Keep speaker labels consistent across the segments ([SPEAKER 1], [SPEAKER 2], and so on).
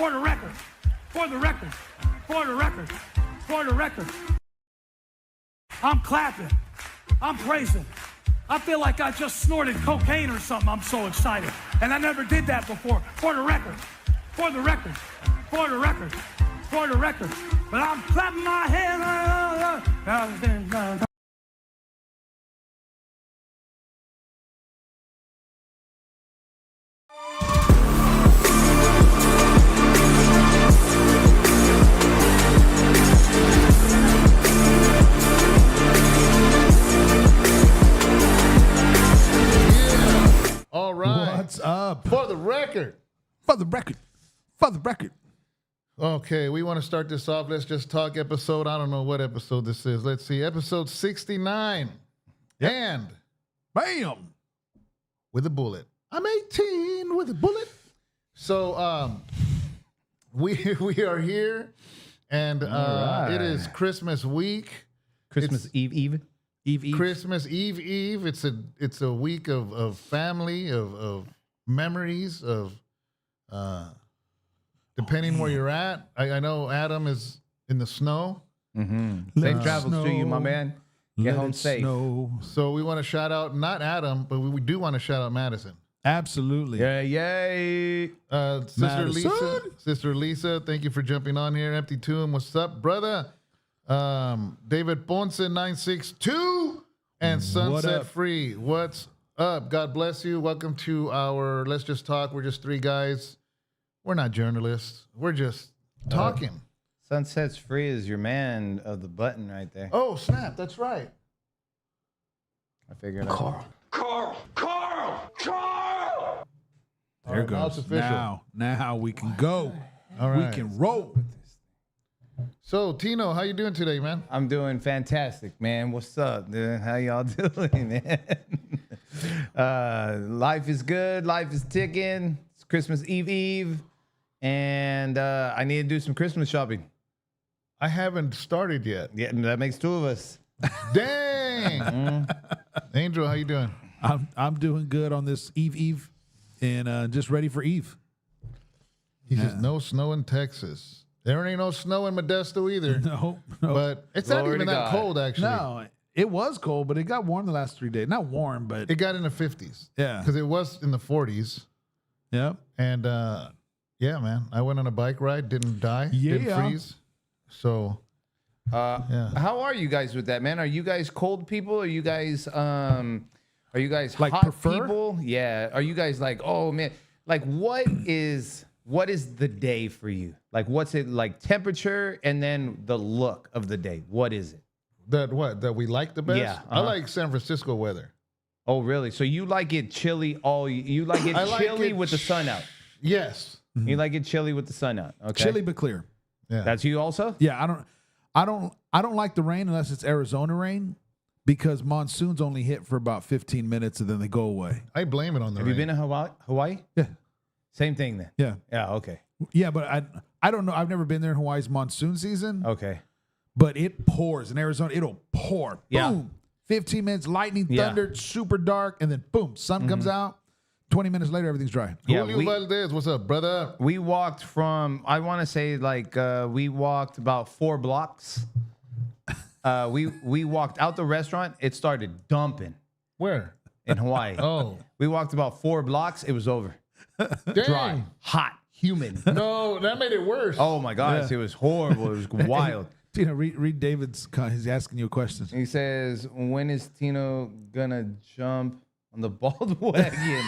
[SPEAKER 1] For the record. For the record. For the record. For the record. I'm clapping. I'm praising. I feel like I just snorted cocaine or something. I'm so excited. And I never did that before. For the record. For the record. For the record. For the record. But I'm clapping my hands.
[SPEAKER 2] All right.
[SPEAKER 3] What's up?
[SPEAKER 2] For the record.
[SPEAKER 3] For the record. For the record.
[SPEAKER 2] Okay, we want to start this off. Let's just talk episode. I don't know what episode this is. Let's see. Episode 69.
[SPEAKER 3] Yep.
[SPEAKER 2] And
[SPEAKER 3] Bam.
[SPEAKER 2] with a bullet. I'm 18 with a bullet. So we are here, and it is Christmas week.
[SPEAKER 4] Christmas Eve.
[SPEAKER 2] Christmas Eve. It's a week of family, of memories, of depending where you're at. I know Adam is in the snow.
[SPEAKER 4] Mm-hmm. Safe travels to you, my man. Get home safe.
[SPEAKER 3] Snow.
[SPEAKER 2] So we want to shout out not Adam, but we do want to shout out Madison.
[SPEAKER 3] Absolutely.
[SPEAKER 4] Yay.
[SPEAKER 2] Sister Lisa, thank you for jumping on here. Empty Tomb, what's up, brother? David Ponce 962 and Sunset Free. What's up? God bless you. Welcome to our Let's Just Talk. We're just three guys. We're not journalists. We're just talking.
[SPEAKER 4] Sunset's Free is your man of the button right there.
[SPEAKER 2] Oh, snap. That's right.
[SPEAKER 4] I figured out.
[SPEAKER 1] Carl!
[SPEAKER 3] There it
[SPEAKER 2] now
[SPEAKER 3] goes.
[SPEAKER 2] it's official.
[SPEAKER 3] Now we can go.
[SPEAKER 2] All right.
[SPEAKER 3] We can roll.
[SPEAKER 2] So, Tino, how you doing today, man?
[SPEAKER 4] I'm doing fantastic, man. What's up, dude? How y'all doing, man? Life is good. Life is ticking. It's Christmas Eve. And I need to do some Christmas shopping.
[SPEAKER 2] I haven't started yet.
[SPEAKER 4] Yeah, that makes two of us.
[SPEAKER 2] Dang. Angel, how you doing?
[SPEAKER 3] I'm doing good on this Eve, and just ready for Eve.
[SPEAKER 2] He says no snow in Texas. There ain't no snow in Modesto either.
[SPEAKER 3] No.
[SPEAKER 2] But it's not
[SPEAKER 4] Glory
[SPEAKER 2] even
[SPEAKER 4] to
[SPEAKER 2] that
[SPEAKER 4] God.
[SPEAKER 2] cold, actually.
[SPEAKER 3] No, it was cold, but it got warm the last 3 days. Not warm, but
[SPEAKER 2] It got in the 50s.
[SPEAKER 3] yeah.
[SPEAKER 2] Because it was in the 40s.
[SPEAKER 3] Yep.
[SPEAKER 2] And, yeah, man. I went on a bike ride, didn't die, didn't
[SPEAKER 3] Yeah.
[SPEAKER 2] freeze. So, yeah.
[SPEAKER 4] How are you guys with that, man? Are you guys cold people? Are you guys
[SPEAKER 3] Like
[SPEAKER 4] hot
[SPEAKER 3] prefer?
[SPEAKER 4] people? Yeah. Are you guys like, oh man, like what is the day for you? Like what's it like temperature and then the look of the day? What is it?
[SPEAKER 2] That we like the best?
[SPEAKER 4] Yeah,
[SPEAKER 2] I like San Francisco weather.
[SPEAKER 4] Oh, really? So you like it chilly you like it
[SPEAKER 2] I like
[SPEAKER 4] chilly
[SPEAKER 2] it
[SPEAKER 4] with the sun out.
[SPEAKER 2] Yes.
[SPEAKER 4] You like it chilly with the sun out. Okay.
[SPEAKER 3] Chilly but clear.
[SPEAKER 2] Yeah.
[SPEAKER 4] That's you also?
[SPEAKER 3] Yeah, I don't like the rain unless it's Arizona rain, because monsoons only hit for about 15 minutes and then they go away.
[SPEAKER 2] I blame it on the
[SPEAKER 4] Have
[SPEAKER 2] rain.
[SPEAKER 4] you been to Hawaii?
[SPEAKER 3] Yeah.
[SPEAKER 4] Same thing then.
[SPEAKER 3] Yeah.
[SPEAKER 4] Yeah, okay.
[SPEAKER 3] Yeah, but I don't know. I've never been there in Hawaii's monsoon season,
[SPEAKER 4] Okay.
[SPEAKER 3] but it pours in Arizona. It'll pour.
[SPEAKER 4] Yeah.
[SPEAKER 3] Boom. 15 minutes, lightning,
[SPEAKER 4] Yeah.
[SPEAKER 3] thunder, super dark, and then boom, sun comes out. 20 minutes later, everything's dry.
[SPEAKER 4] Yeah,
[SPEAKER 2] Julio Valdez, what's up, brother?
[SPEAKER 4] We walked from, I want to say like we walked about 4 blocks. We walked out the restaurant. It started dumping
[SPEAKER 2] Where?
[SPEAKER 4] in Hawaii.
[SPEAKER 2] Oh.
[SPEAKER 4] We walked about 4 blocks. It was over.
[SPEAKER 2] Dang.
[SPEAKER 4] Dry, hot, humid.
[SPEAKER 2] No, that made it worse.
[SPEAKER 4] Oh my gosh,
[SPEAKER 3] Yeah.
[SPEAKER 4] it was horrible. It was wild.
[SPEAKER 3] Tino, read David's. He's asking you a question.
[SPEAKER 4] He says, when is Tino gonna jump on the bald wagon?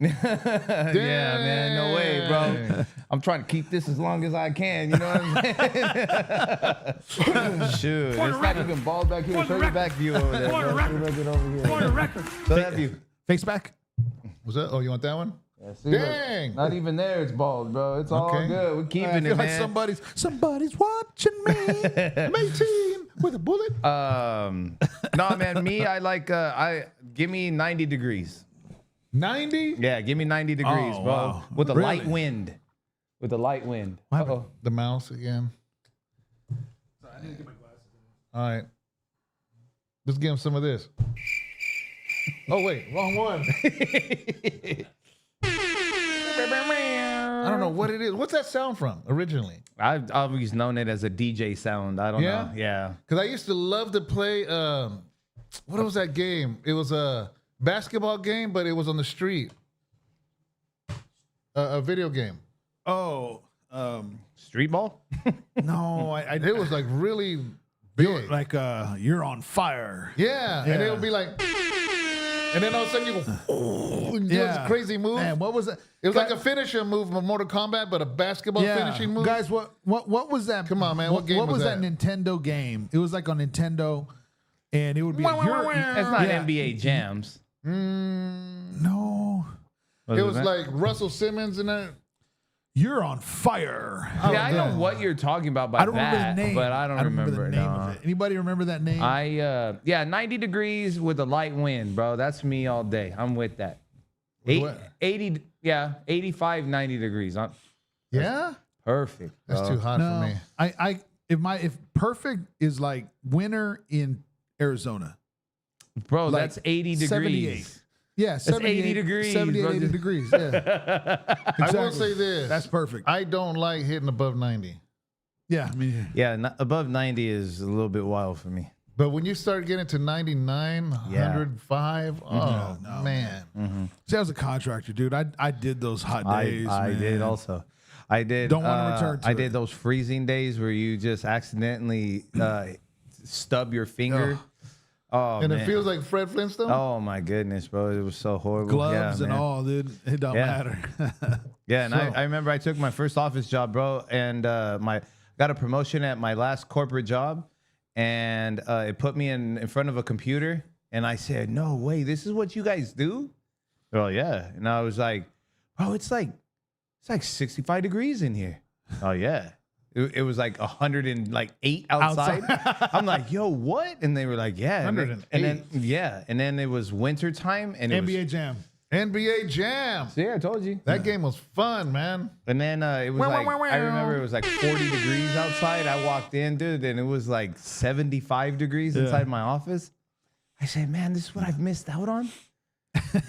[SPEAKER 4] Yeah, man, no way, bro. I'm trying to keep this as long as I can. You know what I'm saying? Shoot,
[SPEAKER 1] For the
[SPEAKER 4] it's not
[SPEAKER 1] record.
[SPEAKER 4] even bald back here.
[SPEAKER 1] For the
[SPEAKER 4] Show your
[SPEAKER 1] record.
[SPEAKER 4] back view over there.
[SPEAKER 1] For the
[SPEAKER 4] bro.
[SPEAKER 1] record.
[SPEAKER 4] Look it over here.
[SPEAKER 1] For the record.
[SPEAKER 4] Show that view.
[SPEAKER 3] Face back.
[SPEAKER 2] Was that? Oh, you want that one?
[SPEAKER 4] Yeah, see, look.
[SPEAKER 2] Dang.
[SPEAKER 4] Not even there. It's bald, bro. It's all
[SPEAKER 2] Okay.
[SPEAKER 4] good. We're
[SPEAKER 3] I
[SPEAKER 4] keeping
[SPEAKER 3] feel
[SPEAKER 4] it,
[SPEAKER 3] like
[SPEAKER 4] man.
[SPEAKER 3] somebody's watching me.
[SPEAKER 2] I'm 18 with a bullet.
[SPEAKER 4] No, man. Me, I like. Give me 90 degrees.
[SPEAKER 2] 90?
[SPEAKER 4] Yeah, give me 90 degrees,
[SPEAKER 3] Oh,
[SPEAKER 4] bro.
[SPEAKER 3] wow.
[SPEAKER 4] With a
[SPEAKER 3] Really?
[SPEAKER 4] light wind. With a light wind. Uh-oh.
[SPEAKER 2] The mouse again. All right. Let's give him some of this. Oh, wait. Wrong one. I don't know what it is. What's that sound from originally?
[SPEAKER 4] I've always known it as a DJ sound. I don't know. Yeah.
[SPEAKER 2] Because I used to love to play, what was that game? It was a basketball game, but it was on the street. A video game.
[SPEAKER 3] Oh,
[SPEAKER 4] Street ball?
[SPEAKER 3] no,
[SPEAKER 2] It was like really big.
[SPEAKER 3] like you're on fire.
[SPEAKER 2] Yeah, and it would be like, and then all of a sudden you go, and do this crazy move.
[SPEAKER 3] Man, what was that?
[SPEAKER 2] It was like a finisher move of Mortal Kombat, but a basketball finishing move.
[SPEAKER 3] Guys, what was that?
[SPEAKER 2] Come on, man, what game was
[SPEAKER 3] that
[SPEAKER 2] that?
[SPEAKER 3] Nintendo game? It was like on Nintendo, and it would be.
[SPEAKER 4] It's not NBA Jams.
[SPEAKER 3] No,
[SPEAKER 2] It was like Russell Simmons and that.
[SPEAKER 3] you're on fire.
[SPEAKER 4] Yeah, I know what you're talking about by
[SPEAKER 3] I don't
[SPEAKER 4] that,
[SPEAKER 3] remember the name,
[SPEAKER 4] but I don't remember
[SPEAKER 3] the name of it. Anybody remember that name?
[SPEAKER 4] 90 degrees with a light wind, bro. That's me all day. I'm with that. 80, 85, 90 degrees.
[SPEAKER 2] Yeah,
[SPEAKER 4] Perfect.
[SPEAKER 2] that's too hot for me.
[SPEAKER 3] If perfect is like winter in Arizona.
[SPEAKER 4] Bro,
[SPEAKER 3] Like
[SPEAKER 4] that's 80 degrees.
[SPEAKER 3] 78. Yeah,
[SPEAKER 4] That's 80 degrees,
[SPEAKER 3] 78,
[SPEAKER 4] bro.
[SPEAKER 3] 80 degrees. Yeah.
[SPEAKER 2] I will say this.
[SPEAKER 3] That's perfect.
[SPEAKER 2] I don't like hitting above 90.
[SPEAKER 3] Yeah, I mean,
[SPEAKER 4] Yeah, above 90 is a little bit wild for me.
[SPEAKER 2] But when you start getting to 99, 105, oh, man.
[SPEAKER 3] see, I was a contractor, dude. I did those hot days.
[SPEAKER 4] I
[SPEAKER 3] man.
[SPEAKER 4] did also. I did.
[SPEAKER 3] Don't want to return to
[SPEAKER 4] I
[SPEAKER 3] it.
[SPEAKER 4] did those freezing days where you just accidentally stub your finger. Oh,
[SPEAKER 2] And
[SPEAKER 4] man.
[SPEAKER 2] it feels like Fred Flintstone?
[SPEAKER 4] Oh my goodness, bro! It was so horrible.
[SPEAKER 3] Gloves and
[SPEAKER 4] man.
[SPEAKER 3] all, dude. It don't matter.
[SPEAKER 4] Yeah, and I remember I took my first office job, bro, and got a promotion at my last corporate job, and it put me in front of a computer, and I said, "No way, this is what you guys do?" They're like, "Yeah," and I was like, "Bro, it's like 65 degrees in here." Oh yeah. It was like 108 outside. I'm like, yo, what? And they were like, yeah. And then it was winter time and it
[SPEAKER 3] NBA Jam.
[SPEAKER 2] NBA Jam.
[SPEAKER 4] was, yeah, I told you.
[SPEAKER 2] That game was fun, man.
[SPEAKER 4] And then it was like, I remember it was like 40 degrees outside. I walked in, dude, and it was like 75 degrees inside my office. I said, man, this is what I've missed out on.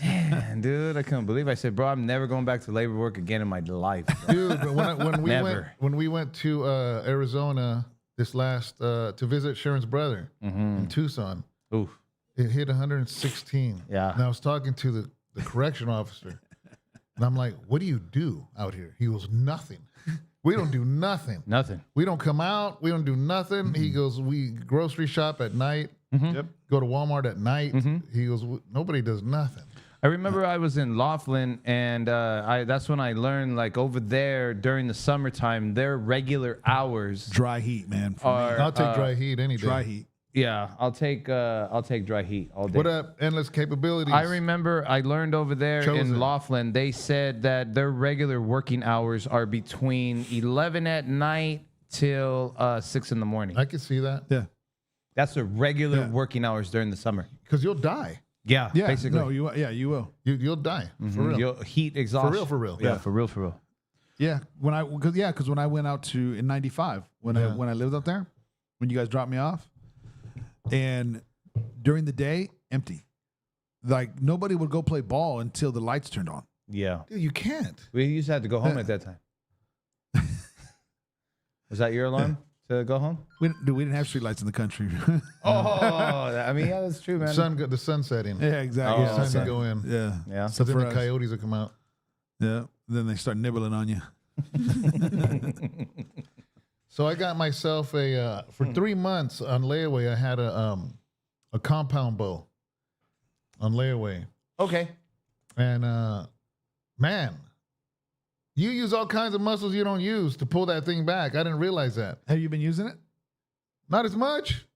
[SPEAKER 4] Man, dude, I couldn't believe it. I said, bro, I'm never going back to labor work again in my life. Bro.
[SPEAKER 2] Dude, but when we went to Arizona this last to visit Sharon's brother in Tucson,
[SPEAKER 4] Oof.
[SPEAKER 2] it hit 116.
[SPEAKER 4] Yeah.
[SPEAKER 2] And I was talking to the correction officer, and I'm like, "What do you do out here?" He goes, "Nothing. We don't do nothing.
[SPEAKER 4] Nothing.
[SPEAKER 2] We don't come out. We don't do nothing." He goes, "We grocery shop at night.
[SPEAKER 3] Yep.
[SPEAKER 2] Go to Walmart at night." He goes, "Nobody does nothing."
[SPEAKER 4] I remember I was in Laughlin, and that's when I learned, like, over there during the summertime, their regular hours
[SPEAKER 3] Dry heat, man. For me.
[SPEAKER 4] are.
[SPEAKER 2] I'll take dry heat any day.
[SPEAKER 3] Dry heat.
[SPEAKER 4] Yeah, I'll take dry heat all day.
[SPEAKER 2] What up, Endless Capabilities?
[SPEAKER 4] I remember I learned over there
[SPEAKER 2] Chosen.
[SPEAKER 4] in Laughlin, they said that their regular working hours are between 11 at night till 6 in the morning.
[SPEAKER 2] I can see that.
[SPEAKER 3] Yeah.
[SPEAKER 4] That's the regular working hours during the summer.
[SPEAKER 2] Because you'll die.
[SPEAKER 4] Yeah,
[SPEAKER 3] Yeah.
[SPEAKER 4] basically.
[SPEAKER 3] No, you will.
[SPEAKER 2] You'll die. For real.
[SPEAKER 4] You'll heat exhaustion.
[SPEAKER 2] For real.
[SPEAKER 4] Yeah, for real.
[SPEAKER 3] Yeah. Because when I went out to in '95 when I lived up there, when you guys dropped me off, and during the day, empty. Like nobody would go play ball until the lights turned on.
[SPEAKER 4] Yeah.
[SPEAKER 2] Dude, you can't.
[SPEAKER 4] We used to have to go home at that time. Was that your alarm to go home?
[SPEAKER 3] We didn't have street lights in the country.
[SPEAKER 4] Oh, I mean, yeah, that's true, man.
[SPEAKER 2] The sun setting.
[SPEAKER 3] yeah, exactly.
[SPEAKER 2] It's time to go in.
[SPEAKER 3] Yeah.
[SPEAKER 4] Yeah.
[SPEAKER 2] So then
[SPEAKER 3] for
[SPEAKER 2] the
[SPEAKER 3] us.
[SPEAKER 2] coyotes will come out.
[SPEAKER 3] Yeah. Then they start nibbling on you.
[SPEAKER 2] So I got myself for 3 months on layaway. I had a compound bow on layaway,
[SPEAKER 4] Okay.
[SPEAKER 2] and man, you use all kinds of muscles you don't use to pull that thing back. I didn't realize that.
[SPEAKER 3] Have you been using it?
[SPEAKER 2] Not as much.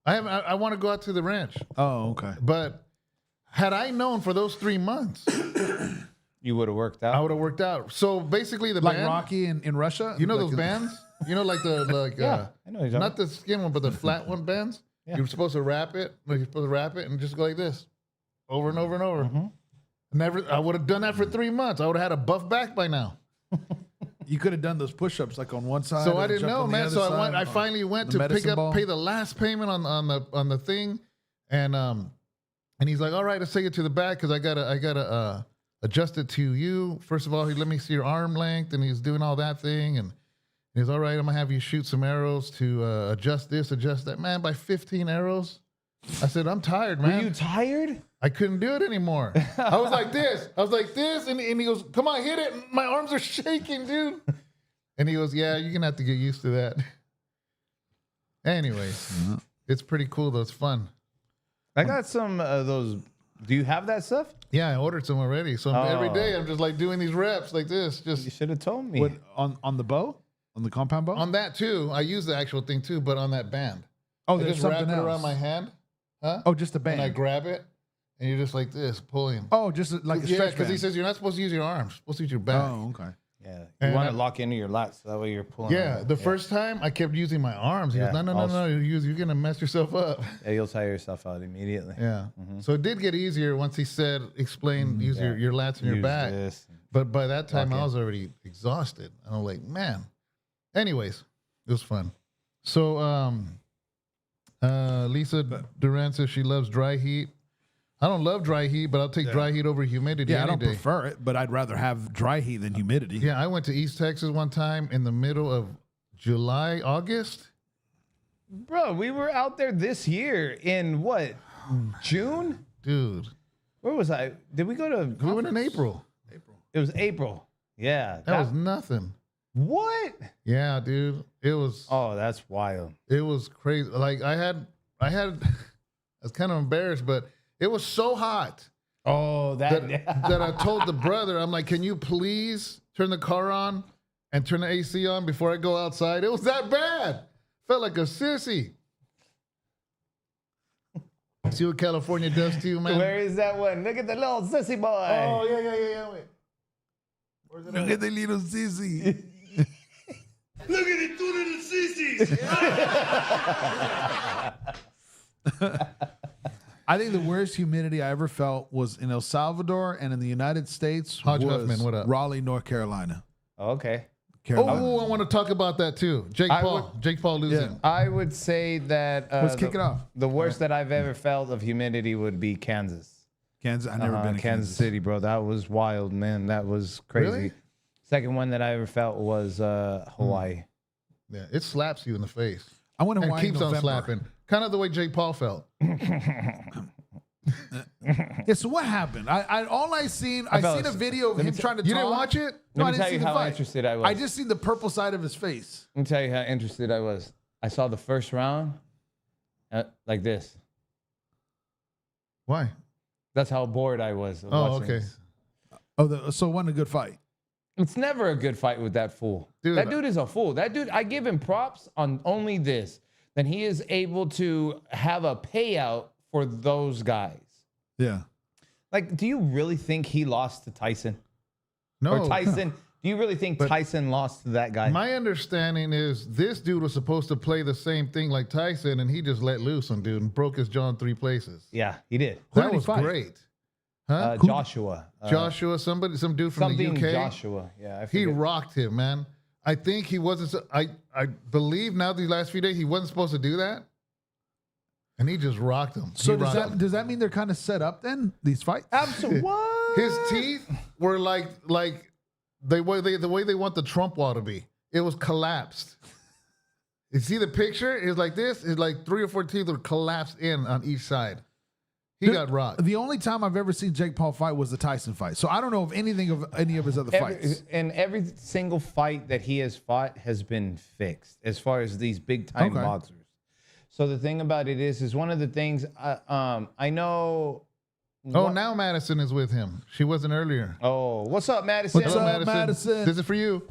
[SPEAKER 2] I want to go out to the ranch,
[SPEAKER 3] Oh, okay.
[SPEAKER 2] but had I known for those 3 months,
[SPEAKER 4] You would have worked out.
[SPEAKER 2] I would have worked out. So basically, the
[SPEAKER 3] Like
[SPEAKER 2] band,
[SPEAKER 3] Rocky in Russia?
[SPEAKER 2] you know
[SPEAKER 3] Like
[SPEAKER 2] those bands? You know, like
[SPEAKER 4] Yeah, I know what you're talking
[SPEAKER 2] not the skin one, but the flat one bands.
[SPEAKER 4] Yeah.
[SPEAKER 2] You're supposed to wrap it. You're supposed to wrap it and just go like this, over and over and over. Never. I would have done that for 3 months. I would have had a buff back by now.
[SPEAKER 3] You could have done those push-ups like on one side.
[SPEAKER 2] So I
[SPEAKER 3] and
[SPEAKER 2] didn't
[SPEAKER 3] jump
[SPEAKER 2] know,
[SPEAKER 3] on the
[SPEAKER 2] man.
[SPEAKER 3] other
[SPEAKER 2] So
[SPEAKER 3] side.
[SPEAKER 2] I finally went
[SPEAKER 3] The
[SPEAKER 2] to
[SPEAKER 3] medicine ball.
[SPEAKER 2] pay the last payment on the thing, and he's like, "All right, let's take it to the back because I gotta adjust it to you. First of all, he let me see your arm length, and he's doing all that thing. And he's all right. I'm gonna have you shoot some arrows to adjust this, adjust that. Man, by 15 arrows, I said, I'm tired, man.
[SPEAKER 4] Were you tired?
[SPEAKER 2] I couldn't do it anymore. I was like this. And he goes, come on, hit it. And my arms are shaking, dude. And he goes, yeah, you're gonna have to get used to that. Anyways, it's pretty cool though. It's fun.
[SPEAKER 4] I got some of those. Do you have that stuff?
[SPEAKER 2] Yeah, I ordered some already. So every day I'm just like doing these reps like this.
[SPEAKER 4] You
[SPEAKER 2] Just
[SPEAKER 4] should have told me.
[SPEAKER 3] What, on the bow? On the compound bow?
[SPEAKER 2] on that too. I use the actual thing too, but on that band.
[SPEAKER 3] Oh,
[SPEAKER 2] I
[SPEAKER 3] there's
[SPEAKER 2] just wrap
[SPEAKER 3] something
[SPEAKER 2] it
[SPEAKER 3] else.
[SPEAKER 2] around my hand. Huh?
[SPEAKER 3] Oh, just a band.
[SPEAKER 2] And I grab it, and you're just like this, pulling.
[SPEAKER 3] Oh, just like a
[SPEAKER 2] Yeah,
[SPEAKER 3] stretch
[SPEAKER 2] because he
[SPEAKER 3] band.
[SPEAKER 2] you're not supposed to use your arms. You're supposed to use your back.
[SPEAKER 3] Oh, okay.
[SPEAKER 4] Yeah, you
[SPEAKER 2] And
[SPEAKER 4] want
[SPEAKER 2] I-
[SPEAKER 4] to lock into your lats. So that way you're pulling.
[SPEAKER 2] Yeah,
[SPEAKER 4] on
[SPEAKER 2] the
[SPEAKER 4] it.
[SPEAKER 2] first time I kept using my arms. He
[SPEAKER 4] Yeah,
[SPEAKER 2] goes, no, you're gonna mess yourself up.
[SPEAKER 4] Yeah, you'll tire yourself out immediately.
[SPEAKER 2] Yeah. So it did get easier once he said, explain, use your lats and your
[SPEAKER 4] Use
[SPEAKER 2] back.
[SPEAKER 4] this.
[SPEAKER 2] But by that time,
[SPEAKER 4] Lock
[SPEAKER 2] I
[SPEAKER 4] in.
[SPEAKER 2] was already exhausted. And I'm like, man. Anyways, it was fun. So Lisa Duran says she loves dry heat. I don't love dry heat, but I'll take dry heat over humidity
[SPEAKER 3] Yeah, I
[SPEAKER 2] any
[SPEAKER 3] don't
[SPEAKER 2] day.
[SPEAKER 3] prefer it, but I'd rather have dry heat than humidity.
[SPEAKER 2] Yeah, I went to East Texas one time in the middle of July, August.
[SPEAKER 4] Bro, we were out there this year in what? June?
[SPEAKER 2] Dude,
[SPEAKER 4] Where was I? Did we go to?
[SPEAKER 2] we went in April.
[SPEAKER 4] It was April. Yeah.
[SPEAKER 2] That was nothing.
[SPEAKER 4] what?
[SPEAKER 2] Yeah, dude. It was
[SPEAKER 4] Oh, that's wild.
[SPEAKER 2] crazy. Like I was kind of embarrassed, but it was so hot
[SPEAKER 4] Oh,
[SPEAKER 2] that I told the brother, I'm like, can you please turn the car on and turn the AC on before I go outside? It was that bad. Felt like a sissy. See what California does to you, man?
[SPEAKER 4] Where is that one? Look at the little sissy boy.
[SPEAKER 2] Oh, yeah. Wait. Where's it
[SPEAKER 3] Look
[SPEAKER 2] at?
[SPEAKER 3] at the little sissy.
[SPEAKER 1] Look at it, two little sissies.
[SPEAKER 3] I think the worst humidity I ever felt was in El Salvador and in the United States.
[SPEAKER 2] Hodge
[SPEAKER 3] was
[SPEAKER 2] Huffman, what up?
[SPEAKER 3] Raleigh, North Carolina.
[SPEAKER 4] Okay.
[SPEAKER 3] Carolina.
[SPEAKER 2] Oh, I want to talk about that too. Jake Paul losing.
[SPEAKER 4] I would say that
[SPEAKER 3] Let's kick it off.
[SPEAKER 4] The worst that I've ever felt of humidity would be Kansas.
[SPEAKER 3] Kansas. I've never been to
[SPEAKER 4] Kansas City, bro. That was wild, man. That was crazy.
[SPEAKER 2] Really?
[SPEAKER 4] Second one that I ever felt was Hawaii.
[SPEAKER 2] Yeah, it slaps you in the face.
[SPEAKER 3] I went to
[SPEAKER 2] And
[SPEAKER 3] Hawaii in
[SPEAKER 2] keeps on
[SPEAKER 3] November.
[SPEAKER 2] slapping. Kind of the way Jake Paul felt.
[SPEAKER 3] Yeah, so what happened? I seen
[SPEAKER 4] felt-
[SPEAKER 3] a video of him trying to
[SPEAKER 2] You
[SPEAKER 3] talk.
[SPEAKER 2] didn't watch it?
[SPEAKER 3] No,
[SPEAKER 4] Let
[SPEAKER 3] I
[SPEAKER 4] me
[SPEAKER 3] didn't
[SPEAKER 4] tell
[SPEAKER 3] see
[SPEAKER 4] you
[SPEAKER 3] the
[SPEAKER 4] how
[SPEAKER 3] fight.
[SPEAKER 4] interested I was.
[SPEAKER 3] I just seen the purple side of his face.
[SPEAKER 4] Let me tell you how interested I was. I saw the first round like this.
[SPEAKER 2] Why?
[SPEAKER 4] That's how bored I was. of
[SPEAKER 2] Oh,
[SPEAKER 4] watching
[SPEAKER 2] okay.
[SPEAKER 4] this.
[SPEAKER 3] Oh, so it wasn't a good fight.
[SPEAKER 4] It's never a good fight with that fool.
[SPEAKER 2] Dude,
[SPEAKER 4] That dude is a fool. That dude, I give him props on only this. That he is able to have a payout for those guys.
[SPEAKER 3] Yeah.
[SPEAKER 4] Like, do you really think he lost to Tyson?
[SPEAKER 2] No.
[SPEAKER 4] Or Tyson? Do you really think Tyson lost to that guy?
[SPEAKER 2] My understanding is this dude was supposed to play the same thing like Tyson, and he just let loose on dude and broke his jaw in 3 places.
[SPEAKER 4] Yeah, he did.
[SPEAKER 3] Who
[SPEAKER 2] That
[SPEAKER 3] did he
[SPEAKER 2] was
[SPEAKER 3] fight?
[SPEAKER 2] great. Huh?
[SPEAKER 4] Joshua.
[SPEAKER 2] Joshua, some dude from the
[SPEAKER 4] Something
[SPEAKER 2] UK.
[SPEAKER 4] Joshua. Yeah, I
[SPEAKER 2] He
[SPEAKER 4] forget.
[SPEAKER 2] rocked him, man. I think he wasn't. I believe now these last few days he wasn't supposed to do that, and he just rocked him.
[SPEAKER 3] So
[SPEAKER 2] He rocked him.
[SPEAKER 3] does that mean they're kind of set up then? These fights?
[SPEAKER 4] Absolutely. What?
[SPEAKER 2] His teeth were like the way they want the Trump wall to be. It was collapsed. You see the picture? It's like this. It's like 3 or 4 teeth were collapsed in on each side. He got rocked.
[SPEAKER 3] The only time I've ever seen Jake Paul fight was the Tyson fight. So I don't know of anything of any of his other fights.
[SPEAKER 4] And every single fight that he has fought has been fixed as far as these big time
[SPEAKER 3] Okay.
[SPEAKER 4] boxers. So the thing about it is one of the things I know.
[SPEAKER 2] Oh, now Madison is with him. She wasn't earlier.
[SPEAKER 4] Oh, what's up, Madison?
[SPEAKER 3] What's up, Madison?
[SPEAKER 2] This is for you.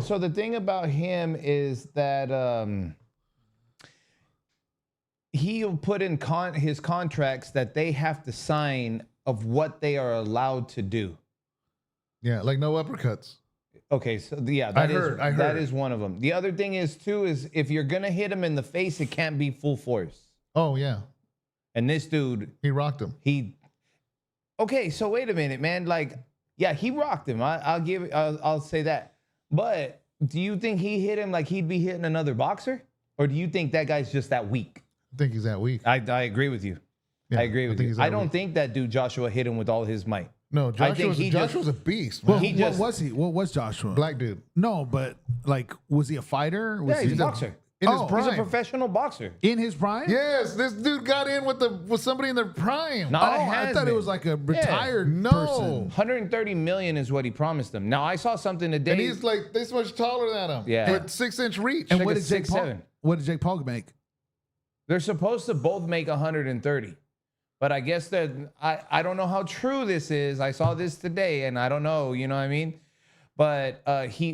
[SPEAKER 4] So the thing about him is that he'll put in his contracts that they have to sign of what they are allowed to do.
[SPEAKER 2] Yeah, like no uppercuts.
[SPEAKER 4] Okay, so yeah,
[SPEAKER 2] I
[SPEAKER 4] that
[SPEAKER 2] heard.
[SPEAKER 4] that is one of them. The other thing is too is if you're gonna hit him in the face, it can't be full force.
[SPEAKER 2] Oh yeah,
[SPEAKER 4] And this dude,
[SPEAKER 2] he rocked him.
[SPEAKER 4] okay, so wait a minute, man. Like, yeah, he rocked him. I'll say that. But do you think he hit him like he'd be hitting another boxer, or do you think that guy's just that weak?
[SPEAKER 2] I think he's that weak.
[SPEAKER 4] I agree with you. I agree with you.
[SPEAKER 2] he's
[SPEAKER 4] I don't
[SPEAKER 2] overrated.
[SPEAKER 4] think that dude Joshua hit him with all his might.
[SPEAKER 2] No,
[SPEAKER 4] I think
[SPEAKER 2] Joshua's a beast,
[SPEAKER 3] Well,
[SPEAKER 2] man.
[SPEAKER 3] what was he? What was Joshua?
[SPEAKER 2] Black dude.
[SPEAKER 3] No, but like, was he a fighter? Was
[SPEAKER 4] Yeah, he's
[SPEAKER 3] he
[SPEAKER 4] a boxer.
[SPEAKER 2] In his
[SPEAKER 3] Oh,
[SPEAKER 2] prime.
[SPEAKER 4] He's a professional boxer.
[SPEAKER 3] in his prime?
[SPEAKER 2] Yes, this dude got in with somebody in their prime.
[SPEAKER 4] No,
[SPEAKER 3] Oh,
[SPEAKER 4] it
[SPEAKER 3] I
[SPEAKER 4] has
[SPEAKER 3] thought it
[SPEAKER 4] been.
[SPEAKER 3] was like a retired
[SPEAKER 2] No.
[SPEAKER 3] person.
[SPEAKER 4] 130 million is what he promised them. Now I saw something today.
[SPEAKER 2] And he's like this much taller than him.
[SPEAKER 4] Yeah.
[SPEAKER 2] With 6-inch reach.
[SPEAKER 3] And
[SPEAKER 4] like
[SPEAKER 3] what
[SPEAKER 4] a
[SPEAKER 3] did Jake Paul?
[SPEAKER 4] 6'7".
[SPEAKER 3] What did Jake Paul make?
[SPEAKER 4] They're supposed to both make 130. But I guess that I don't know how true this is. I saw this today and I don't know, you know what I mean? But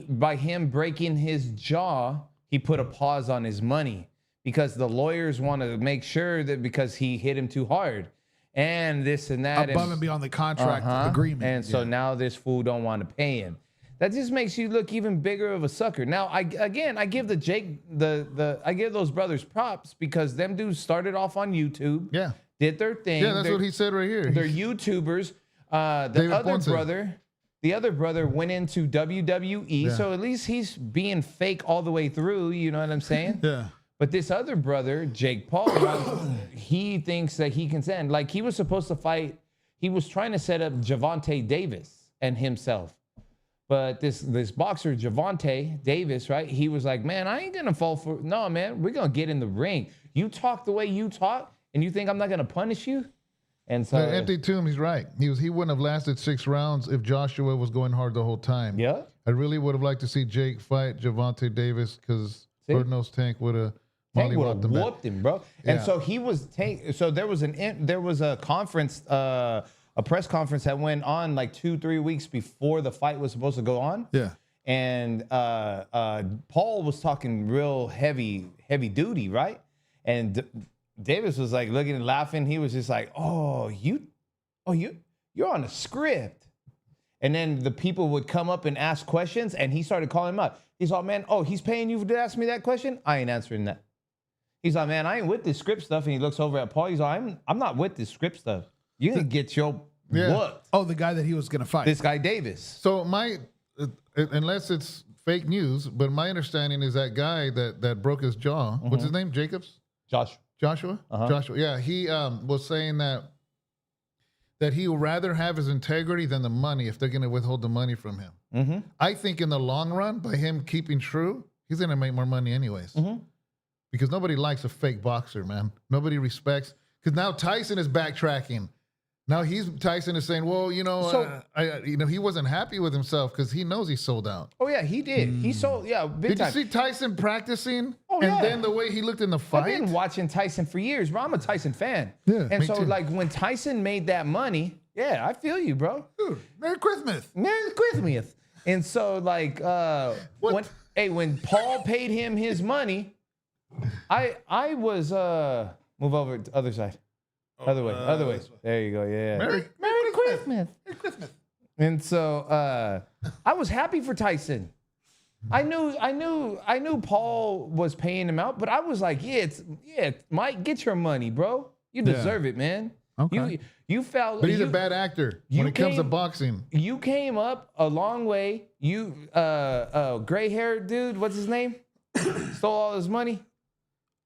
[SPEAKER 4] by him breaking his jaw, he put a pause on his money because the lawyers want to make sure that because he hit him too hard and this and that.
[SPEAKER 3] Above and beyond the contract agreement.
[SPEAKER 4] And so now this fool don't want to pay him. That just makes you look even bigger of a sucker. Now, I give I give those brothers props because them dudes started off on YouTube.
[SPEAKER 2] Yeah.
[SPEAKER 4] Did their thing.
[SPEAKER 2] Yeah, that's what he said right here.
[SPEAKER 4] They're YouTubers.
[SPEAKER 2] David Ponce.
[SPEAKER 4] The other brother went into WWE, so at least he's being fake all the way through. You know what I'm saying?
[SPEAKER 3] Yeah.
[SPEAKER 4] But this other brother, Jake Paul, he thinks that he can send. Like he was supposed to fight. He was trying to set up Javante Davis and himself. But this boxer, Javante Davis, right? He was like, man, I ain't going to fall for. No, man, we're going to get in the ring. You talk the way you talk, and you think I'm not going to punish you? And so.
[SPEAKER 2] Empty Tomb, he's right. He wouldn't have lasted 6 rounds if Joshua was going hard the whole time.
[SPEAKER 4] Yeah.
[SPEAKER 2] I really would have liked to see Jake fight Javante Davis because Lord knows Tank would have
[SPEAKER 4] Tank would
[SPEAKER 2] mollywopped
[SPEAKER 4] have
[SPEAKER 2] him back.
[SPEAKER 4] whooped him, bro. And
[SPEAKER 2] Yeah.
[SPEAKER 4] so he was so there was a conference, a press conference that went on like 2-3 weeks before the fight was supposed to go on.
[SPEAKER 3] Yeah.
[SPEAKER 4] And Paul was talking real heavy duty, right? And Davis was like looking and laughing. He was just like, you're on a script. And then the people would come up and ask questions, and he started calling him out. He's like, man, he's paying you to ask me that question? I ain't answering that. He's like, man, I ain't with this script stuff. And he looks over at Paul. He's like, I'm not with this script stuff. You can get your whooped.
[SPEAKER 3] Oh, the guy that he was going to fight.
[SPEAKER 4] This guy Davis.
[SPEAKER 2] So unless it's fake news, but my understanding is that guy that broke his jaw, what's his name? Jacobs?
[SPEAKER 4] Joshua.
[SPEAKER 2] Joshua? Joshua. Yeah, he was saying that he would rather have his integrity than the money if they're going to withhold the money from him.
[SPEAKER 4] Mm-hmm.
[SPEAKER 2] I think in the long run, by him keeping true, he's going to make more money anyways.
[SPEAKER 4] Mm-hmm.
[SPEAKER 2] Because nobody likes a fake boxer, man. Nobody respects. Because now Tyson is backtracking. Now Tyson is saying, well, he wasn't happy with himself because he knows he sold out.
[SPEAKER 4] Oh, yeah, he did. He sold, big
[SPEAKER 2] Did
[SPEAKER 4] time.
[SPEAKER 2] you see Tyson practicing?
[SPEAKER 4] Oh,
[SPEAKER 2] and
[SPEAKER 4] yeah.
[SPEAKER 2] then the way he looked in the
[SPEAKER 4] I've
[SPEAKER 2] fight?
[SPEAKER 4] been watching Tyson for years, bro. I'm a Tyson fan.
[SPEAKER 3] Yeah,
[SPEAKER 4] and
[SPEAKER 2] me
[SPEAKER 4] so,
[SPEAKER 2] too.
[SPEAKER 4] like, when Tyson made that money, I feel you, bro.
[SPEAKER 3] Dude, Merry Christmas.
[SPEAKER 4] Merry Christmas. And so, like, when Paul paid him his money, I was move over to the other side. Other way. There you go. Yeah.
[SPEAKER 2] Merry
[SPEAKER 4] Christmas.
[SPEAKER 3] Merry Christmas.
[SPEAKER 4] And so I was happy for Tyson. I knew Paul was paying him out, but I was like, Mike, get your money, bro. You deserve it, man.
[SPEAKER 3] Okay.
[SPEAKER 4] You felt.
[SPEAKER 2] But he's a bad actor when it comes to boxing.
[SPEAKER 4] You came up a long way. You gray-haired dude, what's his name? Stole all his money.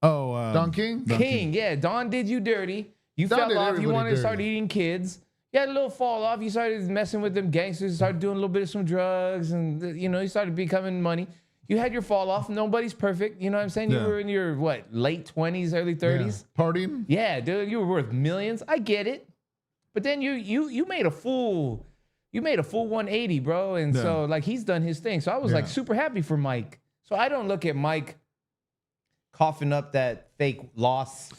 [SPEAKER 3] Oh,
[SPEAKER 2] Don King?
[SPEAKER 4] King, yeah. Don did you dirty. You
[SPEAKER 2] Don
[SPEAKER 4] fell
[SPEAKER 2] did
[SPEAKER 4] off. You
[SPEAKER 2] everybody
[SPEAKER 4] wanted to start
[SPEAKER 2] dirty.
[SPEAKER 4] eating kids. You had a little fall off. You started messing with them gangsters. Started doing a little bit of some drugs, and you started becoming money. You had your fall off. Nobody's perfect. You know what I'm saying?
[SPEAKER 3] Yeah.
[SPEAKER 4] You were in your late 20s, early 30s.
[SPEAKER 2] Yeah. Partying?
[SPEAKER 4] Yeah, dude, you were worth millions. I get it, but then you made a full 180, bro. And so like he's done his thing. So I was like super happy for Mike. So I don't look at Mike coughing up that fake loss.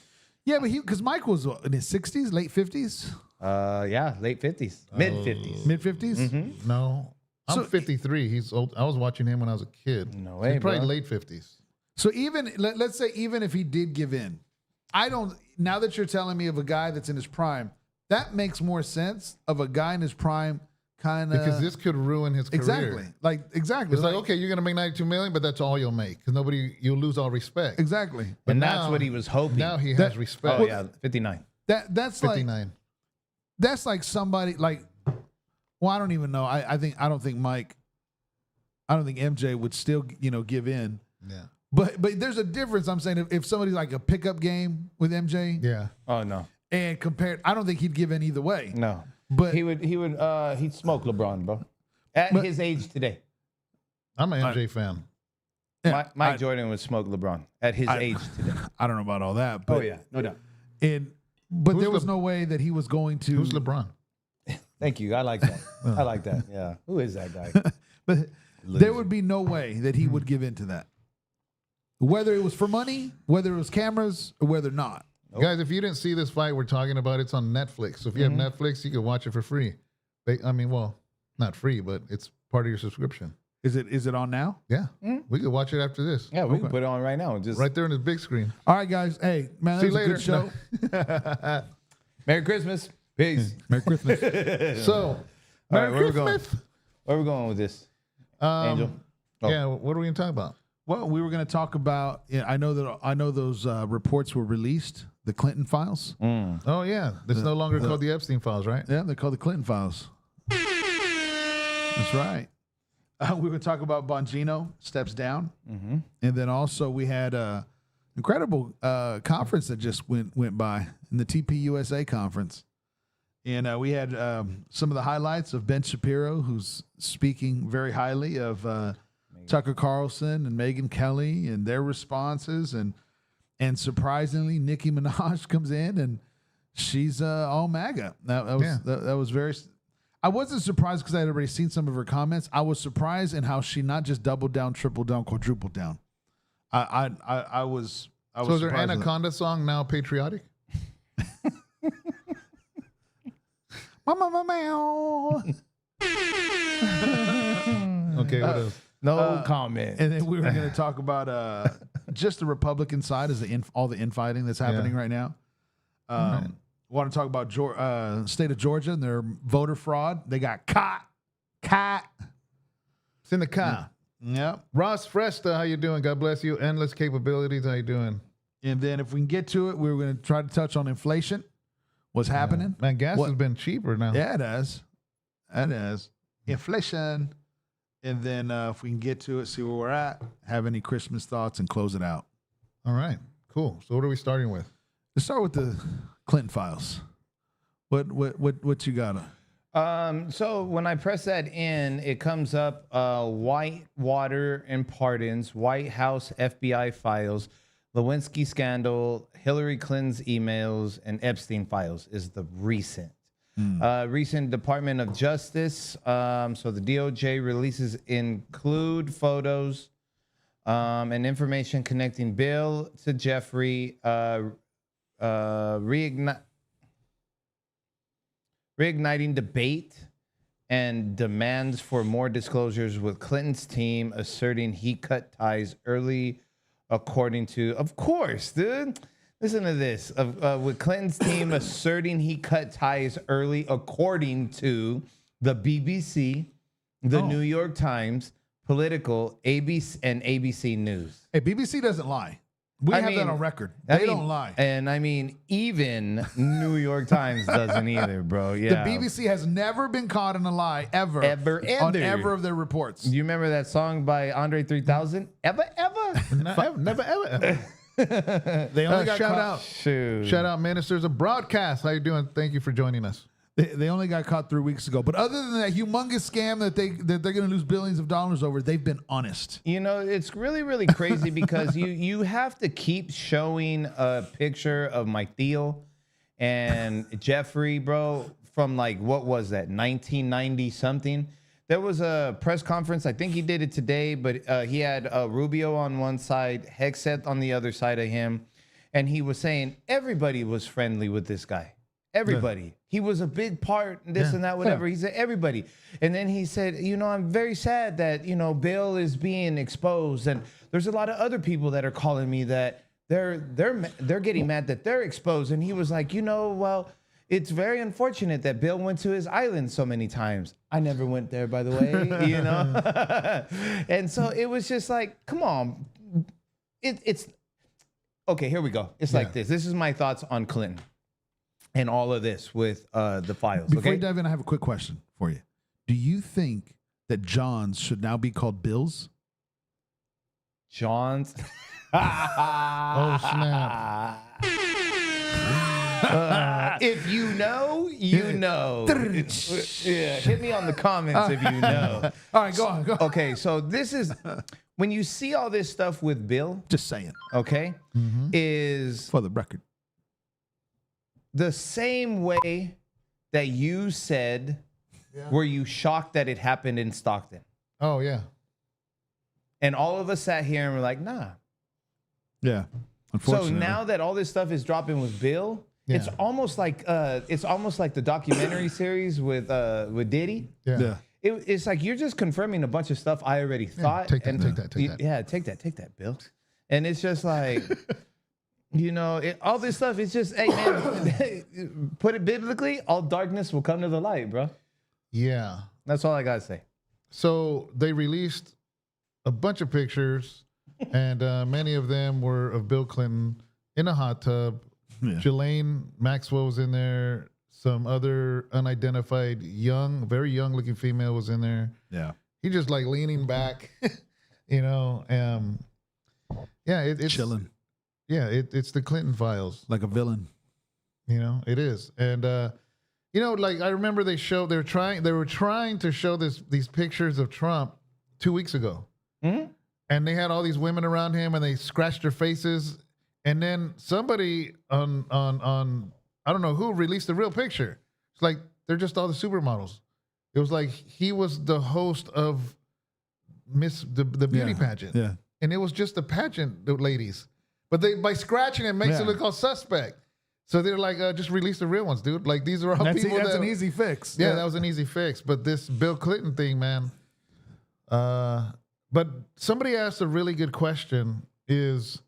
[SPEAKER 3] yeah, but because Mike was in his 60s, late 50s,
[SPEAKER 4] Late 50s, mid 50s.
[SPEAKER 3] mid 50s.
[SPEAKER 4] Mm-hmm.
[SPEAKER 2] No. I'm
[SPEAKER 3] So-
[SPEAKER 2] 53. He's old. I was watching him when I was a kid.
[SPEAKER 4] No
[SPEAKER 2] So
[SPEAKER 4] way,
[SPEAKER 2] he's probably
[SPEAKER 4] bro.
[SPEAKER 2] late 50s.
[SPEAKER 3] So even let's say even if he did give in, I don't. Now that you're telling me of a guy that's in his prime, that makes more sense of a guy in his prime, kind of
[SPEAKER 2] Because this could ruin his career.
[SPEAKER 3] exactly.
[SPEAKER 2] It's like, okay, you're going to make 92 million, but that's all you'll make. Because you'll lose all respect.
[SPEAKER 3] exactly.
[SPEAKER 2] But
[SPEAKER 4] And that's
[SPEAKER 2] now-
[SPEAKER 4] what he was hoping.
[SPEAKER 2] Now he has respect.
[SPEAKER 4] Oh yeah, 59.
[SPEAKER 3] That's
[SPEAKER 2] 59.
[SPEAKER 3] like that's like somebody like. Well, I don't even know. I don't think MJ would still give in.
[SPEAKER 2] Yeah.
[SPEAKER 3] But there's a difference. I'm saying if somebody's like a pickup game with MJ,
[SPEAKER 2] Yeah.
[SPEAKER 4] Oh no.
[SPEAKER 3] And compared, I don't think he'd give in either way.
[SPEAKER 4] No,
[SPEAKER 3] But
[SPEAKER 4] he'd smoke LeBron, bro. At his age today,
[SPEAKER 2] I'm an MJ fan.
[SPEAKER 3] yeah,
[SPEAKER 4] Mike Jordan would smoke LeBron at his age today.
[SPEAKER 3] I don't know about all that. But,
[SPEAKER 4] no doubt.
[SPEAKER 3] But there was no way that he was going to.
[SPEAKER 2] Who's LeBron?
[SPEAKER 4] Thank you. I like that. I like that. Yeah. Who is that guy?
[SPEAKER 3] But there would be no way that he would give in to that. Whether it was for money, whether it was cameras, or whether not.
[SPEAKER 2] Guys, if you didn't see this fight we're talking about, it's on Netflix. So if you have Netflix, you can watch it for free. I mean, well, not free, but it's part of your subscription.
[SPEAKER 3] Is it on now?
[SPEAKER 2] Yeah. We could watch it after this.
[SPEAKER 4] Yeah, we can put it on right now. Just
[SPEAKER 2] Right there in the big screen.
[SPEAKER 3] All right, guys. Hey, man, that
[SPEAKER 2] See you
[SPEAKER 3] was a
[SPEAKER 2] later.
[SPEAKER 3] good show.
[SPEAKER 4] Merry Christmas. Peace.
[SPEAKER 3] Merry Christmas.
[SPEAKER 2] So,
[SPEAKER 4] All right,
[SPEAKER 2] Merry
[SPEAKER 4] where we going?
[SPEAKER 2] Christmas.
[SPEAKER 4] Where we going with this? Angel. Oh.
[SPEAKER 2] Yeah, what are we going to talk about?
[SPEAKER 3] Well, we were going to talk about. Yeah, I know those reports were released. The Clinton files.
[SPEAKER 2] Oh, yeah. It's no longer called the Epstein files, right?
[SPEAKER 3] Yeah, they're called the Clinton files. That's right. We were talking about Bongino steps down, and then also we had a incredible conference that just went by in the TPUSA conference, and we had some of the highlights of Ben Shapiro, who's speaking very highly of Tucker Carlson and Megyn Kelly and their responses, and surprisingly, Nicki Minaj comes in and she's all MAGA. That was very. I wasn't surprised because I had already seen some of her comments. I was surprised in how she not just doubled down, tripled down, quadrupled down. I was.
[SPEAKER 2] So is their Anaconda song now patriotic?
[SPEAKER 3] Meow.
[SPEAKER 2] Okay, what else?
[SPEAKER 4] No comment.
[SPEAKER 3] And then we were going to talk about just the Republican side, is all the infighting that's happening right now. Want to talk about state of Georgia and their voter fraud? They got caught.
[SPEAKER 2] It's in the car.
[SPEAKER 3] Yep.
[SPEAKER 2] Ross Fresta, how you doing? God bless you. Endless capabilities, how you doing?
[SPEAKER 3] And then if we can get to it, we were going to try to touch on inflation. What's happening?
[SPEAKER 2] Man, gas has been cheaper now.
[SPEAKER 3] Yeah, it has. It is. Inflation. And then if we can get to it, see where we're at, have any Christmas thoughts, and close it out.
[SPEAKER 2] All right, cool. So what are we starting with?
[SPEAKER 3] Let's start with the Clinton files. What you got?
[SPEAKER 4] So when I press that in, it comes up Whitewater and pardons, White House FBI files, Lewinsky scandal, Hillary Clinton's emails, and Epstein files is the recent. Recent Department of Justice. So the DOJ releases include photos and information connecting Bill to Jeffrey, reigniting debate and demands for more disclosures, with Clinton's team asserting he cut ties early, according to, of course, dude. Listen to this. With Clinton's team asserting he cut ties early, according to the BBC, the New York Times, Political, ABC, and ABC News.
[SPEAKER 3] Hey, BBC doesn't lie. We have that on record. They don't lie.
[SPEAKER 4] And I mean, even New York Times doesn't either, bro. Yeah.
[SPEAKER 3] The BBC has never been caught in a lie, ever. On ever of their reports.
[SPEAKER 4] Do you remember that song by Andre 3000? Ever?
[SPEAKER 2] Never, ever.
[SPEAKER 3] They only got
[SPEAKER 2] shout
[SPEAKER 3] caught.
[SPEAKER 2] out.
[SPEAKER 4] Shoot.
[SPEAKER 2] Shout out, Ministers of Broadcast. How you doing? Thank you for joining us.
[SPEAKER 3] They only got caught 3 weeks ago. But other than that humongous scam that they're going to lose billions of dollars over, they've been honest.
[SPEAKER 4] You know, it's really, really crazy because you have to keep showing a picture of Mike Thiel and Jeffrey, bro, from like, what was that, 1990 something? There was a press conference. I think he did it today, but he had Rubio on one side, Hegseth on the other side of him. And he was saying everybody was friendly with this guy. Everybody. Yeah. He was a big part, this and that, whatever. Yeah. He said everybody. And then he said, you know, I'm very sad that, you know, Bill is being exposed. And there's a lot of other people that are calling me that they're getting mad that they're exposed. And he was like, you know, well, it's very unfortunate that Bill went to his island so many times. I never went there, by the way, you know? And so it was just like, come on. It's okay, here we go. It's like this. This is my thoughts on Clinton and all of this with the files.
[SPEAKER 3] Before you dive in, I have a quick question for you. Do you think that Johns should now be called Bills?
[SPEAKER 4] Johns?
[SPEAKER 2] Oh, snap.
[SPEAKER 4] If you know, you know. Yeah, hit me on the comments if you know.
[SPEAKER 3] All right, go on.
[SPEAKER 4] Okay, so this is when you see all this stuff with Bill.
[SPEAKER 3] Just saying.
[SPEAKER 4] Okay, is
[SPEAKER 3] For the record.
[SPEAKER 4] the same way that you said. Were you shocked that it happened in Stockton?
[SPEAKER 2] Oh yeah.
[SPEAKER 4] And all of us sat here and were like, nah.
[SPEAKER 3] Yeah.
[SPEAKER 4] So
[SPEAKER 3] Unfortunately.
[SPEAKER 4] now that all this stuff is dropping with Bill, it's almost like the documentary series with Diddy.
[SPEAKER 3] Yeah.
[SPEAKER 4] It's like you're just confirming a bunch of stuff I already thought.
[SPEAKER 2] take that.
[SPEAKER 4] Yeah, take that, Bill. And it's just like, all this stuff is just, hey man, put it biblically, all darkness will come to the light, bro.
[SPEAKER 2] Yeah.
[SPEAKER 4] That's all I gotta say.
[SPEAKER 2] So they released a bunch of pictures, and many of them were of Bill Clinton in a hot tub.
[SPEAKER 3] Yeah.
[SPEAKER 2] Ghislaine Maxwell was in there. Some other unidentified very young looking female was in there.
[SPEAKER 3] Yeah.
[SPEAKER 2] He just like leaning back, it's
[SPEAKER 3] Chilling.
[SPEAKER 2] Yeah, it's the Clinton files.
[SPEAKER 3] Like a villain.
[SPEAKER 2] It is. And like I remember they were trying to show these pictures of Trump 2 weeks ago.
[SPEAKER 4] Mm-hmm.
[SPEAKER 2] And they had all these women around him and they scratched their faces. And then somebody on I don't know who released the real picture. It's like they're just all the supermodels. It was like he was the host of the beauty pageant.
[SPEAKER 3] Yeah.
[SPEAKER 2] And it was just the pageant, the ladies. But by scratching it makes it look all suspect. So they're like, just release the real ones, dude. Like these are all people.
[SPEAKER 3] That's an easy fix.
[SPEAKER 2] Yeah, that was an easy fix. But this Bill Clinton thing, man. But somebody asked a really good question: is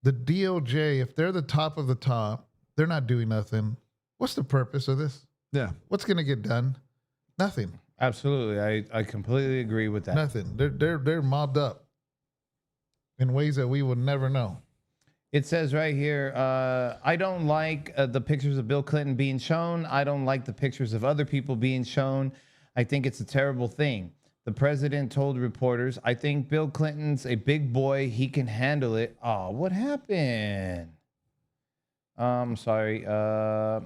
[SPEAKER 2] the DOJ, if they're the top of the top, they're not doing nothing. What's the purpose of this?
[SPEAKER 3] Yeah.
[SPEAKER 2] What's going to get done? Nothing.
[SPEAKER 4] Absolutely, I completely agree with that.
[SPEAKER 2] Nothing. They're mobbed up in ways that we would never know.
[SPEAKER 4] It says right here, I don't like the pictures of Bill Clinton being shown. I don't like the pictures of other people being shown. I think it's a terrible thing. The president told reporters, I think Bill Clinton's a big boy. He can handle it. Oh, what happened? I'm sorry. I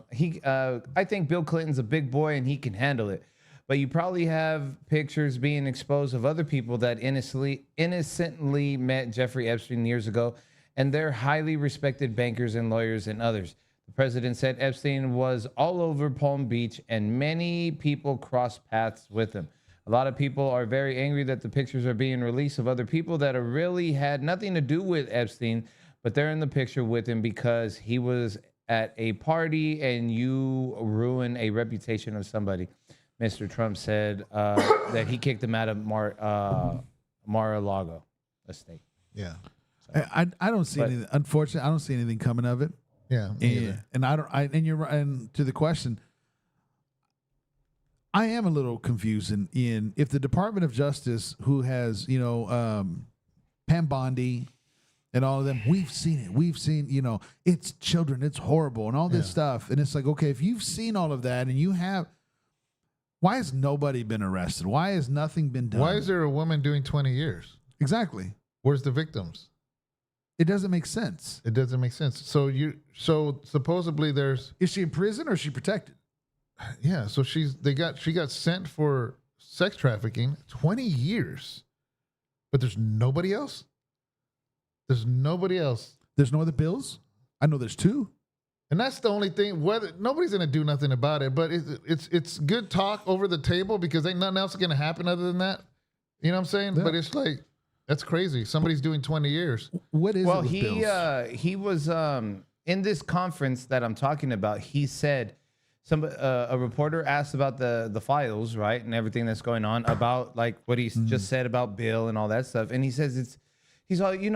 [SPEAKER 4] think Bill Clinton's a big boy and he can handle it. But you probably have pictures being exposed of other people that innocently met Jeffrey Epstein years ago. And they're highly respected bankers and lawyers and others. The president said Epstein was all over Palm Beach and many people crossed paths with him. A lot of people are very angry that the pictures are being released of other people that really had nothing to do with Epstein, but they're in the picture with him because he was at a party and you ruin a reputation of somebody. Mr. Trump said that he kicked him out of Mar-a-Lago estate.
[SPEAKER 2] Yeah.
[SPEAKER 3] I don't see anything. Unfortunately, I don't see anything coming of it.
[SPEAKER 2] Yeah.
[SPEAKER 3] And you're right. And to the question, I am a little confused in if the Department of Justice, who has Pam Bondi and all of them, we've seen it. We've seen it's children, it's horrible, and all this stuff. And it's like, okay, if you've seen all of that and you have, why has nobody been arrested? Why has nothing been done?
[SPEAKER 2] Why is there a woman doing 20 years?
[SPEAKER 3] Exactly.
[SPEAKER 2] Where's the victims?
[SPEAKER 3] It doesn't make sense.
[SPEAKER 2] It doesn't make sense. So supposedly there's.
[SPEAKER 3] Is she in prison or is she protected?
[SPEAKER 2] Yeah. So she got sent for sex trafficking 20 years, but there's nobody else. There's nobody else.
[SPEAKER 3] There's no other bills. I know there's two.
[SPEAKER 2] And that's the only thing. Whether nobody's gonna do nothing about it, but it's good talk over the table because ain't nothing else gonna happen other than that. You know what I'm saying? Yeah. But it's like. That's crazy. Somebody's doing 20 years.
[SPEAKER 3] What is it with bills?
[SPEAKER 4] He was in this conference that I'm talking about. He said a reporter asked about the files, right, and everything that's going on about like what he just said about Bill and all that stuff. And he says he's all you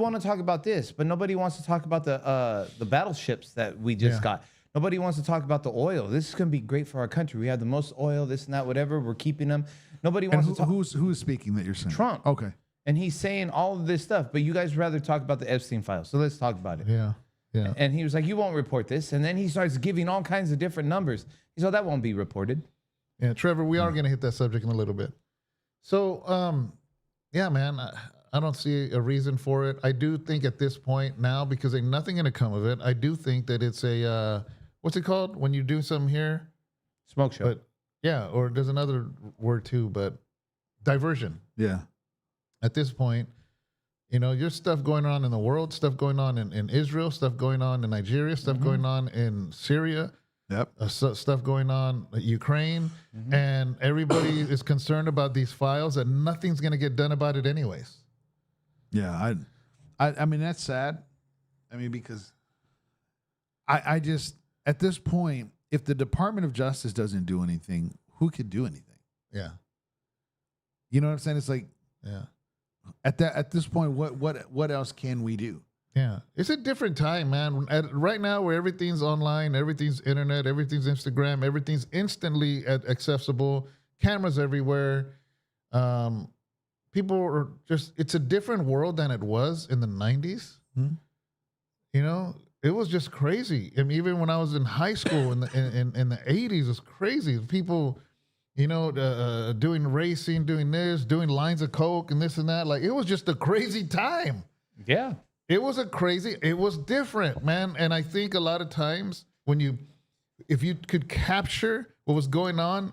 [SPEAKER 4] want to talk about this, but nobody wants to talk about the battleships that we just got. Nobody wants to talk about the oil. This is going to be great for our country. We have the most oil, this and that, whatever. We're keeping them. Nobody wants to talk.
[SPEAKER 3] Who's speaking that you're saying?
[SPEAKER 4] Trump.
[SPEAKER 3] Okay.
[SPEAKER 4] And he's saying all of this stuff, but you guys rather talk about the Epstein files. So let's talk about it.
[SPEAKER 2] Yeah. Yeah.
[SPEAKER 4] And he was like, you won't report this. And then he starts giving all kinds of different numbers. He's like, that won't be reported.
[SPEAKER 2] Yeah, Trevor, we are going to hit that subject in a little bit. So, yeah, man, I don't see a reason for it. I do think at this point now, because ain't nothing going to come of it, I do think that it's a, what's it called when you do something here?
[SPEAKER 4] Smoke show.
[SPEAKER 2] But yeah, or there's another word too, but diversion.
[SPEAKER 3] Yeah.
[SPEAKER 2] At this point, there's stuff going on in the world, stuff going on in Israel, stuff going on in Nigeria, stuff going on in Syria.
[SPEAKER 3] Yep.
[SPEAKER 2] Stuff going on in Ukraine, and everybody is concerned about these files, and nothing's going to get done about it anyways.
[SPEAKER 3] Yeah, I mean that's sad. I mean because I just at this point, if the Department of Justice doesn't do anything, who could do anything?
[SPEAKER 2] Yeah,
[SPEAKER 3] you know what I'm saying? It's like
[SPEAKER 2] yeah.
[SPEAKER 3] At this point, what else can we do?
[SPEAKER 2] Yeah, it's a different time, man. Right now, where everything's online, everything's internet, everything's Instagram, everything's instantly accessible, cameras everywhere. People are it's a different world than it was in the 90s. It was just crazy. I mean, even when I was in high school in the 80s, it was crazy. People, doing racing, doing this, doing lines of coke and this and that. Like, it was just a crazy time.
[SPEAKER 4] Yeah.
[SPEAKER 2] It was different, man. And I think a lot of times if you could capture what was going on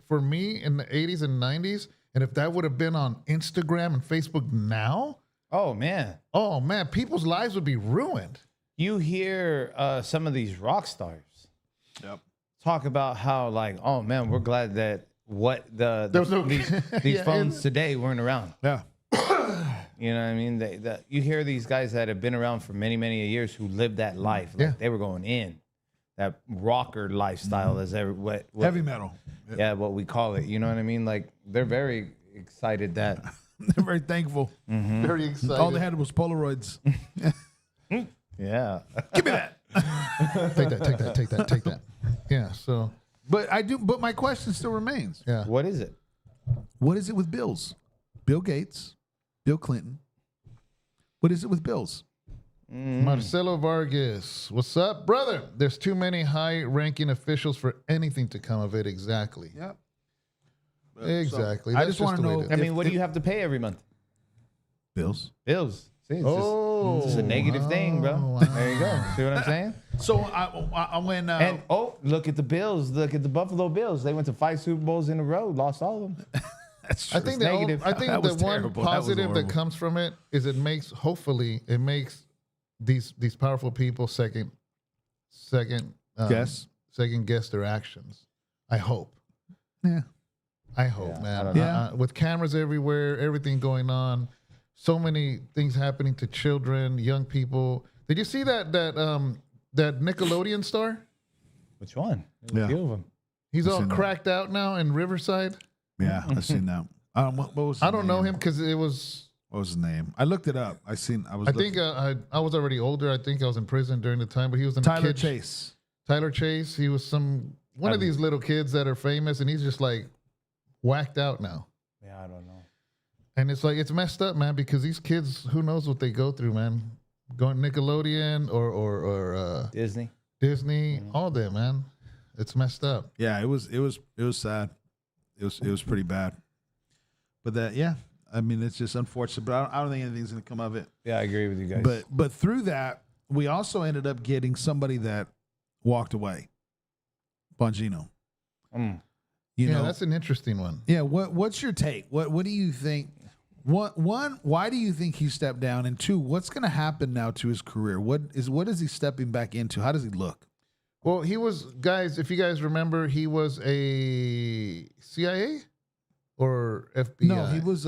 [SPEAKER 2] for me in the 80s and 90s, and if that would have been on Instagram and Facebook now,
[SPEAKER 4] oh man,
[SPEAKER 2] people's lives would be ruined.
[SPEAKER 4] You hear some of these rock stars talk about how, like, oh man, we're glad that these phones today weren't around.
[SPEAKER 3] Yeah.
[SPEAKER 4] You know what I mean? You hear these guys that have been around for many, many years who lived that life. Like they were going in that rocker lifestyle as what
[SPEAKER 3] heavy metal.
[SPEAKER 4] Yeah, what we call it. You know what I mean? Like, they're very excited that
[SPEAKER 3] they're very thankful.
[SPEAKER 2] Very excited.
[SPEAKER 3] All they had was Polaroids.
[SPEAKER 4] Yeah.
[SPEAKER 3] Give me that.
[SPEAKER 2] Take that. Yeah. So,
[SPEAKER 3] but my question still remains.
[SPEAKER 2] yeah.
[SPEAKER 4] What is it?
[SPEAKER 3] What is it with bills? Bill Gates, Bill Clinton. What is it with bills?
[SPEAKER 2] Marcelo Vargas, what's up, brother? There's too many high-ranking officials for anything to come of it. Exactly.
[SPEAKER 3] Yep.
[SPEAKER 2] Exactly.
[SPEAKER 3] I
[SPEAKER 2] That's
[SPEAKER 3] just want to
[SPEAKER 2] the way
[SPEAKER 3] know.
[SPEAKER 2] it is.
[SPEAKER 4] I mean, what do you have to pay every month?
[SPEAKER 3] Bills.
[SPEAKER 4] Bills. See,
[SPEAKER 2] Oh,
[SPEAKER 4] it's just a negative thing, bro.
[SPEAKER 2] wow.
[SPEAKER 4] There you go. See what I'm saying?
[SPEAKER 3] So I went.
[SPEAKER 4] And look at the Bills. Look at the Buffalo Bills. They went to 5 Super Bowls in a row, lost all of them.
[SPEAKER 3] that's true.
[SPEAKER 2] I think
[SPEAKER 4] negative.
[SPEAKER 2] I think
[SPEAKER 3] That
[SPEAKER 2] the
[SPEAKER 3] was
[SPEAKER 2] one
[SPEAKER 3] terrible. That was
[SPEAKER 2] positive that
[SPEAKER 3] horrible.
[SPEAKER 2] comes from it is hopefully it makes these powerful people second
[SPEAKER 3] Guess.
[SPEAKER 2] their actions. I hope.
[SPEAKER 3] Yeah.
[SPEAKER 2] I hope,
[SPEAKER 4] Yeah,
[SPEAKER 2] man.
[SPEAKER 4] I don't know.
[SPEAKER 3] Yeah.
[SPEAKER 2] With cameras everywhere, everything going on, so many things happening to children, young people. Did you see that Nickelodeon star?
[SPEAKER 4] Which one?
[SPEAKER 3] Yeah.
[SPEAKER 4] A few of them.
[SPEAKER 2] He's all
[SPEAKER 3] seen that.
[SPEAKER 2] cracked out now in Riverside.
[SPEAKER 3] Yeah, I've seen that. What was his
[SPEAKER 2] I don't know
[SPEAKER 3] name?
[SPEAKER 2] him because it was.
[SPEAKER 3] What was his name? I looked it up. I think I
[SPEAKER 2] was already older. I think I was in prison during the time, but he was in
[SPEAKER 3] Tyler
[SPEAKER 2] a kid.
[SPEAKER 3] Chase.
[SPEAKER 2] Tyler Chase. He was one of these little kids that are famous, and he's just like whacked out now.
[SPEAKER 4] Yeah, I don't know.
[SPEAKER 2] And it's like it's messed up, man, because these kids, who knows what they go through, man. Going Nickelodeon or
[SPEAKER 4] Disney.
[SPEAKER 2] Disney, all that, man. It's messed up.
[SPEAKER 3] Yeah, it was sad. It was pretty bad. But I mean, it's just unfortunate. But I don't think anything's gonna come of it.
[SPEAKER 4] Yeah, I agree with you guys.
[SPEAKER 3] But through that, we also ended up getting somebody that walked away. Bongino. You know,
[SPEAKER 2] That's an interesting one.
[SPEAKER 3] Yeah, what's your take? What do you think? One, why do you think he stepped down? And two, what's going to happen now to his career? What is he stepping back into? How does he look?
[SPEAKER 2] Well, he was, guys, if you guys remember, he was a CIA or FBI.
[SPEAKER 3] No, he was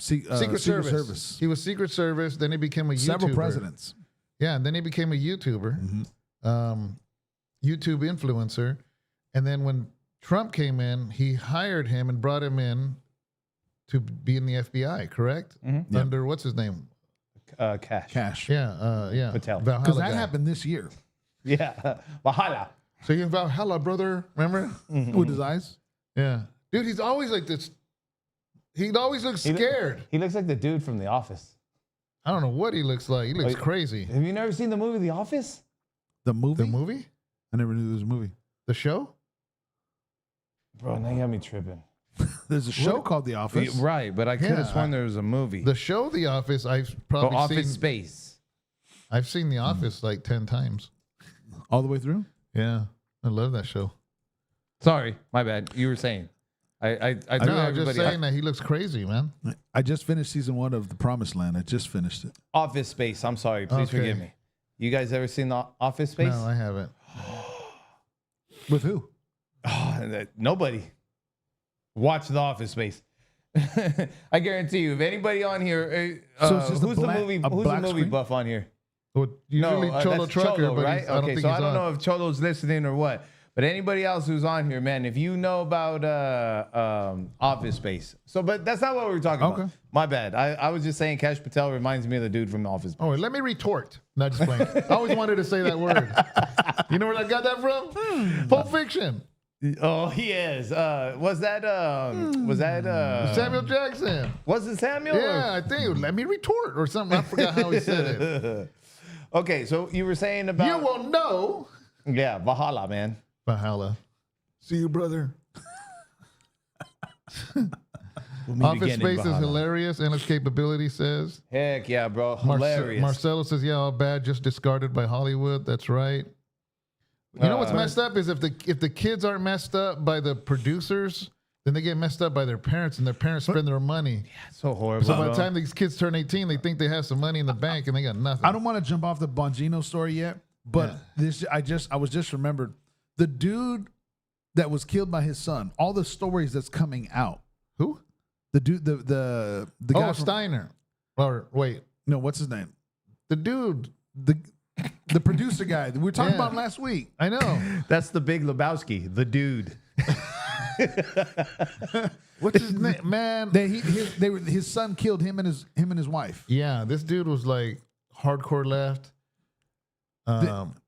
[SPEAKER 2] Secret Service. He was Secret Service. Then he became a YouTuber.
[SPEAKER 3] Several presidents.
[SPEAKER 2] Yeah, and then he became a YouTuber, YouTube influencer. And then when Trump came in, he hired him and brought him in to be in the FBI, correct?
[SPEAKER 4] Mm-hmm.
[SPEAKER 2] Under what's his name?
[SPEAKER 4] Cash.
[SPEAKER 2] Yeah.
[SPEAKER 4] Patel.
[SPEAKER 2] Valhalla
[SPEAKER 3] Because that
[SPEAKER 2] guy.
[SPEAKER 3] happened this year
[SPEAKER 4] Yeah. Valhalla.
[SPEAKER 2] So you Valhalla, brother. Remember?
[SPEAKER 3] with his eyes.
[SPEAKER 2] Yeah, dude. He's always like this. He always looks scared.
[SPEAKER 4] He looks like the dude from The Office.
[SPEAKER 2] I don't know what he looks like. He looks crazy.
[SPEAKER 4] Have you never seen the movie The Office?
[SPEAKER 3] The movie?
[SPEAKER 2] The movie?
[SPEAKER 3] I never knew there was a movie.
[SPEAKER 2] The show?
[SPEAKER 4] Bro, now you got me tripping.
[SPEAKER 3] There's a show called The Office.
[SPEAKER 4] Right, but I could have sworn there was a movie.
[SPEAKER 2] The show The Office, I've
[SPEAKER 4] Or
[SPEAKER 2] probably
[SPEAKER 4] Office
[SPEAKER 2] seen.
[SPEAKER 4] Space.
[SPEAKER 2] I've seen The Office like 10 times.
[SPEAKER 3] All the way through?
[SPEAKER 2] Yeah, I love that show.
[SPEAKER 4] Sorry, my bad. You were saying. I
[SPEAKER 2] No, I'm just saying that he looks crazy, man.
[SPEAKER 3] I just finished season 1 of The Promised Land. I just finished it.
[SPEAKER 4] Office Space. I'm sorry. Please
[SPEAKER 2] Okay.
[SPEAKER 4] forgive me. You guys ever seen the Office Space?
[SPEAKER 2] No, I haven't.
[SPEAKER 3] With who?
[SPEAKER 4] Nobody. Watch the Office Space. I guarantee you, if anybody on here,
[SPEAKER 3] So it's just
[SPEAKER 4] who's the movie
[SPEAKER 3] screen?
[SPEAKER 4] buff on here?
[SPEAKER 2] Well, usually Cholo
[SPEAKER 4] that's
[SPEAKER 2] Trucker,
[SPEAKER 4] Cholo,
[SPEAKER 2] but
[SPEAKER 4] right?
[SPEAKER 2] I don't think
[SPEAKER 4] so
[SPEAKER 2] he's
[SPEAKER 4] I don't
[SPEAKER 2] on.
[SPEAKER 4] know if Cholo's listening or what. But anybody else who's on here, man, if you know about Office Space. So, but that's not what we were talking about. My bad. I was just saying Cash Patel reminds me of the dude from Office Space.
[SPEAKER 2] Oh, wait, let me retort. Not just playing. I always wanted to say that word. You know where I got that from? Pulp Fiction.
[SPEAKER 4] Oh, he is. Was that
[SPEAKER 2] Samuel Jackson.
[SPEAKER 4] Was it Samuel?
[SPEAKER 2] Yeah, I think. Let me retort or something. I forgot how he said it.
[SPEAKER 4] Okay, so you were saying about
[SPEAKER 2] You will know.
[SPEAKER 4] Yeah, Valhalla, man.
[SPEAKER 2] Valhalla. See you, brother.
[SPEAKER 3] We'll meet
[SPEAKER 2] Office
[SPEAKER 3] again in
[SPEAKER 2] Space is
[SPEAKER 3] Valhalla.
[SPEAKER 2] hilarious. Endless Capability says.
[SPEAKER 4] Heck yeah, bro. Hilarious.
[SPEAKER 2] Marcelo says, yeah, all bad, just discarded by Hollywood. That's right. You know what's messed up is if the kids aren't messed up by the producers, then they get messed up by their parents, and their parents spend their money.
[SPEAKER 4] So horrible.
[SPEAKER 2] So by the time these kids turn 18, they think they have some money in the bank, and they got nothing.
[SPEAKER 3] I don't want to jump off the Bongino story yet, but I was just remembered the dude that was killed by his son. All the stories that's coming out.
[SPEAKER 2] Who?
[SPEAKER 3] The dude, the guy from
[SPEAKER 2] Steiner. Or wait,
[SPEAKER 3] no, what's his name?
[SPEAKER 2] the dude.
[SPEAKER 3] The producer guy that we were talking about last week.
[SPEAKER 2] I know.
[SPEAKER 4] That's the Big Lebowski, the dude.
[SPEAKER 2] What's his name, man?
[SPEAKER 3] His son killed him and his wife.
[SPEAKER 2] Yeah, this dude was like hardcore left.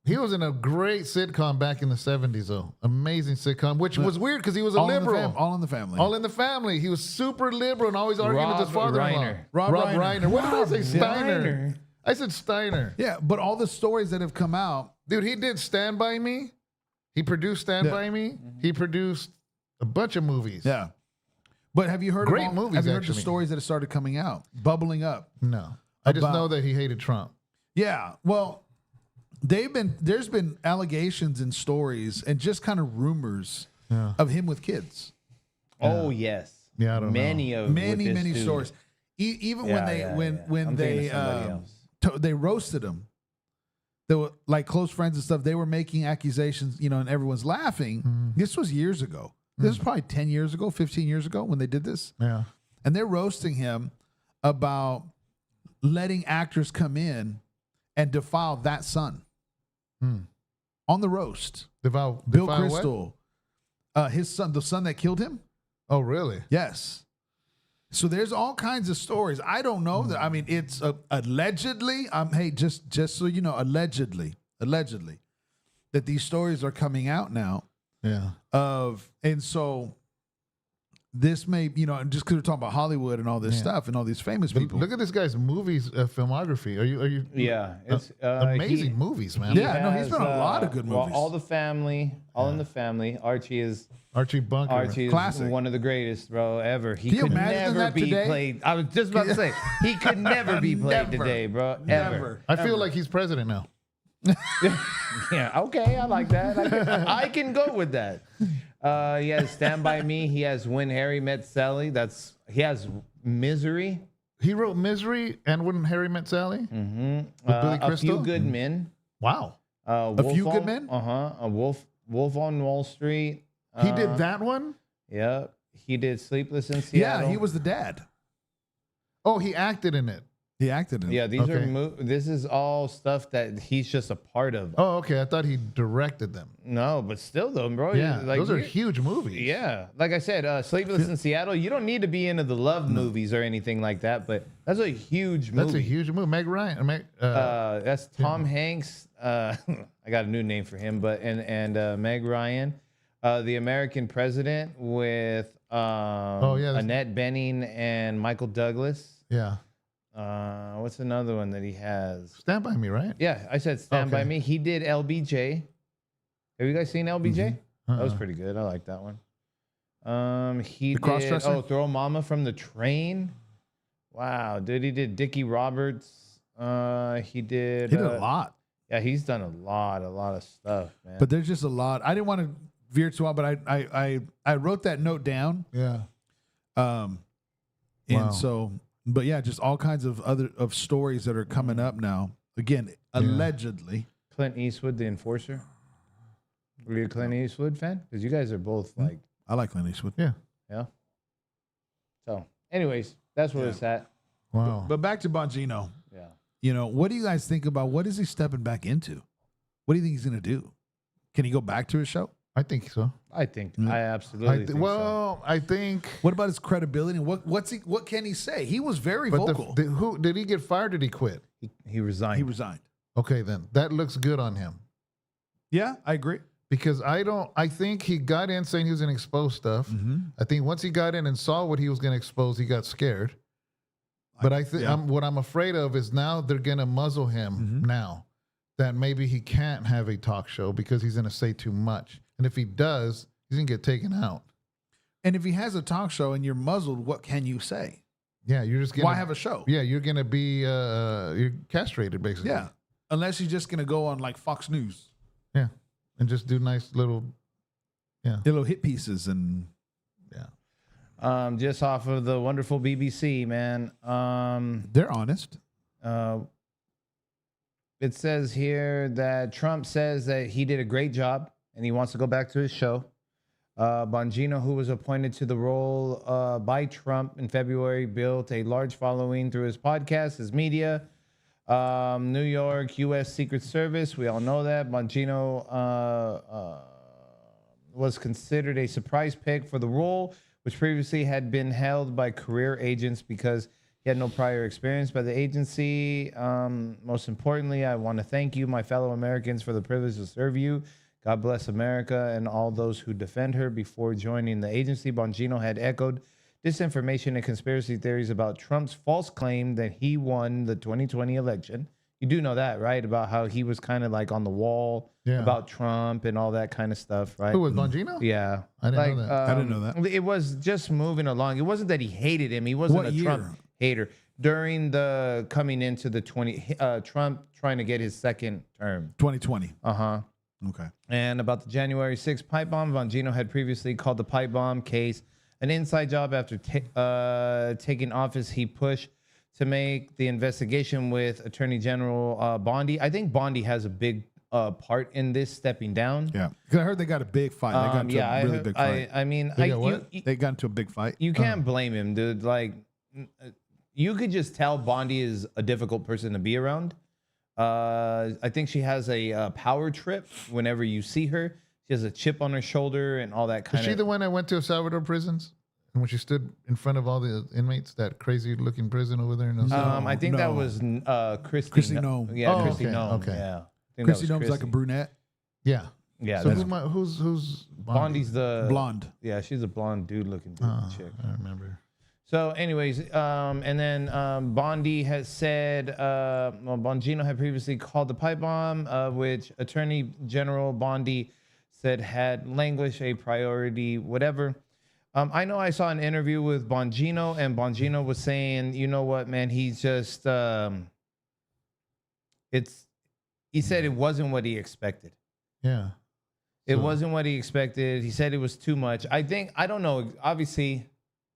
[SPEAKER 2] He was in a great sitcom back in the 70s, though. Amazing sitcom, which was weird because he was a liberal.
[SPEAKER 3] All in the Family.
[SPEAKER 2] All in the Family. He was super liberal and always arguing with his father-in-law.
[SPEAKER 3] Rob
[SPEAKER 2] Reiner. What did I say? Steiner.
[SPEAKER 4] Reiner.
[SPEAKER 2] I said Steiner.
[SPEAKER 3] Yeah, but all the stories that have come out.
[SPEAKER 2] Dude, he did Stand By Me. He produced Stand By Me. He produced a bunch of movies.
[SPEAKER 3] Yeah. But have you heard
[SPEAKER 2] Great
[SPEAKER 3] of
[SPEAKER 2] movies,
[SPEAKER 3] Have you heard the
[SPEAKER 2] actually.
[SPEAKER 3] stories that have started coming out, bubbling up?
[SPEAKER 2] No. I just
[SPEAKER 3] About-
[SPEAKER 2] know that he hated Trump.
[SPEAKER 3] Yeah. Well, there's been allegations and stories and just kind of rumors of him with kids.
[SPEAKER 4] Oh yes.
[SPEAKER 2] Yeah, I don't know.
[SPEAKER 3] Many stories. Even when
[SPEAKER 4] I'm
[SPEAKER 3] they
[SPEAKER 4] thinking of somebody else.
[SPEAKER 3] they roasted him. They were like close friends and stuff. They were making accusations, and everyone's laughing. This was years ago. This was probably 10 years ago, 15 years ago when they did this.
[SPEAKER 2] Yeah.
[SPEAKER 3] And they're roasting him about letting actors come in and defile that son on the roast.
[SPEAKER 2] Bill
[SPEAKER 3] Bill
[SPEAKER 2] what?
[SPEAKER 3] Crystal, his son, the son that killed him.
[SPEAKER 2] Oh, really?
[SPEAKER 3] Yes. So there's all kinds of stories. I don't know that. I mean, it's allegedly. Hey, just so you know, allegedly, that these stories are coming out now.
[SPEAKER 2] Yeah.
[SPEAKER 3] And so this may, just because we're talking about Hollywood and all this stuff and all these famous people.
[SPEAKER 2] Look at this guy's movies, filmography. Are you?
[SPEAKER 4] Yeah, it's
[SPEAKER 2] amazing movies, man.
[SPEAKER 3] Yeah, no, he's been a lot of good movies.
[SPEAKER 4] All the family, all in the family.
[SPEAKER 2] Archie Bunker.
[SPEAKER 4] Archie is
[SPEAKER 3] Classic.
[SPEAKER 4] one of the greatest, bro, ever. He
[SPEAKER 3] Can you
[SPEAKER 4] could
[SPEAKER 3] imagine
[SPEAKER 4] never
[SPEAKER 3] that
[SPEAKER 4] be
[SPEAKER 3] today?
[SPEAKER 4] played. I was just about to say he could never be played
[SPEAKER 3] Never.
[SPEAKER 4] today, bro.
[SPEAKER 3] Never.
[SPEAKER 4] Ever.
[SPEAKER 2] I feel like he's president now.
[SPEAKER 4] Yeah. Okay, I like that. I can go with that. He has Stand By Me. He has When Harry Met Sally. He has Misery.
[SPEAKER 2] He wrote Misery and When Harry Met Sally.
[SPEAKER 4] Mm-hmm.
[SPEAKER 2] With Billy
[SPEAKER 4] A
[SPEAKER 2] Crystal?
[SPEAKER 4] Few Good Men.
[SPEAKER 2] Wow.
[SPEAKER 3] A Few Good Men?
[SPEAKER 4] A Wolf on Wall Street.
[SPEAKER 2] He did that one?
[SPEAKER 4] Yep. He did Sleepless in Seattle.
[SPEAKER 3] Yeah, he was the dad.
[SPEAKER 2] Oh, he acted in it.
[SPEAKER 3] He acted in it.
[SPEAKER 4] Yeah, these
[SPEAKER 2] Okay.
[SPEAKER 4] are this is all stuff that he's just a part of.
[SPEAKER 2] Oh, okay. I thought he directed them.
[SPEAKER 4] No, but still though, bro.
[SPEAKER 2] Yeah,
[SPEAKER 4] like,
[SPEAKER 2] those are huge movies.
[SPEAKER 4] Yeah, like I said, Sleepless in Seattle. You don't need to be into the love movies or anything like that, but that's a huge movie.
[SPEAKER 2] That's a huge movie. Meg Ryan.
[SPEAKER 4] That's Tom Hanks. I got a new name for him, but and Meg Ryan, The American President with Annette Bening and Michael Douglas.
[SPEAKER 2] Yeah.
[SPEAKER 4] What's another one that he has?
[SPEAKER 2] Stand By Me, right?
[SPEAKER 4] Yeah, I said Stand By
[SPEAKER 2] Okay.
[SPEAKER 4] Me. He did LBJ. Have you guys seen LBJ?
[SPEAKER 2] Mm-hmm.
[SPEAKER 4] That was pretty good. I like that one. He
[SPEAKER 3] The
[SPEAKER 4] did.
[SPEAKER 3] cross-dresser?
[SPEAKER 4] Oh, Throw Mama from the Train. Wow, dude, he did Dickie Roberts. He did.
[SPEAKER 3] He did a lot.
[SPEAKER 4] Yeah, he's done a lot of stuff, man.
[SPEAKER 3] But there's just a lot. I didn't want to veer too on, but I wrote that note down.
[SPEAKER 2] Yeah.
[SPEAKER 3] And
[SPEAKER 2] Wow.
[SPEAKER 3] so, but yeah, just all kinds of stories that are coming up now. Again, allegedly.
[SPEAKER 4] Clint Eastwood, the Enforcer. Were you a Clint Eastwood fan? Because you guys are both like,
[SPEAKER 3] I like Clint Eastwood.
[SPEAKER 2] Yeah.
[SPEAKER 4] yeah. So, anyways, that's where it's at.
[SPEAKER 2] Wow.
[SPEAKER 3] But back to Bongino.
[SPEAKER 4] Yeah.
[SPEAKER 3] You know, what do you guys think about what is he stepping back into? What do you think he's going to do? Can he go back to his show?
[SPEAKER 2] I think so.
[SPEAKER 4] I absolutely think so.
[SPEAKER 2] I think.
[SPEAKER 3] What about his credibility? What can he say? He was very
[SPEAKER 2] But
[SPEAKER 3] vocal.
[SPEAKER 2] who did he get fired? Or did he quit?
[SPEAKER 4] He resigned.
[SPEAKER 3] He resigned.
[SPEAKER 2] Okay, then that looks good on him
[SPEAKER 3] Yeah, I agree.
[SPEAKER 2] because I think he got in saying he was going to expose stuff. I think once he got in and saw what he was going to expose, he got scared. But I think what I'm afraid of is now they're going to muzzle him now that maybe he can't have a talk show because he's going to say too much. And if he does, he's going to get taken out.
[SPEAKER 3] And if he has a talk show and you're muzzled, what can you say?
[SPEAKER 2] Yeah, you're just going
[SPEAKER 3] Why have a show?
[SPEAKER 2] Yeah, you're going to be you're castrated basically.
[SPEAKER 3] Yeah. Unless you're just going to go on like Fox News.
[SPEAKER 2] Yeah. And just do nice little
[SPEAKER 3] Little hit pieces and
[SPEAKER 4] Just off of the wonderful BBC, man.
[SPEAKER 3] they're honest.
[SPEAKER 4] It says here that Trump says that he did a great job and he wants to go back to his show. Bongino, who was appointed to the role by Trump in February, built a large following through his podcast, his media. New York, U.S. Secret Service. We all know that. Bongino was considered a surprise pick for the role, which previously had been held by career agents because he had no prior experience by the agency. Most importantly, I want to thank you, my fellow Americans, for the privilege to serve you. God bless America and all those who defend her. Before joining the agency, Bongino had echoed disinformation and conspiracy theories about Trump's false claim that he won the 2020 election. You do know that, right? About how he was kind of like on the wall about Trump and all that kind of stuff, right?
[SPEAKER 2] Who was Bongino?
[SPEAKER 4] Yeah.
[SPEAKER 2] I didn't know that.
[SPEAKER 3] I didn't know that.
[SPEAKER 4] It was just moving along. It wasn't that he hated him. He wasn't
[SPEAKER 3] What
[SPEAKER 4] a
[SPEAKER 3] year?
[SPEAKER 4] Trump hater. During the coming into the Trump trying to get his second term.
[SPEAKER 3] 2020.
[SPEAKER 4] Uh-huh.
[SPEAKER 3] Okay.
[SPEAKER 4] And about the January 6th pipe bomb, Bongino had previously called the pipe bomb case an inside job. After taking office, he pushed to make the investigation with Attorney General Bondi. I think Bondi has a big part in this stepping down.
[SPEAKER 3] Yeah. Because I heard they got a big fight. They got into a really big fight.
[SPEAKER 4] I mean,
[SPEAKER 3] They got into a big fight.
[SPEAKER 4] you can't blame him, dude. Like, you could just tell Bondi is a difficult person to be around. I think she has a power trip whenever you see her. She has a chip on her shoulder and all that kind
[SPEAKER 2] Is
[SPEAKER 4] of.
[SPEAKER 2] she the one that went to El Salvador prisons? And when she stood in front of all the inmates, that crazy looking prison over there in El Salvador?
[SPEAKER 4] I think that was Christy
[SPEAKER 3] Nome.
[SPEAKER 4] Yeah,
[SPEAKER 2] Oh,
[SPEAKER 4] Christy
[SPEAKER 2] okay,
[SPEAKER 4] Nome.
[SPEAKER 2] okay.
[SPEAKER 4] Yeah. I think that
[SPEAKER 3] Christy
[SPEAKER 4] was
[SPEAKER 3] Nome's like a
[SPEAKER 4] Christy.
[SPEAKER 3] brunette.
[SPEAKER 2] Yeah.
[SPEAKER 4] Yeah,
[SPEAKER 2] So
[SPEAKER 4] that's
[SPEAKER 2] who's
[SPEAKER 4] Bondi's the
[SPEAKER 3] Blonde.
[SPEAKER 4] Yeah, she's a blonde dude looking chick.
[SPEAKER 2] I remember.
[SPEAKER 4] So, anyways, and then Bondi has said, Bongino had previously called the pipe bomb, which Attorney General Bondi said had languished a priority, whatever. I know I saw an interview with Bongino, and Bongino was saying, you know what, man, he's just, he said it wasn't what he expected.
[SPEAKER 2] Yeah.
[SPEAKER 4] It wasn't what he expected. He said it was too much. I don't know. Obviously,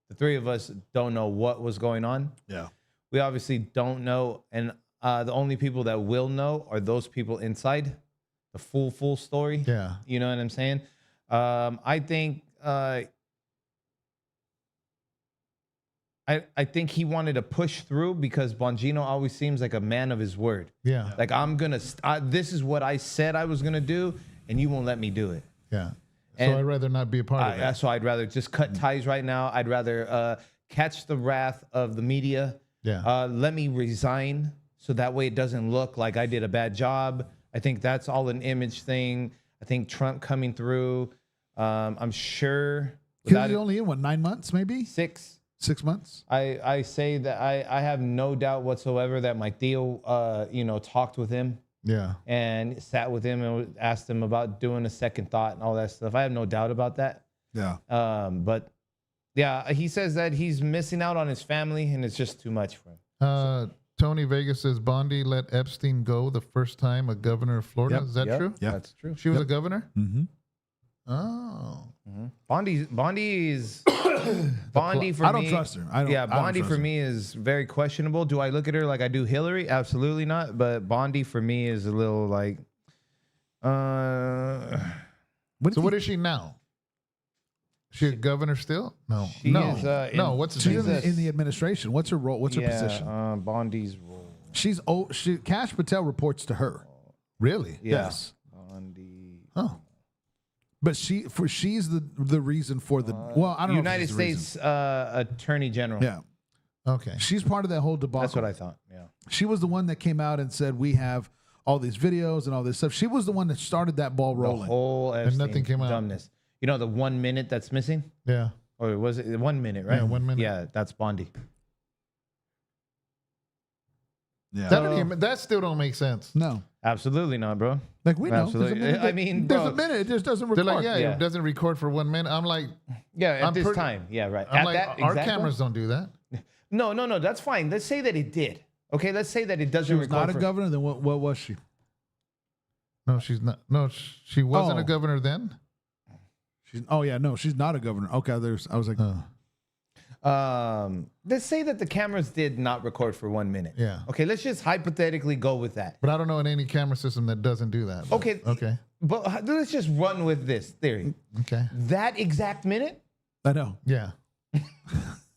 [SPEAKER 4] the three of us don't know what was going on.
[SPEAKER 3] Yeah.
[SPEAKER 4] We obviously don't know. And the only people that will know are those people inside the full story.
[SPEAKER 2] Yeah.
[SPEAKER 4] You know what I'm saying? I think I think he wanted to push through because Bongino always seems like a man of his word.
[SPEAKER 2] Yeah.
[SPEAKER 4] Like, I'm going to, this is what I said I was going to do, and you won't let me do it.
[SPEAKER 2] Yeah. So
[SPEAKER 4] And
[SPEAKER 2] I'd rather not be a part of that.
[SPEAKER 4] So I'd rather just cut ties right now. I'd rather catch the wrath of the media.
[SPEAKER 2] Yeah.
[SPEAKER 4] Let me resign so that way it doesn't look like I did a bad job. I think that's all an image thing. I think Trump coming through, I'm sure.
[SPEAKER 3] Because he's only in, 9 months, maybe?
[SPEAKER 4] 6.
[SPEAKER 3] 6 months?
[SPEAKER 4] I say that I have no doubt whatsoever that my Theo, talked with him.
[SPEAKER 2] Yeah.
[SPEAKER 4] And sat with him and asked him about doing a second thought and all that stuff. I have no doubt about that.
[SPEAKER 3] Yeah.
[SPEAKER 4] But yeah, he says that he's missing out on his family and it's just too much for him.
[SPEAKER 2] Tony Vegas says Bondi let Epstein go the first time a governor of Florida.
[SPEAKER 3] Yep.
[SPEAKER 2] Is that true?
[SPEAKER 3] Yeah.
[SPEAKER 4] That's true.
[SPEAKER 2] She was a governor?
[SPEAKER 3] Mm-hmm.
[SPEAKER 2] Oh.
[SPEAKER 4] Bondi for me.
[SPEAKER 3] I don't trust her.
[SPEAKER 4] Bondi for me is very questionable. Do I look at her like I do Hillary? Absolutely not. But Bondi for me is a little like.
[SPEAKER 2] So what is she now? She a governor still? No.
[SPEAKER 4] She
[SPEAKER 2] no.
[SPEAKER 4] is,
[SPEAKER 2] no. What's his
[SPEAKER 3] She's
[SPEAKER 2] name?
[SPEAKER 3] in the administration. What's her role? What's her position?
[SPEAKER 4] Bondi's role.
[SPEAKER 3] Cash Patel reports to her.
[SPEAKER 2] Really?
[SPEAKER 4] Yeah.
[SPEAKER 3] Yes.
[SPEAKER 4] Bondi.
[SPEAKER 2] Oh.
[SPEAKER 3] But she's the reason for the I don't know.
[SPEAKER 4] United States Attorney General.
[SPEAKER 3] Yeah.
[SPEAKER 2] Okay.
[SPEAKER 3] She's part of that whole debacle.
[SPEAKER 4] That's what I thought. Yeah.
[SPEAKER 3] She was the one that came out and said we have all these videos and all this stuff. She was the one that started that ball rolling.
[SPEAKER 4] The whole Epstein
[SPEAKER 2] nothing came out.
[SPEAKER 4] dumbness. You know the 1 minute that's missing?
[SPEAKER 2] Yeah.
[SPEAKER 4] Or was it 1 minute, right?
[SPEAKER 2] Yeah, 1 minute.
[SPEAKER 4] Yeah, that's Bondi.
[SPEAKER 3] Yeah.
[SPEAKER 2] That still don't make sense.
[SPEAKER 3] No.
[SPEAKER 4] Absolutely not, bro.
[SPEAKER 3] Like we know.
[SPEAKER 4] Absolutely.
[SPEAKER 3] There's a minute
[SPEAKER 4] I mean,
[SPEAKER 3] there's
[SPEAKER 4] bro.
[SPEAKER 3] a minute. It just doesn't
[SPEAKER 2] They're
[SPEAKER 3] record.
[SPEAKER 2] like,
[SPEAKER 4] Yeah.
[SPEAKER 2] it doesn't record for 1 minute. I'm like,
[SPEAKER 4] Yeah, at this time. Yeah, right.
[SPEAKER 2] I'm
[SPEAKER 4] At
[SPEAKER 2] like,
[SPEAKER 4] that
[SPEAKER 2] our
[SPEAKER 4] exact
[SPEAKER 2] cameras
[SPEAKER 4] one?
[SPEAKER 2] don't do that.
[SPEAKER 4] No, that's fine. Let's say that it did. Okay, let's say that it doesn't
[SPEAKER 3] She was
[SPEAKER 4] record
[SPEAKER 3] not a
[SPEAKER 4] for-
[SPEAKER 3] governor. Then what was she?
[SPEAKER 2] No, she's not. No, she wasn't a
[SPEAKER 3] Oh.
[SPEAKER 2] governor then.
[SPEAKER 3] She's not a governor. Okay, I was like,
[SPEAKER 4] Let's say that the cameras did not record for 1 minute.
[SPEAKER 2] Yeah.
[SPEAKER 4] Okay, let's just hypothetically go with that.
[SPEAKER 2] But I don't know in any camera system that doesn't do that. But,
[SPEAKER 4] Okay.
[SPEAKER 2] Okay.
[SPEAKER 4] But let's just run with this theory.
[SPEAKER 2] Okay.
[SPEAKER 4] That exact minute,
[SPEAKER 3] I know.
[SPEAKER 2] Yeah.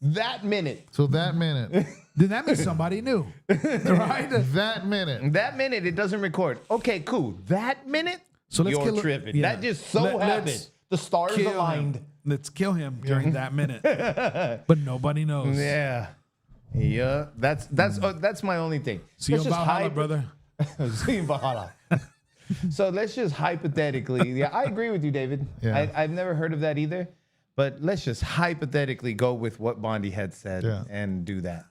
[SPEAKER 4] that minute,
[SPEAKER 2] So that minute,
[SPEAKER 3] Then that means somebody knew, right?
[SPEAKER 2] that minute,
[SPEAKER 4] it doesn't record. Okay, cool. That minute,
[SPEAKER 3] So let's
[SPEAKER 4] you're
[SPEAKER 3] kill it.
[SPEAKER 4] tripping.
[SPEAKER 3] Yeah.
[SPEAKER 4] That just so
[SPEAKER 3] Let's
[SPEAKER 4] happened. The stars
[SPEAKER 3] kill
[SPEAKER 4] aligned.
[SPEAKER 3] him. Let's kill him during that minute. But nobody knows.
[SPEAKER 4] Yeah. Yeah. That's my only thing.
[SPEAKER 3] See you in
[SPEAKER 4] Let's just
[SPEAKER 3] Valhalla, brother.
[SPEAKER 4] See you in Valhalla. So let's just hypothetically. Yeah, I agree with you, David.
[SPEAKER 2] Yeah.
[SPEAKER 4] I've never heard of that either. But let's just hypothetically go with what Bondi had said
[SPEAKER 2] Yeah.
[SPEAKER 4] and do that.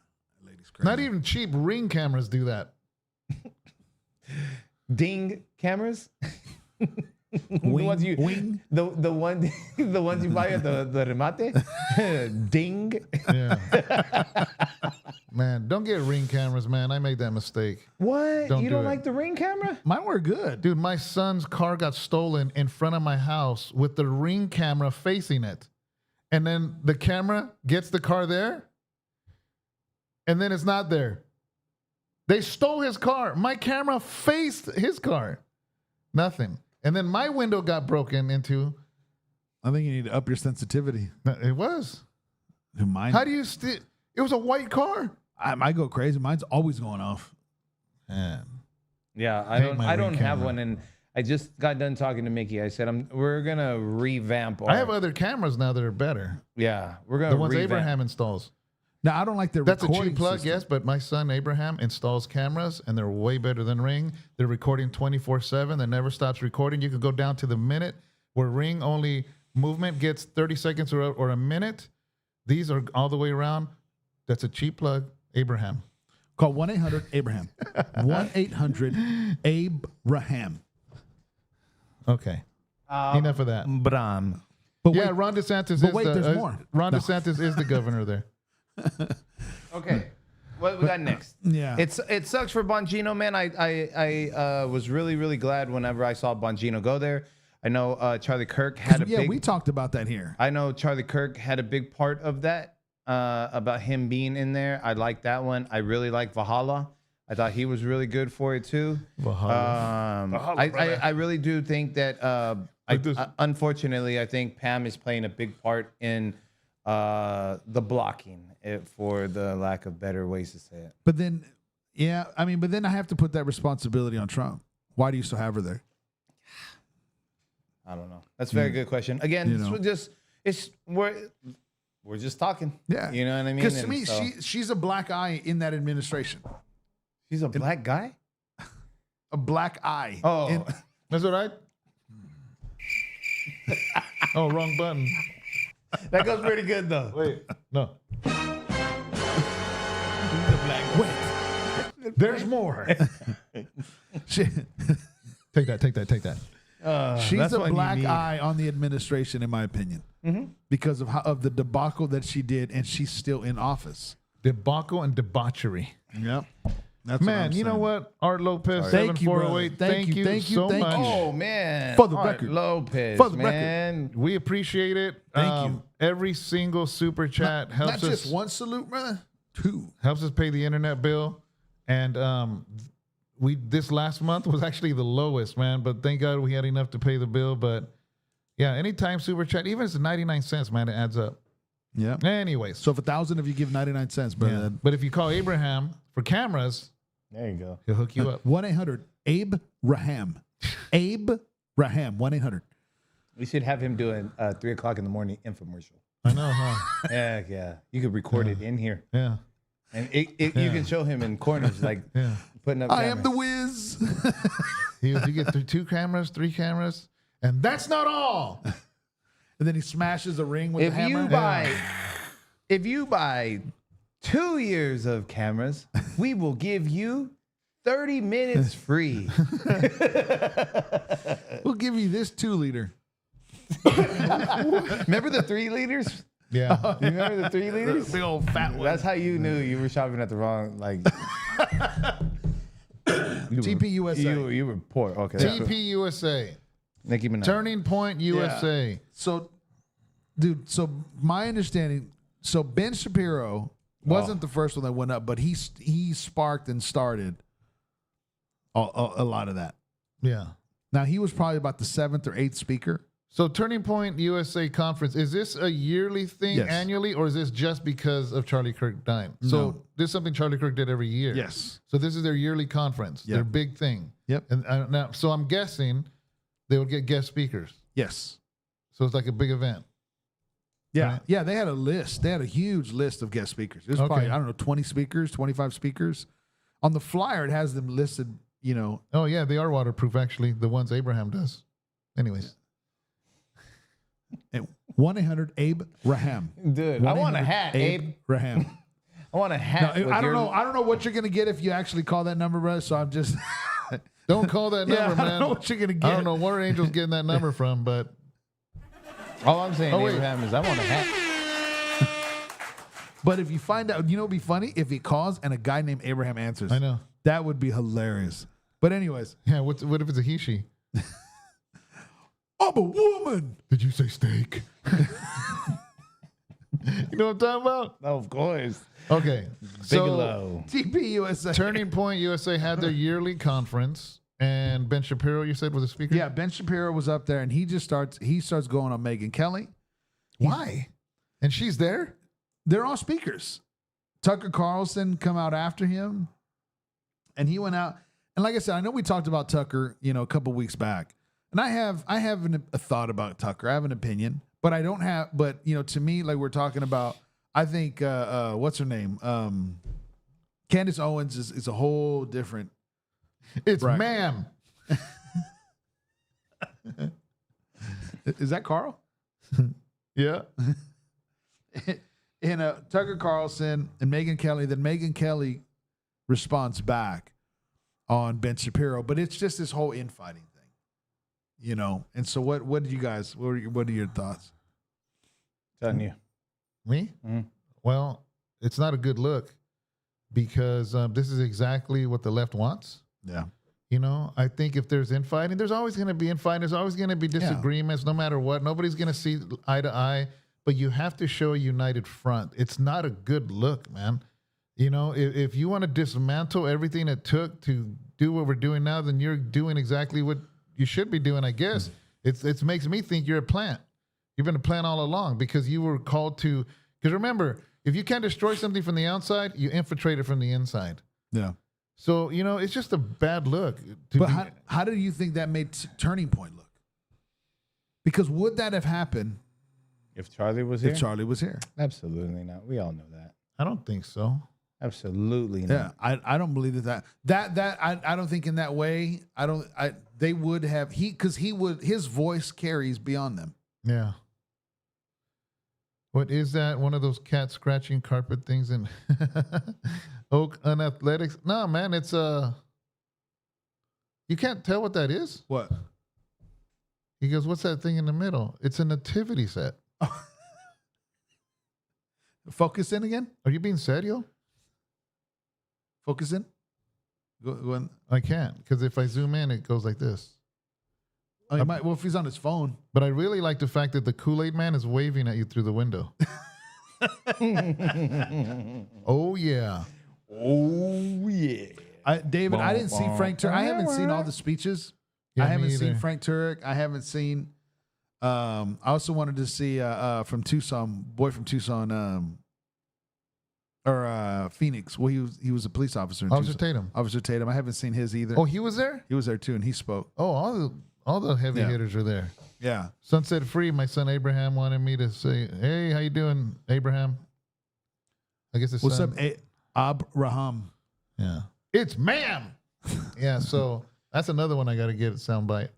[SPEAKER 2] not even cheap Ring cameras do that.
[SPEAKER 4] Ding cameras.
[SPEAKER 3] Wing,
[SPEAKER 4] the ones you
[SPEAKER 3] wing.
[SPEAKER 4] the one the ones you buy at the remate. Ding.
[SPEAKER 2] Yeah. Man, don't get Ring cameras, man. I made that mistake.
[SPEAKER 4] What?
[SPEAKER 2] Don't
[SPEAKER 4] You
[SPEAKER 2] do
[SPEAKER 4] don't
[SPEAKER 2] it.
[SPEAKER 4] like the Ring camera?
[SPEAKER 3] Mine were good.
[SPEAKER 2] Dude, my son's car got stolen in front of my house with the Ring camera facing it. And then the camera gets the car there, and then it's not there. They stole his car. My camera faced his car. Nothing. And then my window got broken into.
[SPEAKER 3] I think you need to up your sensitivity.
[SPEAKER 2] It was.
[SPEAKER 3] To mine.
[SPEAKER 2] How do you steal? It was a white car.
[SPEAKER 3] I go crazy. Mine's always going off.
[SPEAKER 2] Man.
[SPEAKER 4] Yeah, I
[SPEAKER 2] Hate
[SPEAKER 4] don't.
[SPEAKER 2] my
[SPEAKER 4] I don't
[SPEAKER 2] Ring
[SPEAKER 4] have
[SPEAKER 2] camera.
[SPEAKER 4] one, and I just got done talking to Mickey. I said, we're gonna revamp.
[SPEAKER 2] I have other cameras now that are better.
[SPEAKER 4] Yeah, we're gonna
[SPEAKER 2] The ones
[SPEAKER 4] revamp.
[SPEAKER 2] Abraham installs.
[SPEAKER 3] Now I don't like their
[SPEAKER 2] That's a
[SPEAKER 3] recording
[SPEAKER 2] cheap plug,
[SPEAKER 3] system.
[SPEAKER 2] yes, but my son Abraham installs cameras, and they're way better than Ring. They're recording 24/7. They never stops recording. You can go down to the minute, where Ring only movement gets 30 seconds or a minute. These are all the way around. That's a cheap plug, Abraham.
[SPEAKER 3] Call 1-800-ABRAHAM. 1-800-ABRAHAM.
[SPEAKER 2] Okay. Enough of that.
[SPEAKER 4] Bram.
[SPEAKER 3] But
[SPEAKER 2] Yeah,
[SPEAKER 3] wait,
[SPEAKER 2] Ron DeSantis
[SPEAKER 3] but
[SPEAKER 2] is
[SPEAKER 3] wait,
[SPEAKER 2] the
[SPEAKER 3] there's more.
[SPEAKER 2] Ron
[SPEAKER 3] No.
[SPEAKER 2] DeSantis is the governor there.
[SPEAKER 4] Okay, what we got next?
[SPEAKER 3] Yeah.
[SPEAKER 4] It sucks for Bongino, man. I was really glad whenever I saw Bongino go there. I know Charlie Kirk had a big.
[SPEAKER 3] we talked about that here.
[SPEAKER 4] I know Charlie Kirk had a big part of that about him being in there. I like that one. I really like Valhalla. I thought he was really good for it too.
[SPEAKER 2] Valhalla.
[SPEAKER 4] I really do think that. Unfortunately, I think Pam is playing a big part in the blocking, for the lack of better ways to say it.
[SPEAKER 3] But then, yeah, I mean, but then I have to put that responsibility on Trump. Why do you still have her there?
[SPEAKER 4] I don't know. That's a very good question. Again,
[SPEAKER 3] You know.
[SPEAKER 4] we're just talking.
[SPEAKER 3] Yeah.
[SPEAKER 4] You know what I mean?
[SPEAKER 3] Because to
[SPEAKER 4] And
[SPEAKER 3] me,
[SPEAKER 4] so-
[SPEAKER 3] she's a black eye in that administration.
[SPEAKER 4] she's a black guy.
[SPEAKER 3] A black eye.
[SPEAKER 4] Oh,
[SPEAKER 3] In-
[SPEAKER 2] That's all right. Oh, wrong button.
[SPEAKER 4] that goes pretty good though.
[SPEAKER 2] Wait, no.
[SPEAKER 3] Wait.
[SPEAKER 2] There's more.
[SPEAKER 3] She,
[SPEAKER 2] Take that.
[SPEAKER 3] She's
[SPEAKER 4] that's
[SPEAKER 3] a
[SPEAKER 4] one you
[SPEAKER 3] black
[SPEAKER 4] need.
[SPEAKER 3] eye on the administration, in my opinion, because of the debacle that she did, and she's still in office.
[SPEAKER 2] Debacle and debauchery.
[SPEAKER 3] Yep. That's
[SPEAKER 2] Man, you know what? Art Lopez,
[SPEAKER 3] Thank you,
[SPEAKER 2] 7408.
[SPEAKER 3] brother.
[SPEAKER 2] Thank you so much.
[SPEAKER 4] Oh man,
[SPEAKER 3] For the
[SPEAKER 4] Art
[SPEAKER 3] record.
[SPEAKER 4] Lopez,
[SPEAKER 3] For the
[SPEAKER 4] man.
[SPEAKER 2] We appreciate it.
[SPEAKER 3] Thank you.
[SPEAKER 2] Every single super chat
[SPEAKER 3] Not
[SPEAKER 2] helps us
[SPEAKER 3] just one salute, brother. Two.
[SPEAKER 2] helps us pay the internet bill. And this last month was actually the lowest, man. But thank God we had enough to pay the bill. But yeah, anytime super chat, even if it's 99 cents, man, it adds up.
[SPEAKER 3] Yeah.
[SPEAKER 2] Anyways,
[SPEAKER 3] So if 1,000 of you give 99 cents, brother,
[SPEAKER 2] yeah. But if you call Abraham for cameras,
[SPEAKER 4] There you go.
[SPEAKER 2] he'll hook you up.
[SPEAKER 3] 1-800-ABE-RAHAM. Abe Raham. 1-800.
[SPEAKER 4] We should have him doing 3 o'clock in the morning infomercial.
[SPEAKER 2] I know, huh?
[SPEAKER 4] Yeah. You could record it in here,
[SPEAKER 2] Yeah.
[SPEAKER 4] and you can show him in corners like
[SPEAKER 2] Yeah.
[SPEAKER 4] putting up.
[SPEAKER 3] I am the
[SPEAKER 4] cameras.
[SPEAKER 3] whiz.
[SPEAKER 2] You get 2 cameras, 3 cameras, and that's not all.
[SPEAKER 3] And then he smashes a ring with
[SPEAKER 4] If
[SPEAKER 3] the hammer.
[SPEAKER 4] if you buy 2 years of cameras, we will give you 30 minutes free.
[SPEAKER 3] We'll give you this 2-liter.
[SPEAKER 4] Remember the 3 liters?
[SPEAKER 2] Yeah.
[SPEAKER 4] You remember the 3 liters?
[SPEAKER 3] Big old fat one.
[SPEAKER 4] That's how you knew you were shopping at the wrong
[SPEAKER 3] TPUSA.
[SPEAKER 4] You were poor. Okay. that's cool.
[SPEAKER 2] TPUSA.
[SPEAKER 4] Nicki Minaj.
[SPEAKER 2] Turning Point USA.
[SPEAKER 3] So, dude, my understanding, Ben Shapiro wasn't the first one that went up, but he sparked and started a lot of that.
[SPEAKER 2] Yeah.
[SPEAKER 3] Now, he was probably about the 7th or 8th speaker.
[SPEAKER 2] So Turning Point USA Conference, is this a yearly thing
[SPEAKER 3] Yes.
[SPEAKER 2] annually, or is this just because of Charlie Kirk dying? So
[SPEAKER 3] No.
[SPEAKER 2] this is something Charlie Kirk did every year.
[SPEAKER 3] Yes.
[SPEAKER 2] So this is their yearly conference,
[SPEAKER 3] Yep.
[SPEAKER 2] their big thing.
[SPEAKER 3] Yep.
[SPEAKER 2] And now, so I'm guessing they would get guest speakers.
[SPEAKER 3] Yes.
[SPEAKER 2] So it's like a big event.
[SPEAKER 3] Yeah.
[SPEAKER 2] Right.
[SPEAKER 3] Yeah, they had a list. They had a huge list of guest speakers. It was probably, I don't know, 20 speakers, 25 speakers. On the flyer, it has them listed,
[SPEAKER 2] Oh, yeah, they are waterproof, actually, the ones Abraham does. Anyways.
[SPEAKER 3] at 1-800-ABE-RAHAM.
[SPEAKER 4] Dude, I want a hat, Abe.
[SPEAKER 3] Raham.
[SPEAKER 4] I want a hat.
[SPEAKER 3] I don't know. I don't know what you're gonna get if you actually call that number, bro. So I'm just
[SPEAKER 2] Don't call that number,
[SPEAKER 3] I
[SPEAKER 2] man.
[SPEAKER 3] don't know what you're gonna get.
[SPEAKER 2] I don't know where Angel's getting that number from, but
[SPEAKER 4] All I'm saying,
[SPEAKER 2] wait.
[SPEAKER 4] Abraham, is I want a hat.
[SPEAKER 3] But if you find out, it'd be funny if he calls and a guy named Abraham answers.
[SPEAKER 2] I know.
[SPEAKER 3] That would be hilarious. But anyways,
[SPEAKER 2] Yeah, what if it's a he, she?
[SPEAKER 3] I'm a woman.
[SPEAKER 2] Did you say steak? You know what I'm talking about?
[SPEAKER 4] Oh, of course.
[SPEAKER 2] Okay.
[SPEAKER 4] Bigelow.
[SPEAKER 3] TPUSA.
[SPEAKER 2] Turning Point USA had their yearly conference, and Ben Shapiro, you said, was a speaker?
[SPEAKER 3] Yeah, Ben Shapiro was up there, and he starts going on Megyn Kelly.
[SPEAKER 2] Why? And she's there?
[SPEAKER 3] They're all speakers. Tucker Carlson come out after him, and he went out. And like I said, I know we talked about Tucker, a couple weeks back, and I have a thought about Tucker. I have an opinion, but I don't have. But to me, like we're talking about, I think what's her name, Candace Owens is a whole different.
[SPEAKER 2] It's
[SPEAKER 3] Right.
[SPEAKER 2] ma'am.
[SPEAKER 3] Is that Carl?
[SPEAKER 2] Yeah.
[SPEAKER 3] And Tucker Carlson and Megyn Kelly. Then Megyn Kelly responds back on Ben Shapiro, but it's just this whole infighting thing, And so, what did you guys? What are your thoughts?
[SPEAKER 4] Telling you.
[SPEAKER 2] Me?
[SPEAKER 4] Mhm.
[SPEAKER 2] Well, it's not a good look because this is exactly what the left wants.
[SPEAKER 3] Yeah,
[SPEAKER 2] I think if there's infighting, there's always going to be infighting. There's always going to be disagreements, no matter what. Nobody's going to see eye to eye, but you have to show a united front. It's not a good look, man. If you want to dismantle everything it took to do what we're doing now, then you're doing exactly what you should be doing, I guess. It makes me think you're a plant. You've been a plant all along because you were called to. Because remember, if you can't destroy something from the outside, you infiltrate it from the inside.
[SPEAKER 3] yeah.
[SPEAKER 2] So, it's just a bad look.
[SPEAKER 3] But how do you think that made Turning Point look? Because would that have happened
[SPEAKER 4] If Charlie was here?
[SPEAKER 3] if Charlie was here?
[SPEAKER 4] Absolutely not. We all know that.
[SPEAKER 2] I don't think so.
[SPEAKER 4] Absolutely
[SPEAKER 3] Yeah,
[SPEAKER 4] not.
[SPEAKER 3] I don't believe that I don't think in that way. They would have his voice carries beyond them.
[SPEAKER 2] Yeah. What is that? One of those cat scratching carpet things in Oak Unathletics? No, man, it's you can't tell what that is.
[SPEAKER 3] What?
[SPEAKER 2] He goes, what's that thing in the middle? It's a nativity set.
[SPEAKER 3] Focus in again.
[SPEAKER 2] Are you being serio?
[SPEAKER 3] Focus in. Go in.
[SPEAKER 2] I can't, because if I zoom in, it goes like this.
[SPEAKER 3] Oh, he might. Well, if he's on his phone.
[SPEAKER 2] But I really like the fact that the Kool-Aid man is waving at you through the window. Oh, yeah.
[SPEAKER 4] Oh yeah.
[SPEAKER 3] David, I didn't see Frank Turek. I haven't seen all the speeches.
[SPEAKER 2] Yeah,
[SPEAKER 3] I haven't
[SPEAKER 2] me
[SPEAKER 3] seen
[SPEAKER 2] either.
[SPEAKER 3] Frank Turek. I haven't seen. I also wanted to see from Tucson, boy from Tucson, or Phoenix. Well, he was a police officer. In
[SPEAKER 2] Officer
[SPEAKER 3] Tucson.
[SPEAKER 2] Tatum.
[SPEAKER 3] Officer Tatum. I haven't seen his either.
[SPEAKER 2] Oh, he was there?
[SPEAKER 3] He was there too, and he spoke.
[SPEAKER 2] Oh, all the heavy
[SPEAKER 3] Yeah.
[SPEAKER 2] hitters are there.
[SPEAKER 3] Yeah.
[SPEAKER 2] Sunset Free, my son Abraham wanted me to say, hey, how you doing, Abraham? I guess his
[SPEAKER 3] What's
[SPEAKER 2] son.
[SPEAKER 3] up, Abraham?
[SPEAKER 2] Yeah. It's ma'am. Yeah, so that's another one I got to get a soundbite.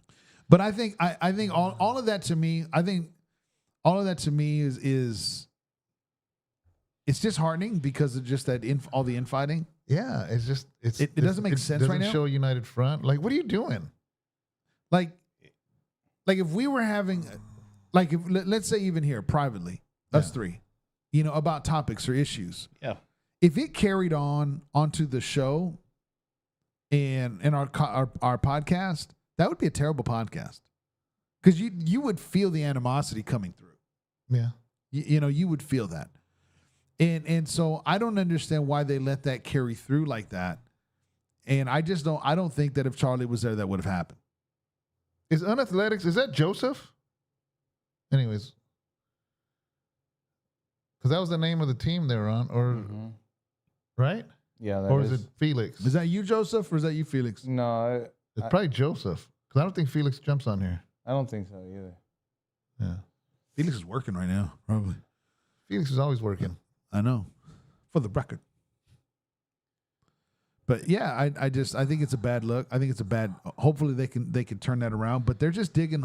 [SPEAKER 3] But I think all of that to me, is it's disheartening because of just that all the infighting.
[SPEAKER 2] Yeah, it's just
[SPEAKER 3] It doesn't make sense right now.
[SPEAKER 2] Doesn't show a united front. Like, what are you doing?
[SPEAKER 3] Like if we were having, like, if let's say even here privately, us three, about topics or issues.
[SPEAKER 4] Yeah.
[SPEAKER 3] If it carried on onto the show and our podcast, that would be a terrible podcast because you would feel the animosity coming through.
[SPEAKER 2] Yeah.
[SPEAKER 3] You would feel that. And so I don't understand why they let that carry through like that. And I don't think that if Charlie was there, that would have happened.
[SPEAKER 2] Is Unathletics, is that Joseph? Anyways. Because that was the name of the team they were on, or right?
[SPEAKER 4] Yeah.
[SPEAKER 2] Or is it Felix?
[SPEAKER 3] Is that you, Joseph, or is that you, Felix?
[SPEAKER 4] No,
[SPEAKER 2] It's probably Joseph. Because I don't think Felix jumps on here.
[SPEAKER 4] I don't think so either.
[SPEAKER 2] Yeah.
[SPEAKER 3] Felix is working right now, probably.
[SPEAKER 2] Felix is always working.
[SPEAKER 3] I know. For the record. But yeah, I think it's a bad look. I think it's a bad. Hopefully they can turn that around. But they're just digging.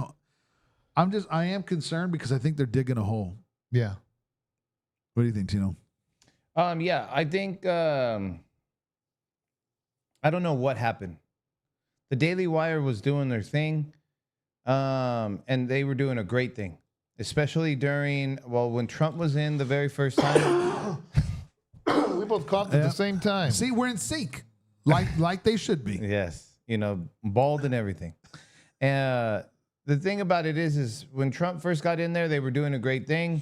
[SPEAKER 3] I am concerned because I think they're digging a hole.
[SPEAKER 2] Yeah.
[SPEAKER 3] What do you think, Tino?
[SPEAKER 4] Yeah, I think I don't know what happened. The Daily Wire was doing their thing, and they were doing a great thing, especially when Trump was in the very first time.
[SPEAKER 2] We both coughed at the same time.
[SPEAKER 3] See, we're in sync, like they should be.
[SPEAKER 4] Yes, bald and everything. The thing about it is when Trump first got in there, they were doing a great thing.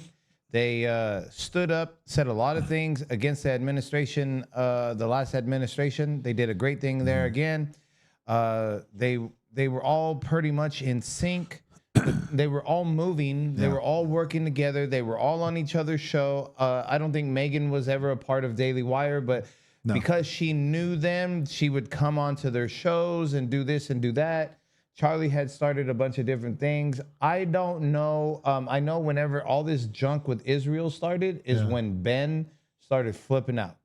[SPEAKER 4] They stood up, said a lot of things against the administration, the last administration. They did a great thing there again. They were all pretty much in sync. They were all moving. They were all working together. They were all on each other's show. I don't think Megan was ever a part of Daily Wire, but because she knew them, she would come onto their shows and do this and do that. Charlie had started a bunch of different things. I don't know. I know whenever all this junk with Israel started is when Ben started flipping out.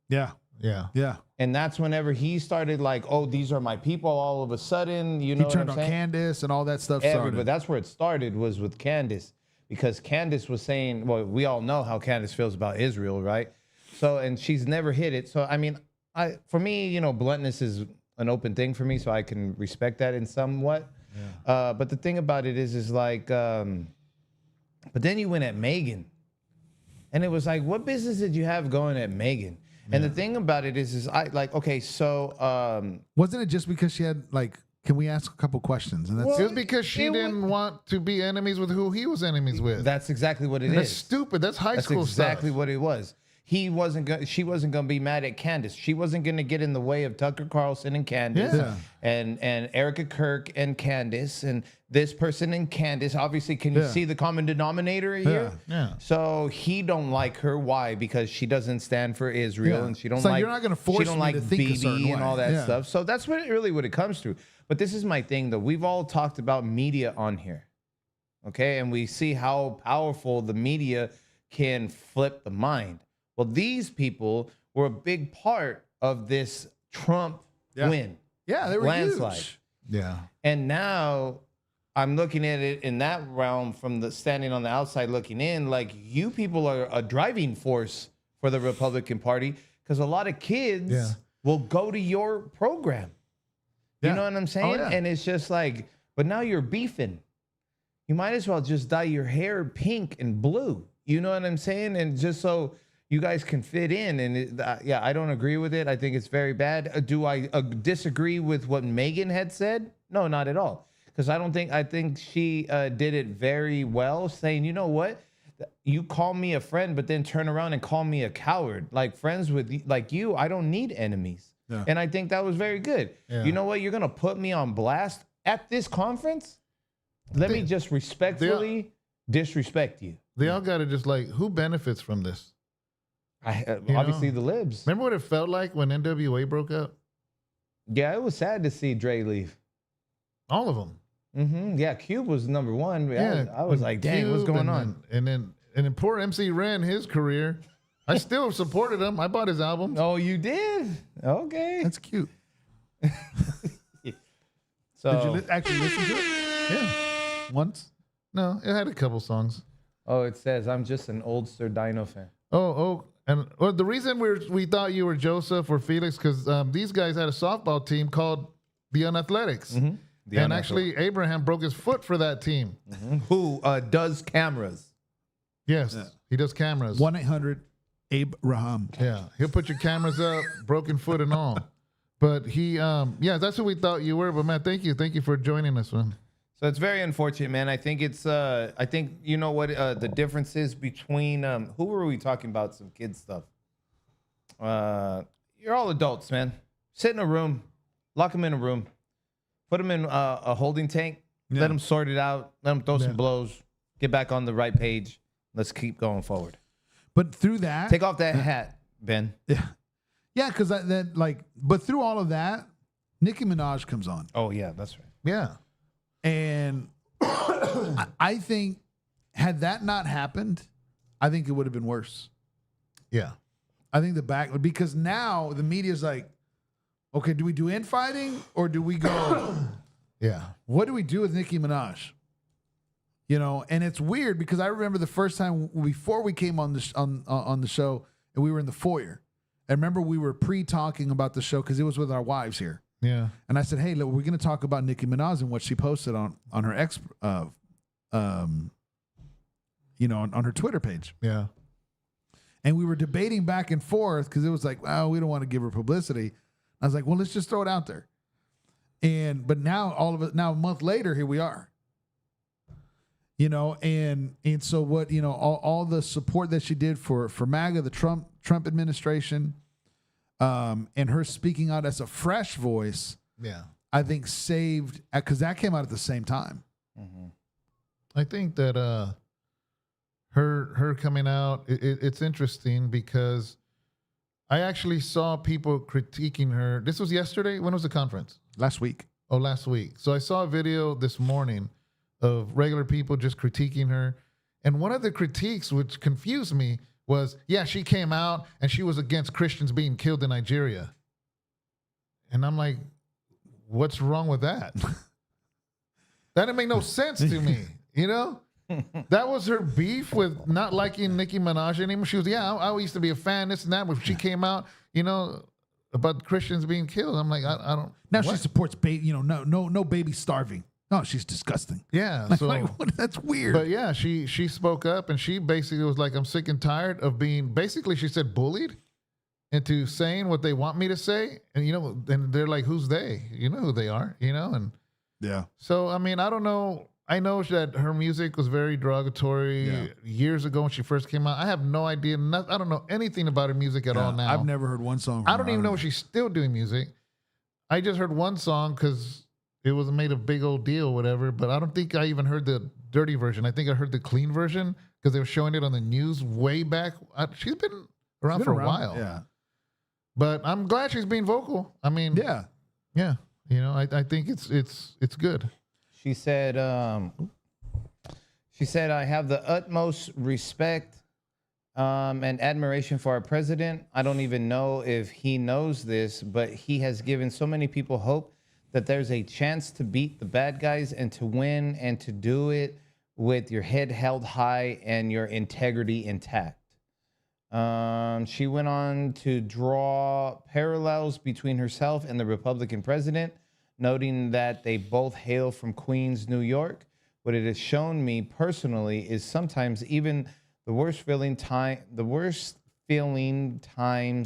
[SPEAKER 3] Yeah.
[SPEAKER 2] Yeah.
[SPEAKER 3] Yeah.
[SPEAKER 4] And that's whenever he started like, oh, these are my people all of a sudden. You know
[SPEAKER 3] He turned
[SPEAKER 4] what I'm
[SPEAKER 3] on
[SPEAKER 4] saying?
[SPEAKER 3] Candace and all that stuff
[SPEAKER 4] But
[SPEAKER 3] started.
[SPEAKER 4] that's where it started, was with Candace. Because Candace was saying, well, we all know how Candace feels about Israel, right? So, and she's never hit it. So, I mean, for me, bluntness is an open thing for me, so I can respect that in somewhat. Yeah. But the thing about it is like, but then you went at Megan. And it was like, what business did you have going at Megan? And the thing about it is okay, so
[SPEAKER 3] wasn't it just because she had can we ask a couple questions? And that's
[SPEAKER 2] It was because she didn't want to be enemies with who he was enemies with.
[SPEAKER 4] that's exactly what it is.
[SPEAKER 2] That's stupid. That's high school stuff.
[SPEAKER 4] That's exactly what it was. She wasn't gonna be mad at Candace. She wasn't gonna get in the way of Tucker Carlson and Candace, and Erica Kirk and Candace, and this person and Candace. Obviously, can you see the common denominator here?
[SPEAKER 2] Yeah.
[SPEAKER 4] So he don't like her. Why? Because she doesn't stand for Israel, and she don't
[SPEAKER 3] So
[SPEAKER 4] like.
[SPEAKER 3] you're not gonna force
[SPEAKER 4] She don't
[SPEAKER 3] me
[SPEAKER 4] like
[SPEAKER 3] to think a certain
[SPEAKER 4] Bibi and
[SPEAKER 3] way.
[SPEAKER 4] all that
[SPEAKER 3] Yeah.
[SPEAKER 4] stuff. So that's what it comes to. But this is my thing, though. We've all talked about media on here, okay, and we see how powerful the media can flip the mind. Well, these people were a big part of this Trump win.
[SPEAKER 3] Yeah, they were
[SPEAKER 4] landslide.
[SPEAKER 3] huge.
[SPEAKER 2] Yeah.
[SPEAKER 4] And now I'm looking at it in that realm from the standing on the outside looking in, like you people are a driving force for the Republican Party because a lot of kids will go to your program. You know what I'm saying?
[SPEAKER 3] yeah.
[SPEAKER 4] And it's just like, but now you're beefing. you might as well just dye your hair pink and blue. You know what I'm saying? And just so you guys can fit in. And yeah, I don't agree with it. I think it's very bad. Do I disagree with what Megan had said? No, not at all. Because I think she did it very well, saying, you know what? You call me a friend, but then turn around and call me a coward. Like friends with like you, I don't need enemies. Yeah. And I think that was very good. Yeah. You know what? You're going to put me on blast at this conference? Let me just respectfully disrespect you.
[SPEAKER 2] They all got to just like, who benefits from this?
[SPEAKER 4] Obviously the libs.
[SPEAKER 2] Remember what it felt like when NWA broke up?
[SPEAKER 4] Yeah, it was sad to see Dre leave.
[SPEAKER 2] All of them.
[SPEAKER 4] Mm-hmm. Yeah, Cube was number one. Yeah, I was like, dang, Cube, what's going on?
[SPEAKER 2] And then poor MC Ren, his career. I still supported him. I bought his album.
[SPEAKER 4] Oh, you did? Okay.
[SPEAKER 3] That's cute.
[SPEAKER 4] So,
[SPEAKER 3] did you actually listen to it?
[SPEAKER 2] Yeah.
[SPEAKER 3] Once?
[SPEAKER 2] No, it had a couple songs.
[SPEAKER 4] Oh, it says, I'm just an old Sir Dyno fan.
[SPEAKER 2] And the reason we thought you were Joseph or Felix, because these guys had a softball team called the Unathletics. Mm-hmm. And actually, Abraham broke his foot for that team.
[SPEAKER 4] Mm-hmm. Who does cameras.
[SPEAKER 2] Yes, he does cameras.
[SPEAKER 3] 1-800-ABRAHAM.
[SPEAKER 2] Yeah, he'll put your cameras up, broken foot and all. But he, that's who we thought you were. But, man, thank you. Thank you for joining us, man.
[SPEAKER 4] So it's very unfortunate, man. I think it's, you know what the difference is between, who were we talking about? Some kid stuff. You're all adults, man. Sit in a room, lock them in a room, put them in a holding tank, let them sort it out, let them throw some blows, get back on the right page. Let's keep going forward.
[SPEAKER 3] But through that,
[SPEAKER 4] take off that hat, Ben.
[SPEAKER 3] Yeah. Yeah, because but through all of that, Nicki Minaj comes on.
[SPEAKER 4] Oh, yeah, that's right.
[SPEAKER 2] Yeah.
[SPEAKER 3] And I think had that not happened, I think it would have been worse.
[SPEAKER 2] Yeah.
[SPEAKER 3] I think because now the media's like, okay, do we do infighting or do we go?
[SPEAKER 2] Yeah.
[SPEAKER 3] What do we do with Nicki Minaj? You know, and it's weird because I remember the first time before we came on the show and we were in the foyer. I remember we were pre-talking about the show because it was with our wives here.
[SPEAKER 2] Yeah.
[SPEAKER 3] And I said, hey, look, we're going to talk about Nicki Minaj and what she posted on her on her Twitter page.
[SPEAKER 2] Yeah.
[SPEAKER 3] And we were debating back and forth because it was like, well, we don't want to give her publicity. I was like, well, let's just throw it out there. But now a month later, here we are. You know, and so what, you know, all the support that she did for MAGA, the Trump administration, and her speaking out as a fresh voice,
[SPEAKER 2] yeah,
[SPEAKER 3] I think saved, because that came out at the same time.
[SPEAKER 2] Mm-hmm. I think that her coming out, it's interesting because I actually saw people critiquing her. This was yesterday. When was the conference?
[SPEAKER 3] Last week.
[SPEAKER 2] Oh, last week. So I saw a video this morning of regular people just critiquing her. And one of the critiques, which confused me, was, yeah, she came out and she was against Christians being killed in Nigeria. And I'm like, what's wrong with that? That didn't make no sense to me, you know? That was her beef with not liking Nicki Minaj anymore. She was, I used to be a fan, this and that. But she came out, you know, about Christians being killed. I'm like, I don't.
[SPEAKER 3] Now what? She supports, no baby starving. No, she's disgusting.
[SPEAKER 2] Yeah,
[SPEAKER 3] that's weird.
[SPEAKER 2] But yeah, she spoke up and she basically was like, I'm sick and tired of being, basically she said, bullied into saying what they want me to say. And, you know, and they're like, who's they? You know who they are, you know? And
[SPEAKER 3] yeah.
[SPEAKER 2] So, I mean, I don't know. I know that her music was very derogatory years ago when she first came out. I have no idea. I don't know anything about her music at all now.
[SPEAKER 3] I've never heard one song from
[SPEAKER 2] I don't even know if she's still doing music. I just heard one song because it was made a big old deal or whatever, but I don't think I even heard the dirty version. I think I heard the clean version because they were showing it on the news way back. She's been around for a while.
[SPEAKER 3] Yeah.
[SPEAKER 2] But I'm glad she's being vocal. I mean,
[SPEAKER 3] yeah.
[SPEAKER 2] You know, I think it's good.
[SPEAKER 4] She said, I have the utmost respect and admiration for our president. I don't even know if he knows this, but he has given so many people hope that there's a chance to beat the bad guys and to win and to do it with your head held high and your integrity intact. She went on to draw parallels between herself and the Republican president, noting that they both hail from Queens, New York, what it has shown me personally is sometimes even the worst feeling times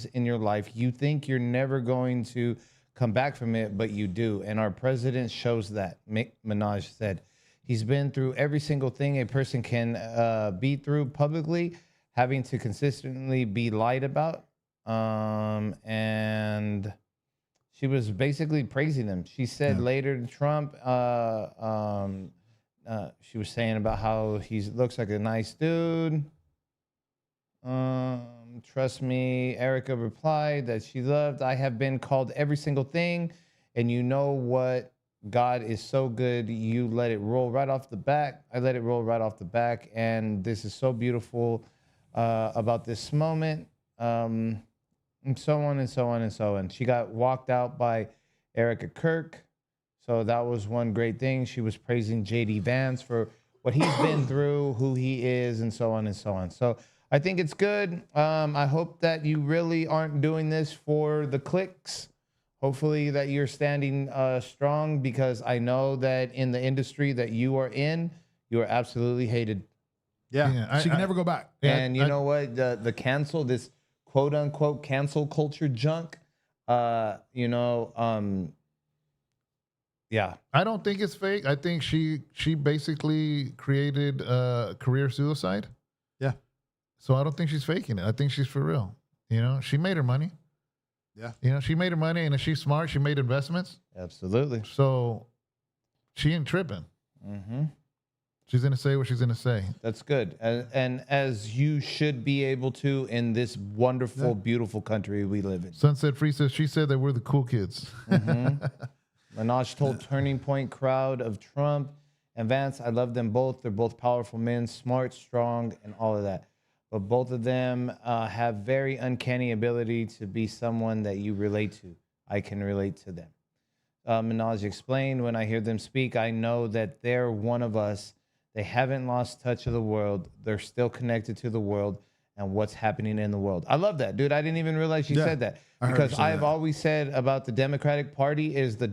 [SPEAKER 4] in your life, you think you're never going to come back from it, but you do. And our president shows that. Minaj said he's been through every single thing a person can be through publicly, having to consistently be lied about. And she was basically praising him. She said later to Trump, she was saying about how he looks like a nice dude. Trust me, Erica replied that she loved, I have been called every single thing. And you know what? God is so good. You let it roll right off the back. I let it roll right off the back. And this is so beautiful about this moment. And so on and so on and so on. She got walked out by Erica Kirk. So that was one great thing. She was praising JD Vance for what he's been through, who he is, and so on and so on. So I think it's good. I hope that you really aren't doing this for the clicks. Hopefully that you're standing strong, because I know that in the industry that you are in, you are absolutely hated.
[SPEAKER 3] Yeah, she can never go back.
[SPEAKER 4] And you know what? The cancel, this quote unquote cancel culture junk, yeah.
[SPEAKER 2] I don't think it's fake. I think she basically created career suicide.
[SPEAKER 3] Yeah.
[SPEAKER 2] So I don't think she's faking it. I think she's for real. You know, she made her money.
[SPEAKER 3] Yeah.
[SPEAKER 2] You know, she made her money, and if she's smart, she made investments.
[SPEAKER 4] Absolutely.
[SPEAKER 2] So she ain't tripping.
[SPEAKER 4] Mm-hmm.
[SPEAKER 2] She's going to say what she's going to say.
[SPEAKER 4] That's good. And as you should be able to in this wonderful, beautiful country we live in.
[SPEAKER 2] Sunset Free says, she said that we're the cool kids.
[SPEAKER 4] Mm-hmm. Minaj told Turning Point crowd of Trump and Vance, I love them both. They're both powerful men, smart, strong, and all of that. But both of them have very uncanny ability to be someone that you relate to. I can relate to them. Minaj explained, when I hear them speak, I know that they're one of us. They haven't lost touch of the world. They're still connected to the world and what's happening in the world. I love that, dude. I didn't even realize you said that, because I've always said about the Democratic Party is the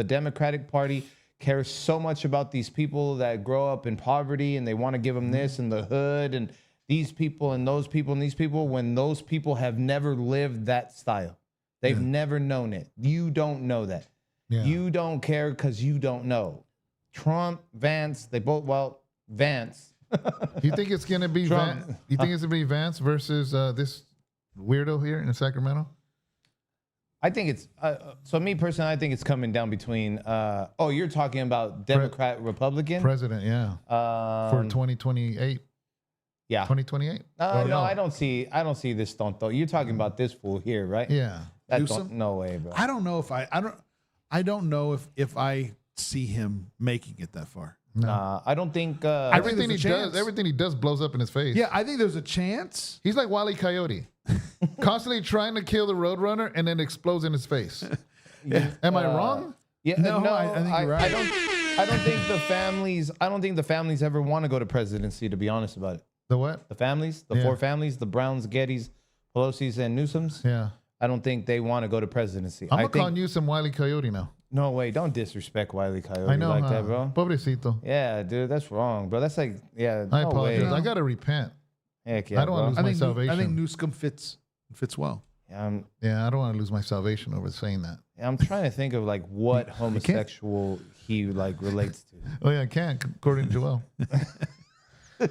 [SPEAKER 4] Democratic Party cares so much about these people that grow up in poverty, and they want to give them this and the hood and these people and those people and these people, when those people have never lived that style. They've never known it. You don't know that.
[SPEAKER 2] Yeah.
[SPEAKER 4] You don't care because you don't know. Trump, Vance, they both, well, Vance.
[SPEAKER 2] You think it's going to be
[SPEAKER 4] Trump.
[SPEAKER 2] You think it's going to be Vance versus this weirdo here in Sacramento?
[SPEAKER 4] I think it's, so me personally, I think it's coming down between, you're talking about Democrat, Republican?
[SPEAKER 2] President, yeah. For 2028.
[SPEAKER 4] Yeah.
[SPEAKER 2] 2028?
[SPEAKER 4] No, I don't see this tonto. You're talking about this fool here, right?
[SPEAKER 2] Yeah.
[SPEAKER 4] No way, bro.
[SPEAKER 3] I don't know if I don't know if I see him making it that far.
[SPEAKER 4] No. I don't think
[SPEAKER 2] everything he does blows up in his face.
[SPEAKER 3] Yeah, I think there's a chance.
[SPEAKER 2] He's like Wile E. Coyote, constantly trying to kill the Roadrunner and then explodes in his face. Am I wrong?
[SPEAKER 4] Yeah,
[SPEAKER 3] No, I think you're right.
[SPEAKER 4] I don't think the families ever want to go to presidency, to be honest about it.
[SPEAKER 2] The what?
[SPEAKER 4] The families, the four families, the Browns, Gettys, Pelosi's, and Newsoms.
[SPEAKER 2] Yeah.
[SPEAKER 4] I don't think they want to go to presidency.
[SPEAKER 2] I'm gonna call Newsom Wile E. Coyote now.
[SPEAKER 4] No way, don't disrespect Wile E. Coyote
[SPEAKER 2] I know,
[SPEAKER 4] like that, bro.
[SPEAKER 2] Pobrecito.
[SPEAKER 4] Yeah, dude, that's wrong, bro. That's like,
[SPEAKER 2] I
[SPEAKER 4] no
[SPEAKER 2] apologize.
[SPEAKER 4] way.
[SPEAKER 2] I gotta repent.
[SPEAKER 4] Heck yeah,
[SPEAKER 2] I don't want to lose my salvation.
[SPEAKER 3] I think Newsom fits well.
[SPEAKER 4] Yeah,
[SPEAKER 2] I don't want to lose my salvation over saying that.
[SPEAKER 4] I'm trying to think of like what homosexual he like relates to.
[SPEAKER 2] Oh yeah, I can't, according to Joel.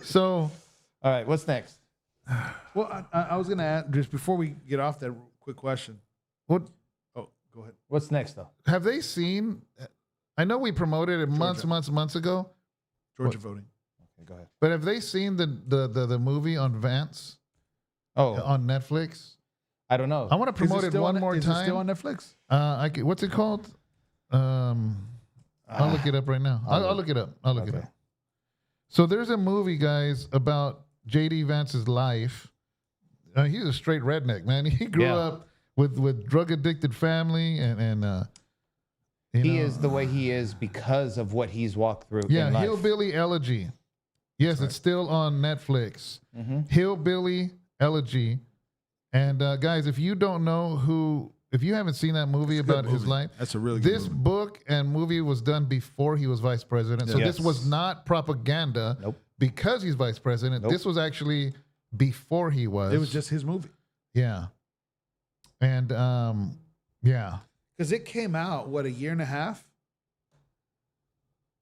[SPEAKER 2] So,
[SPEAKER 4] all right, what's next?
[SPEAKER 3] Well, I was gonna ask, just before we get off that quick question.
[SPEAKER 2] what
[SPEAKER 3] Oh, go ahead.
[SPEAKER 4] What's next though?
[SPEAKER 2] have they seen? I know we promoted it months ago.
[SPEAKER 3] Georgia voting.
[SPEAKER 4] Okay, go ahead.
[SPEAKER 2] But have they seen the movie on Vance
[SPEAKER 4] Oh,
[SPEAKER 2] on Netflix?
[SPEAKER 4] I don't know.
[SPEAKER 2] I want to promote it one more
[SPEAKER 3] Is
[SPEAKER 2] time.
[SPEAKER 3] it still on Netflix?
[SPEAKER 2] What's it called? I'll look it up right now. I'll look it up. I'll look it up. So there's a movie, guys, about JD Vance's life. He's a straight redneck, man. He grew up with drug addicted family, and
[SPEAKER 4] he is the way he is because of what he's walked through.
[SPEAKER 2] Yeah,
[SPEAKER 4] in life.
[SPEAKER 2] Hillbilly Elegy. Yes, it's still on Netflix.
[SPEAKER 4] Mm-hmm.
[SPEAKER 2] Hillbilly Elegy. And guys, if you don't know who if you haven't seen that movie about his
[SPEAKER 3] movie.
[SPEAKER 2] life,
[SPEAKER 3] That's a really good
[SPEAKER 2] this
[SPEAKER 3] movie.
[SPEAKER 2] book and movie was done before he was vice president. So
[SPEAKER 4] Yes.
[SPEAKER 2] this was not propaganda
[SPEAKER 4] Nope.
[SPEAKER 2] because he's vice president.
[SPEAKER 4] Nope.
[SPEAKER 2] This was actually before he was.
[SPEAKER 3] It was just his movie.
[SPEAKER 2] Yeah. And yeah.
[SPEAKER 3] Because it came out, what, a year and a half?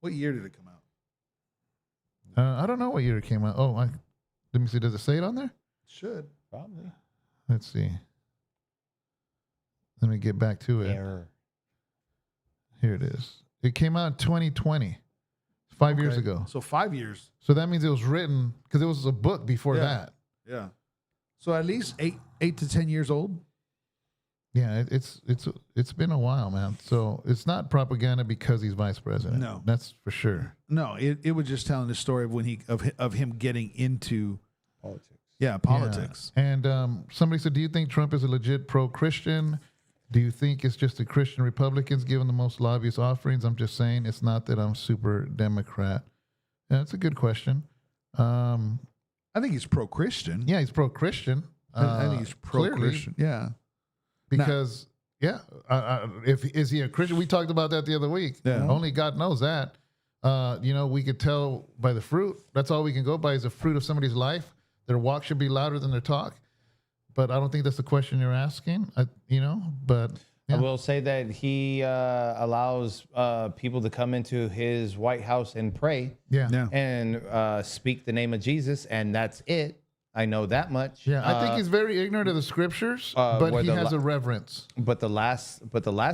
[SPEAKER 3] What year did it come out?
[SPEAKER 2] I don't know what year it came out. Oh, let me see. Does it say it on there?
[SPEAKER 3] Should.
[SPEAKER 4] Probably.
[SPEAKER 2] Let's see. Let me get back to it.
[SPEAKER 4] Error.
[SPEAKER 2] Here it is. It came out in 2020, 5 years
[SPEAKER 3] Okay.
[SPEAKER 2] ago.
[SPEAKER 3] So 5 years.
[SPEAKER 2] So that means it was written because it was a book before
[SPEAKER 3] Yeah.
[SPEAKER 2] that.
[SPEAKER 3] Yeah. So at least eight to 10 years old.
[SPEAKER 2] Yeah, it's been a while, man. So it's not propaganda because he's vice president.
[SPEAKER 3] No.
[SPEAKER 2] That's for sure.
[SPEAKER 3] No, it was just telling the story of when of him getting into
[SPEAKER 4] Politics.
[SPEAKER 3] politics.
[SPEAKER 2] Yeah. And somebody said, "Do you think Trump is a legit pro-Christian? Do you think it's just the Christian Republicans giving the most lobbyist offerings?" I'm just saying, it's not that I'm super Democrat. Yeah, that's a good question.
[SPEAKER 3] I think he's pro-Christian.
[SPEAKER 2] Yeah, he's pro-Christian.
[SPEAKER 3] I think he's
[SPEAKER 2] clearly.
[SPEAKER 3] pro-Christian. Yeah.
[SPEAKER 2] Because if is he a Christian? We talked about that the other week.
[SPEAKER 3] Yeah.
[SPEAKER 2] Only God knows that. We could tell by the fruit. That's all we can go by is the fruit of somebody's life. Their walk should be louder than their talk. But I don't think that's the question you're asking. But
[SPEAKER 4] I will say that he allows people to come into his White House and pray
[SPEAKER 2] yeah.
[SPEAKER 4] and speak the name of Jesus, and that's it. I know that much.
[SPEAKER 2] Yeah, I think he's very ignorant of the scriptures, but
[SPEAKER 4] where
[SPEAKER 2] he
[SPEAKER 4] the
[SPEAKER 2] has a reverence.
[SPEAKER 4] But the last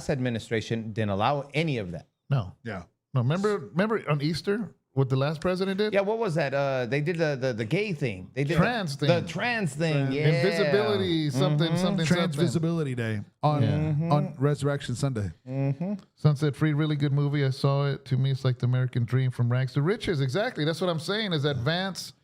[SPEAKER 4] administration didn't allow any of that.
[SPEAKER 2] No,
[SPEAKER 3] Yeah.
[SPEAKER 2] no. Remember on Easter what the last president did?
[SPEAKER 4] Yeah, what was that? They did the gay thing. They did
[SPEAKER 2] Trans thing.
[SPEAKER 4] The trans thing. Yeah.
[SPEAKER 2] Invisibility, something.
[SPEAKER 3] Transvisibility Day on Resurrection Sunday.
[SPEAKER 2] Sunset Free, really good movie. I saw it. To me, it's like the American dream from rags to riches. Exactly. That's what I'm saying. Is that Vance?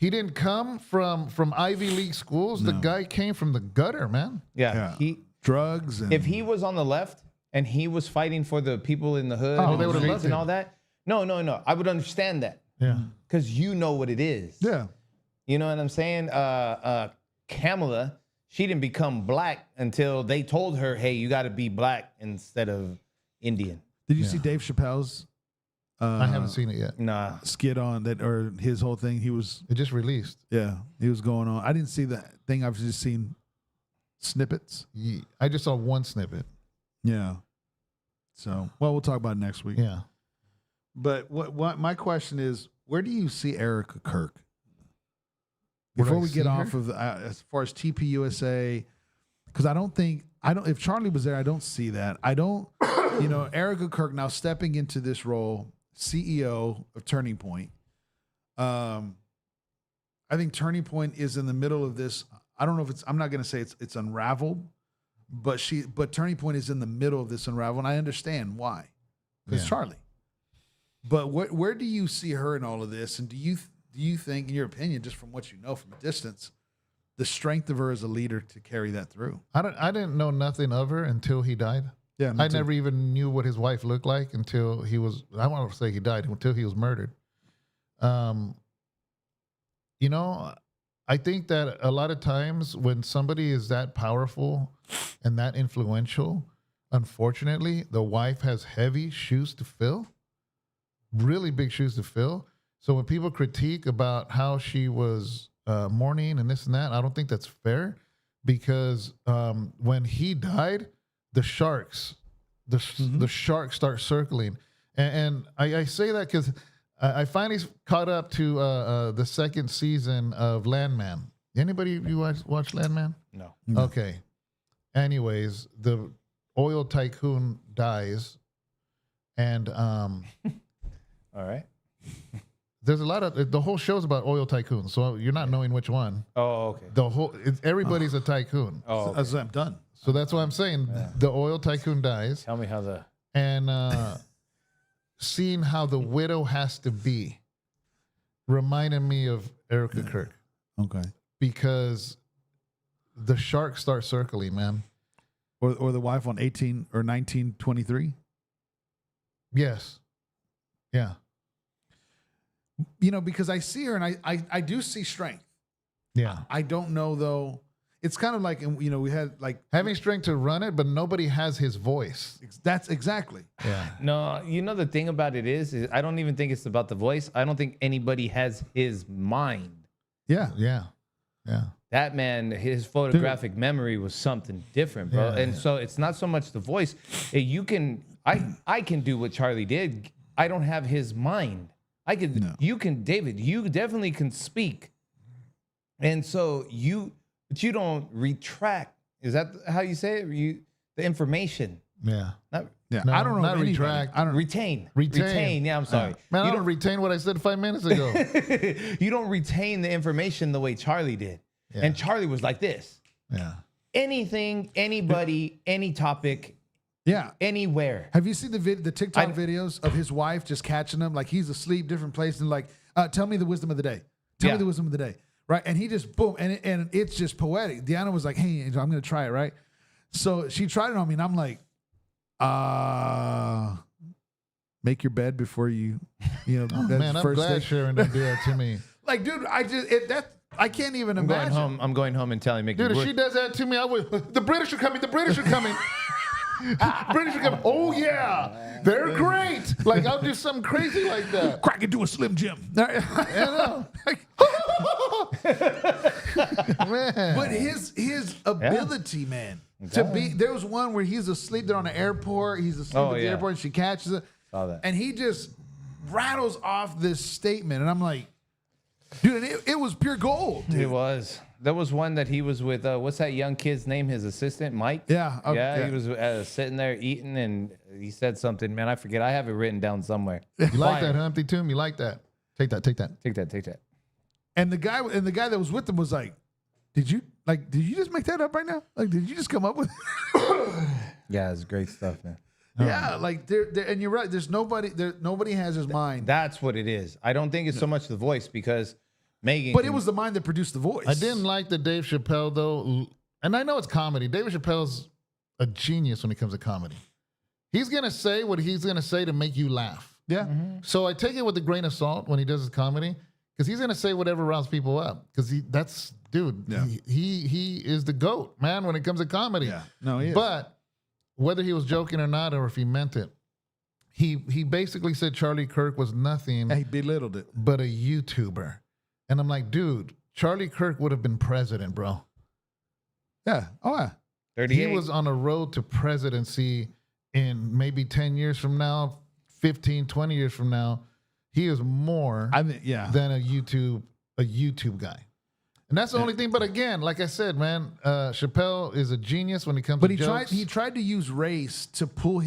[SPEAKER 2] He didn't come from Ivy League schools. The guy came from the gutter, man.
[SPEAKER 4] Yeah.
[SPEAKER 3] Drugs. And
[SPEAKER 4] If he was on the left and he was fighting for the people in the hood,
[SPEAKER 2] Oh,
[SPEAKER 4] and
[SPEAKER 2] they
[SPEAKER 4] the
[SPEAKER 2] would've
[SPEAKER 4] streets
[SPEAKER 2] loved
[SPEAKER 4] and
[SPEAKER 2] him.
[SPEAKER 4] all that. No. I would understand that
[SPEAKER 2] Yeah.
[SPEAKER 4] because you know what it is.
[SPEAKER 3] Yeah.
[SPEAKER 4] You know what I'm saying? Kamala, she didn't become black until they told her, "Hey, you got to be black instead of Indian."
[SPEAKER 3] Did you see Dave Chappelle's
[SPEAKER 2] I haven't seen it yet.
[SPEAKER 4] Nah.
[SPEAKER 3] skit on that, or his whole thing? He was
[SPEAKER 2] It just released.
[SPEAKER 3] he was going on. I didn't see that thing. I've just seen snippets.
[SPEAKER 2] I just saw one snippet.
[SPEAKER 3] Yeah. So, well, we'll talk about it next week.
[SPEAKER 2] Yeah.
[SPEAKER 3] But what my question is, where do you see Erica Kirk?
[SPEAKER 2] Where do
[SPEAKER 3] Before
[SPEAKER 2] I
[SPEAKER 3] we
[SPEAKER 2] see
[SPEAKER 3] get
[SPEAKER 2] her?
[SPEAKER 3] off of as far as TPUSA, because I don't. If Charlie was there, I don't see that. I don't. Erica Kirk now stepping into this role, CEO of Turning Point. I think Turning Point is in the middle of this. I don't know if it's. I'm not going to say it's unraveled, but Turning Point is in the middle of this unravel, and I understand why. It's
[SPEAKER 2] Yeah.
[SPEAKER 3] Charlie. But where do you see her in all of this? And do you think, in your opinion, just from what you know from a distance, the strength of her as a leader to carry that through?
[SPEAKER 2] I didn't know nothing of her until he died.
[SPEAKER 3] Yeah,
[SPEAKER 2] I never even knew what his wife looked like until he was. I want to say he died until he was murdered. I think that a lot of times when somebody is that powerful and that influential, unfortunately, the wife has heavy shoes to fill, really big shoes to fill. So when people critique about how she was mourning and this and that, I don't think that's fair because when he died, the sharks start circling. And I say that because I finally caught up to the second season of Landman. Anybody you watch Landman?
[SPEAKER 4] No.
[SPEAKER 2] Okay. Anyways, the oil tycoon dies, and
[SPEAKER 4] All right.
[SPEAKER 2] there's a lot of the whole show's about oil tycoons. So you're not knowing which one.
[SPEAKER 4] Oh, okay.
[SPEAKER 2] Everybody's a tycoon.
[SPEAKER 4] Oh, okay.
[SPEAKER 3] As I'm done.
[SPEAKER 2] So that's what I'm saying. The oil tycoon dies,
[SPEAKER 4] Tell me how the.
[SPEAKER 2] and seeing how the widow has to be reminded me of Erica Kirk
[SPEAKER 3] Okay.
[SPEAKER 2] because the sharks start circling, man.
[SPEAKER 3] Or the wife on 18 or 1923.
[SPEAKER 2] Yes. Yeah.
[SPEAKER 3] Because I see her and I do see strength.
[SPEAKER 2] Yeah.
[SPEAKER 3] I don't know though. it's kind of like, you know, we had like
[SPEAKER 2] having strength to run it, but nobody has his voice.
[SPEAKER 3] that's exactly.
[SPEAKER 2] Yeah.
[SPEAKER 4] No, you know the thing about it is I don't even think it's about the voice. I don't think anybody has his mind.
[SPEAKER 3] Yeah.
[SPEAKER 2] Yeah. Yeah.
[SPEAKER 4] That man, his photographic memory was something different, bro.
[SPEAKER 2] Yeah,
[SPEAKER 4] and so it's not so much the voice. I can do what Charlie did. I don't have his mind. You can, David, you definitely can speak. And so but you don't retract. Is that how you say it? The information.
[SPEAKER 2] Yeah.
[SPEAKER 4] Not
[SPEAKER 3] Yeah.
[SPEAKER 2] No,
[SPEAKER 3] I don't know.
[SPEAKER 2] not
[SPEAKER 3] of anybody.
[SPEAKER 2] retract.
[SPEAKER 3] I don't
[SPEAKER 4] retain.
[SPEAKER 2] Retain.
[SPEAKER 4] Yeah, I'm sorry.
[SPEAKER 2] Man,
[SPEAKER 4] You
[SPEAKER 2] I don't retain what I said 5 minutes ago.
[SPEAKER 4] you don't retain the information the way Charlie did.
[SPEAKER 2] Yeah.
[SPEAKER 4] And Charlie was like this.
[SPEAKER 2] Yeah.
[SPEAKER 4] Anything, anybody, any topic,
[SPEAKER 3] Yeah.
[SPEAKER 4] anywhere.
[SPEAKER 3] Have you seen the TikTok videos of his wife just catching him? Like he's asleep, different place, and like, tell me the wisdom of the day. Tell me the wisdom of the day. Right. And he just boom. And it's just poetic. Deanna was like, hey, Angel, I'm going to try it. Right. So she tried it on me and I'm like, make your bed before you know,
[SPEAKER 2] Oh,
[SPEAKER 3] that's
[SPEAKER 2] man,
[SPEAKER 3] the
[SPEAKER 2] I'm
[SPEAKER 3] first
[SPEAKER 2] glad
[SPEAKER 3] thing.
[SPEAKER 2] Sharon didn't do that to me.
[SPEAKER 3] Like, dude, I can't even
[SPEAKER 4] I'm going
[SPEAKER 3] imagine.
[SPEAKER 4] home. I'm going home and telling Mickey.
[SPEAKER 2] Dude, if she does that to me, I would. The British are coming. The British are coming. British are coming. Oh, yeah. They're great. Like, I'll do something crazy like that.
[SPEAKER 3] Crack into a Slim Jim.
[SPEAKER 2] Man.
[SPEAKER 3] But his ability, man, to be there was one where he's asleep there on the airport. He's asleep at the airport, and she catches it,
[SPEAKER 4] Saw that.
[SPEAKER 3] and he just rattles off this statement, and I'm like, dude, it was pure gold. Dude.
[SPEAKER 4] It was. There was one that he was with. What's that young kid's name? His assistant, Mike.
[SPEAKER 3] Yeah,
[SPEAKER 4] yeah. He was sitting there eating, and he said something. Man, I forget. I have it written down somewhere.
[SPEAKER 2] You like that, Humpty Tomb? You like that? Take that.
[SPEAKER 4] Take that.
[SPEAKER 3] And the guy that was with him was like, did you just make that up right now? Like, did you just come up with?
[SPEAKER 4] Yeah, it's great stuff, man.
[SPEAKER 3] Yeah, like there, and you're right. There's nobody there. Nobody has his mind.
[SPEAKER 4] That's what it is. I don't think it's so much the voice because Megan.
[SPEAKER 3] But it was the mind that produced the voice.
[SPEAKER 2] I didn't like the Dave Chappelle, though. And I know it's comedy. David Chappelle's a genius when it comes to comedy. He's going to say what he's going to say to make you laugh.
[SPEAKER 3] Yeah.
[SPEAKER 4] Mm-hmm.
[SPEAKER 2] So I take it with a grain of salt when he does his comedy because he's going to say whatever rounds people up because
[SPEAKER 3] Yeah.
[SPEAKER 2] he is the GOAT, man, when it comes to comedy.
[SPEAKER 3] Yeah. No, he is.
[SPEAKER 2] But whether he was joking or not, or if he meant it, he basically said Charlie Kirk was nothing
[SPEAKER 3] He belittled it.
[SPEAKER 2] but a YouTuber. And I'm like, dude, Charlie Kirk would have been president, bro.
[SPEAKER 3] Yeah. Oh, yeah.
[SPEAKER 4] 38.
[SPEAKER 2] He was on a road to presidency in maybe 10 years from now, 15, 20 years from now. He is more than a YouTube guy. And that's the only thing. But again, like I said, man, Chappelle is a genius when it comes to jokes.
[SPEAKER 3] He tried to use race to pull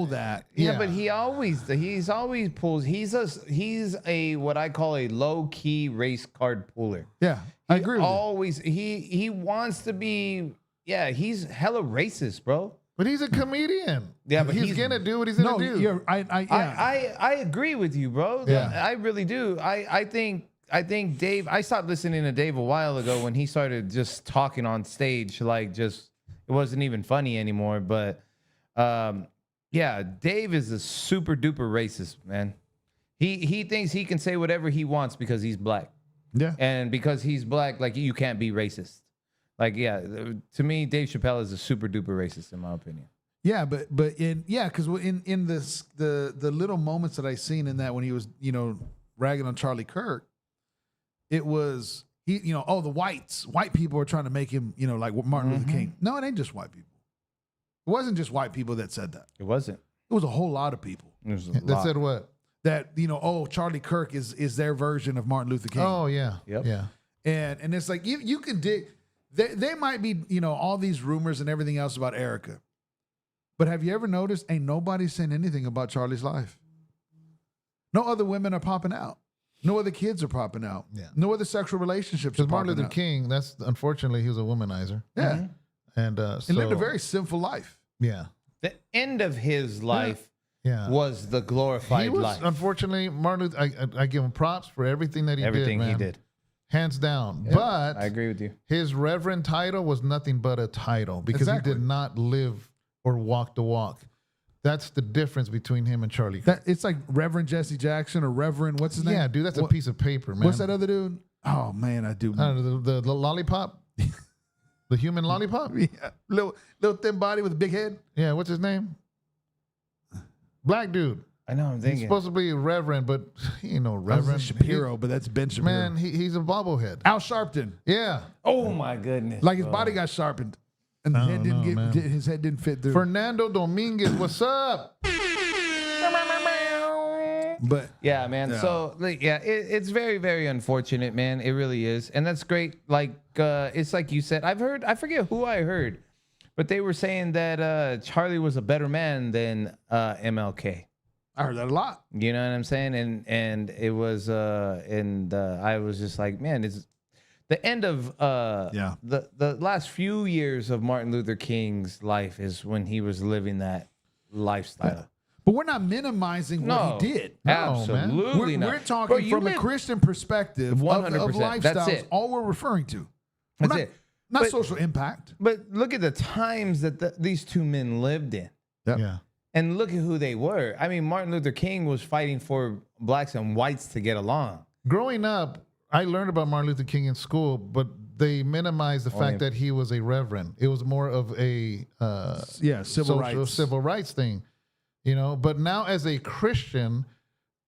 [SPEAKER 3] that.
[SPEAKER 4] Yeah, but he's always pulls. He's a what I call a low key race card puller.
[SPEAKER 3] Yeah. I agree with
[SPEAKER 4] He wants to be. Yeah, he's hella racist, bro.
[SPEAKER 2] But he's a comedian.
[SPEAKER 4] Yeah, but
[SPEAKER 2] he's gonna do what he's gonna do.
[SPEAKER 4] I agree with you, bro.
[SPEAKER 2] Yeah.
[SPEAKER 4] I really do. I think Dave. I stopped listening to Dave a while ago when he started just talking on stage, it wasn't even funny anymore. But yeah, Dave is a super duper racist, man. He thinks he can say whatever he wants because he's black.
[SPEAKER 3] Yeah.
[SPEAKER 4] And because he's black, like you can't be racist. Like, yeah, to me, Dave Chappelle is a super duper racist in my opinion.
[SPEAKER 3] Yeah, because in this the little moments that I seen in that when he was ragging on Charlie Kirk, it was the white people are trying to make him like Martin Luther King. No, it ain't just white people. It wasn't just white people that said that.
[SPEAKER 4] It wasn't.
[SPEAKER 3] It was a whole lot of people
[SPEAKER 2] That said what?
[SPEAKER 3] that Charlie Kirk is their version of Martin Luther King.
[SPEAKER 2] Oh yeah,
[SPEAKER 4] Yep.
[SPEAKER 2] yeah.
[SPEAKER 3] And it's like you can dig. They might be all these rumors and everything else about Erica, but have you ever noticed? Ain't nobody saying anything about Charlie's life. No other women are popping out. No other kids are popping out.
[SPEAKER 2] Yeah.
[SPEAKER 3] No other sexual relationships. Are
[SPEAKER 2] Because Martin
[SPEAKER 3] popping
[SPEAKER 2] Luther
[SPEAKER 3] out.
[SPEAKER 2] King, that's unfortunately he was a womanizer.
[SPEAKER 3] Yeah,
[SPEAKER 2] And
[SPEAKER 3] he lived a very sinful life.
[SPEAKER 2] yeah.
[SPEAKER 4] The end of his life
[SPEAKER 2] Yeah.
[SPEAKER 4] was the glorified
[SPEAKER 2] He was
[SPEAKER 4] life.
[SPEAKER 2] unfortunately Martin Luther, I give him props for everything that he
[SPEAKER 4] Everything
[SPEAKER 2] did.
[SPEAKER 4] he
[SPEAKER 2] Man.
[SPEAKER 4] did.
[SPEAKER 2] Hands down.
[SPEAKER 4] Yeah,
[SPEAKER 2] But
[SPEAKER 4] I agree with you.
[SPEAKER 2] his reverend title was nothing but a title because
[SPEAKER 3] Exactly.
[SPEAKER 2] he did not live or walk the walk. That's the difference between him and Charlie Kirk.
[SPEAKER 3] It's like Reverend Jesse Jackson or Reverend what's his name?
[SPEAKER 2] Yeah, dude, that's a piece of paper, man.
[SPEAKER 3] What's that other dude? Oh man, I do.
[SPEAKER 2] I don't know, the lollipop? The human lollipop?
[SPEAKER 3] Yeah. Little thin body with a big head.
[SPEAKER 2] Yeah, what's his name? Black dude.
[SPEAKER 4] I know. I'm
[SPEAKER 2] He's
[SPEAKER 4] thinking.
[SPEAKER 2] supposed to be Reverend, but he ain't no
[SPEAKER 3] I was
[SPEAKER 2] Reverend.
[SPEAKER 3] Shapiro, but that's Ben Shapiro.
[SPEAKER 2] Man, he's a bobblehead.
[SPEAKER 3] Al Sharpton.
[SPEAKER 2] Yeah.
[SPEAKER 4] Oh my goodness.
[SPEAKER 3] Like his body got sharpened. And
[SPEAKER 2] I
[SPEAKER 3] his head
[SPEAKER 2] don't
[SPEAKER 3] didn't
[SPEAKER 2] know, man.
[SPEAKER 3] his head didn't fit through.
[SPEAKER 2] Fernando Dominguez, what's up?
[SPEAKER 3] But
[SPEAKER 4] Yeah, man.
[SPEAKER 3] Yeah.
[SPEAKER 4] So like, yeah, it's very, very unfortunate, man. It really is, and that's great. Like it's like you said. I forget who I heard, but they were saying that Charlie was a better man than MLK.
[SPEAKER 3] I heard that a lot.
[SPEAKER 4] You know what I'm saying? And it was I was just like, man, it's the end of the last few years of Martin Luther King's life is when he was living that lifestyle.
[SPEAKER 3] But we're not minimizing what he did.
[SPEAKER 4] Absolutely not.
[SPEAKER 3] We're talking from a Christian perspective of
[SPEAKER 4] 100%. That's
[SPEAKER 3] lifestyles.
[SPEAKER 4] it.
[SPEAKER 3] All we're referring to.
[SPEAKER 4] That's it.
[SPEAKER 3] Not
[SPEAKER 4] But-
[SPEAKER 3] social impact.
[SPEAKER 4] But look at the times that these two men lived in.
[SPEAKER 3] Yep.
[SPEAKER 2] Yeah.
[SPEAKER 4] And look at who they were. I mean, Martin Luther King was fighting for blacks and whites to get along.
[SPEAKER 2] Growing up, I learned about Martin Luther King in school, but they minimized the fact that he was a reverend. It was more of a
[SPEAKER 3] Civil rights
[SPEAKER 2] thing, you know. But now, as a Christian,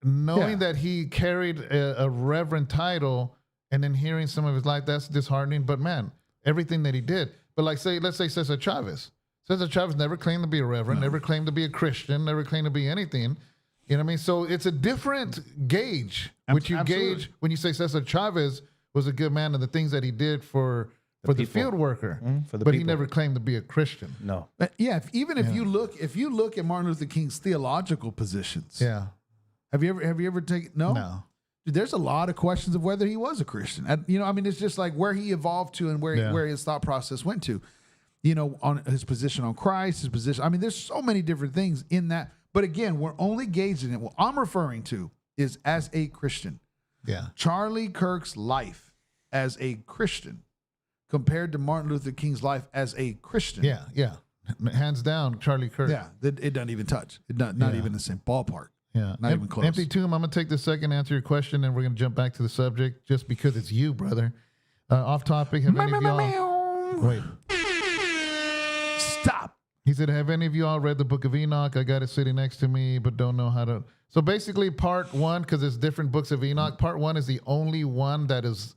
[SPEAKER 2] knowing that he carried a reverend title and then hearing some of his life, that's disheartening. But man, everything that he did. But like, let's say Cesar Chavez. Cesar Chavez never claimed to be a reverend, never claimed to be a Christian, never claimed to be anything. You know what I mean? So it's a different gauge, which you gauge when you say Cesar Chavez was a good man and the things that he did for the field worker. But he never claimed to be a Christian.
[SPEAKER 4] No.
[SPEAKER 3] Yeah, if you look at Martin Luther King's theological positions.
[SPEAKER 2] Yeah.
[SPEAKER 3] Have you ever taken
[SPEAKER 2] No.
[SPEAKER 3] Dude, there's a lot of questions of whether he was a Christian. You know, I mean, it's just like where he evolved to and where his thought process went to. You know, on his position on Christ, his position. I mean, there's so many different things in that. But again, we're only gauging it. What I'm referring to is as a Christian.
[SPEAKER 2] Yeah.
[SPEAKER 3] Charlie Kirk's life as a Christian compared to Martin Luther King's life as a Christian.
[SPEAKER 2] Yeah. Yeah. Hands down, Charlie Kirk.
[SPEAKER 3] Yeah. It doesn't even touch. Not even the same ballpark.
[SPEAKER 2] Yeah.
[SPEAKER 3] Not even close.
[SPEAKER 2] Empty Tomb, I'm going to take this second to answer your question, and we're going to jump back to the subject just because it's you, brother. Off topic. Have any of y'all... Wait.
[SPEAKER 3] Stop.
[SPEAKER 2] He said, have any of you all read the book of Enoch? I got it sitting next to me, but don't know how to. So basically part one, because it's different books of Enoch, part one is the only one that is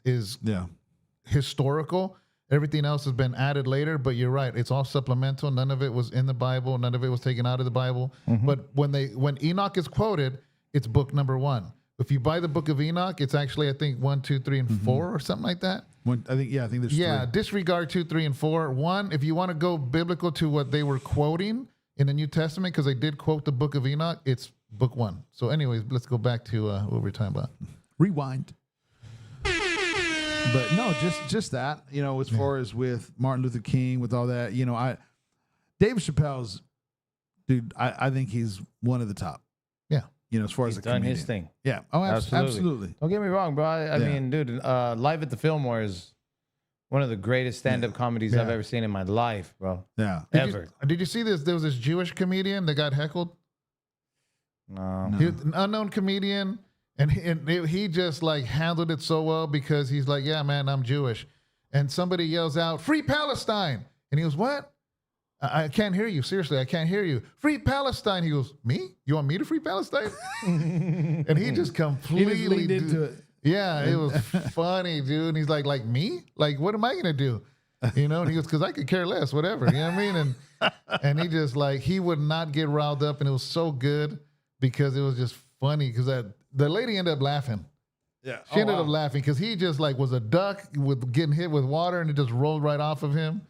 [SPEAKER 2] historical. Everything else has been added later, but you're right. It's all supplemental. None of it was in the Bible. None of it was taken out of the Bible. But when Enoch is quoted, it's book number one. If you buy the book of Enoch, it's actually, I think, 1, 2, 3, and 4 or something like that.
[SPEAKER 3] I think there's
[SPEAKER 2] Yeah,
[SPEAKER 3] 3.
[SPEAKER 2] disregard 2, 3, and 4. 1, if you want to go biblical to what they were quoting in the New Testament, because they did quote the book of Enoch, it's book 1. So anyways, let's go back to what we were talking about.
[SPEAKER 3] Rewind. But no, just that, you know, as far as with Martin Luther King, with all that, you know, David Chappelle's, dude, I think he's one of the top.
[SPEAKER 2] Yeah.
[SPEAKER 3] You know, as far
[SPEAKER 4] He's
[SPEAKER 3] as a
[SPEAKER 4] done
[SPEAKER 3] comedian.
[SPEAKER 4] his thing.
[SPEAKER 3] Yeah. Oh, absolutely.
[SPEAKER 4] Don't get me wrong, bro. I mean, dude, Live at the Fillmore is one of the greatest stand-up comedies I've ever seen in my life, bro.
[SPEAKER 3] Yeah.
[SPEAKER 2] Did you see this? There was this Jewish comedian that got heckled.
[SPEAKER 4] No.
[SPEAKER 2] He was an unknown comedian, and he just like handled it so well because he's like, yeah, man, I'm Jewish. And somebody yells out, "Free Palestine!" And he goes, "What? I can't hear you. Seriously, I can't hear you. Free Palestine." He goes, "Me? You want me to free Palestine?" And he just completely
[SPEAKER 3] leaned into it.
[SPEAKER 2] Yeah, it was funny, dude. And he's like me? Like, what am I gonna do? You know? And he goes, "Because I could care less, whatever." You know what I mean? And he just like he would not get riled up, and it was so good because it was just funny because the lady ended up laughing.
[SPEAKER 3] Yeah.
[SPEAKER 2] She ended up laughing because he just like was a duck with getting hit with water, and it just rolled right off of him.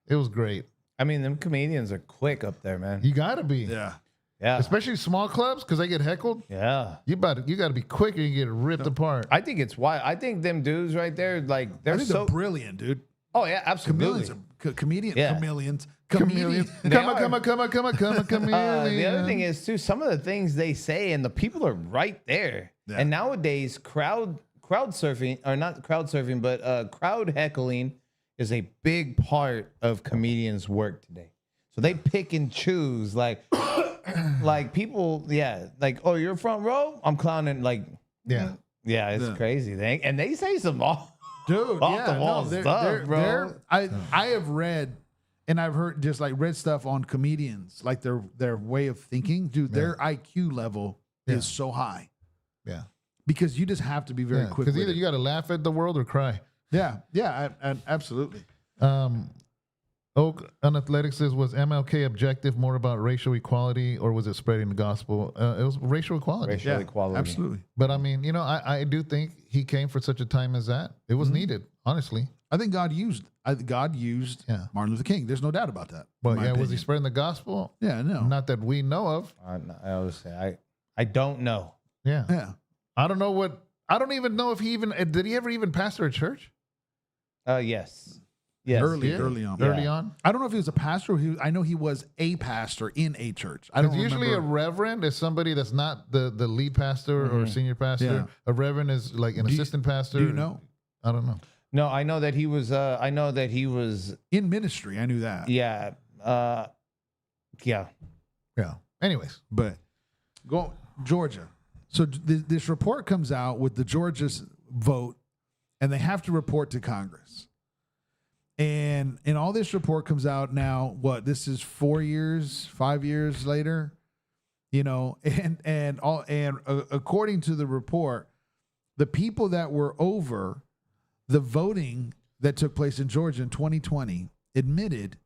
[SPEAKER 2] It was great.
[SPEAKER 4] I mean, them comedians are quick up there, man.
[SPEAKER 2] You gotta be,
[SPEAKER 3] Yeah.
[SPEAKER 4] Yeah.
[SPEAKER 2] especially small clubs because they get heckled.
[SPEAKER 4] Yeah.
[SPEAKER 2] You gotta be quick or you get ripped apart.
[SPEAKER 4] I think it's why. I think them dudes right there, like, they're
[SPEAKER 3] I think
[SPEAKER 4] so.
[SPEAKER 3] they're brilliant, dude.
[SPEAKER 4] Oh, yeah, absolutely.
[SPEAKER 3] Chameleons.
[SPEAKER 4] Yeah.
[SPEAKER 3] Chameleons.
[SPEAKER 2] Chameleons.
[SPEAKER 4] They
[SPEAKER 2] Come
[SPEAKER 4] are.
[SPEAKER 2] on, chameleon.
[SPEAKER 4] The other thing is, too, some of the things they say, and the people are right there.
[SPEAKER 3] Yeah.
[SPEAKER 4] And nowadays, crowd surfing, or not crowd surfing, but crowd heckling is a big part of comedians' work today. So they pick and choose, like people, like, oh, you're front row? I'm clowning, like,
[SPEAKER 2] Yeah.
[SPEAKER 4] yeah, it's crazy. And they say some
[SPEAKER 3] Dude,
[SPEAKER 4] Off
[SPEAKER 3] yeah,
[SPEAKER 4] the wall
[SPEAKER 3] no,
[SPEAKER 4] stuff, bro.
[SPEAKER 3] I have read and I've heard just like read stuff on comedians, like their way of thinking. Dude, their IQ level is so high.
[SPEAKER 2] Yeah.
[SPEAKER 3] Because you just have to be very quick.
[SPEAKER 2] Because
[SPEAKER 3] with
[SPEAKER 2] either
[SPEAKER 3] it.
[SPEAKER 2] you got to laugh at the world or cry.
[SPEAKER 3] Yeah, absolutely.
[SPEAKER 2] Oak on Athletics says, was MLK objective more about racial equality or was it spreading the gospel? It was racial equality.
[SPEAKER 4] Racial equality.
[SPEAKER 3] Absolutely.
[SPEAKER 2] But I mean, I do think he came for such a time as that. It was needed, honestly.
[SPEAKER 3] I think God used Martin Luther King. There's no doubt about that.
[SPEAKER 2] But yeah, was he spreading the gospel?
[SPEAKER 3] Yeah, no.
[SPEAKER 2] Not that we know of.
[SPEAKER 4] I always say I don't know.
[SPEAKER 2] Yeah.
[SPEAKER 3] Yeah.
[SPEAKER 2] I don't even know if he even did he ever even pastor a church?
[SPEAKER 4] Yes. Yes.
[SPEAKER 3] Early on.
[SPEAKER 2] Early on.
[SPEAKER 3] I don't know if he was a pastor. I know he was a pastor in a church. I don't
[SPEAKER 2] Because usually a reverend is somebody that's not the lead pastor or senior pastor.
[SPEAKER 3] Yeah.
[SPEAKER 2] A reverend is like an assistant pastor.
[SPEAKER 3] Do you know?
[SPEAKER 2] I don't know.
[SPEAKER 4] No, I know that he was.
[SPEAKER 3] In ministry. I knew that.
[SPEAKER 4] Yeah. Yeah.
[SPEAKER 2] Yeah. Anyways.
[SPEAKER 3] But go Georgia. So this report comes out with the Georgia's vote, and they have to report to Congress. And all this report comes out now. What, this is 5 years later, and according to the report, the people that were over the voting that took place in Georgia in 2020 admitted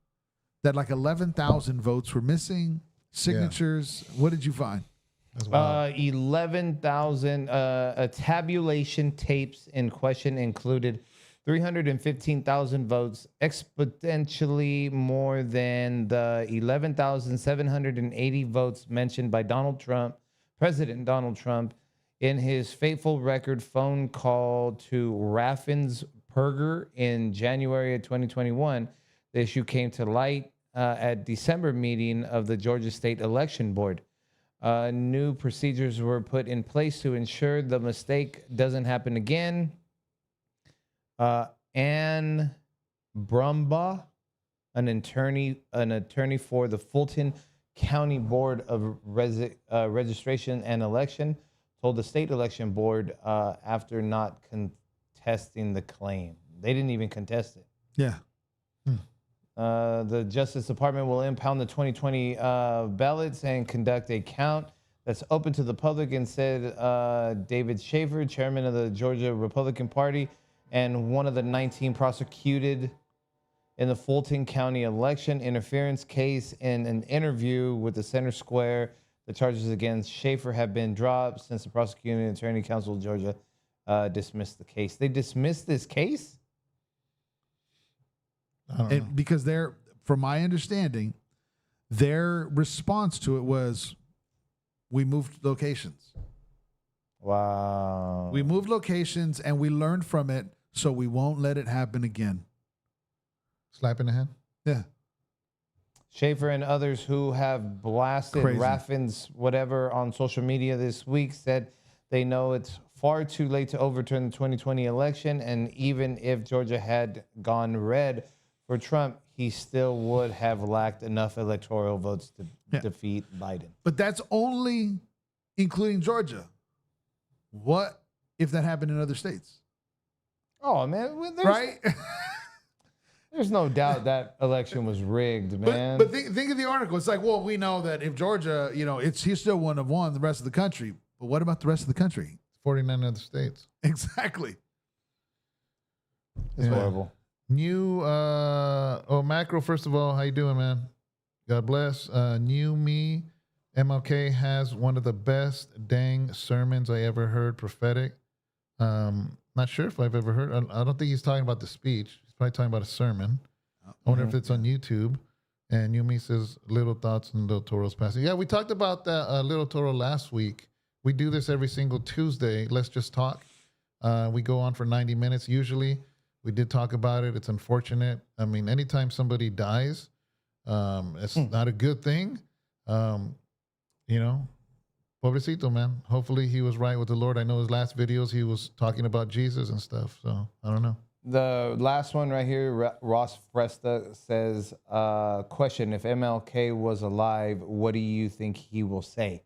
[SPEAKER 3] that like 11,000 votes were missing, signatures. Yeah. What did you find?
[SPEAKER 4] 11,000 tabulation tapes in question included 315,000 votes, exponentially more than the 11,780 votes mentioned by President Donald Trump, in his fateful record phone call to Raffensperger in January of 2021. The issue came to light at December meeting of the Georgia State Election Board. New procedures were put in place to ensure the mistake doesn't happen again. Ann Brumbaugh, an attorney for the Fulton County Board of Registration and Election, told the state election board after not contesting the claim. They didn't even contest it.
[SPEAKER 3] Yeah.
[SPEAKER 4] The Justice Department will impound the 2020 ballots and conduct a count that's open to the public, and said David Schaefer, chairman of the Georgia Republican Party and one of the 19 prosecuted in the Fulton County election interference case. In an interview with the Center Square, the charges against Schaefer have been dropped since the prosecuting attorney council of Georgia dismissed the case. They dismissed this case?
[SPEAKER 3] Because from my understanding, their response to it was, we moved locations.
[SPEAKER 4] Wow.
[SPEAKER 3] We moved locations and we learned from it, so we won't let it happen again.
[SPEAKER 2] Slap in the hand?
[SPEAKER 3] Yeah.
[SPEAKER 4] Schaefer and others who have blasted Raffin's whatever on social media this week said they know it's far too late to overturn the 2020 election, and even if Georgia had gone red for Trump, he still would have lacked enough electoral votes to defeat Biden.
[SPEAKER 3] But that's only including Georgia. What if that happened in other states?
[SPEAKER 4] Oh, man. There's no doubt that election was rigged, man.
[SPEAKER 3] But think of the article. It's like, well, we know that if Georgia, he still wouldn't have won the rest of the country. But what about the rest of the country?
[SPEAKER 2] 49 other states.
[SPEAKER 3] Exactly.
[SPEAKER 4] It's horrible.
[SPEAKER 2] New, Macro, first of all, how you doing, man? God bless. New me. MLK has one of the best dang sermons I ever heard, prophetic. Not sure if I've ever heard. I don't think he's talking about the speech. He's probably talking about a sermon. I wonder if it's on YouTube. And Yumi says, little thoughts on Little Toro's passing. Yeah, we talked about that Little Toro last week. We do this every single Tuesday. Let's just talk. We go on for 90 minutes usually. We did talk about it. It's unfortunate. I mean, anytime somebody dies, it's not a good thing. Pobrecito, man. Hopefully he was right with the Lord. I know his last videos, he was talking about Jesus and stuff. So I don't know.
[SPEAKER 4] The last one right here, Ross Fresta says, question, if MLK was alive, what do you think he will say?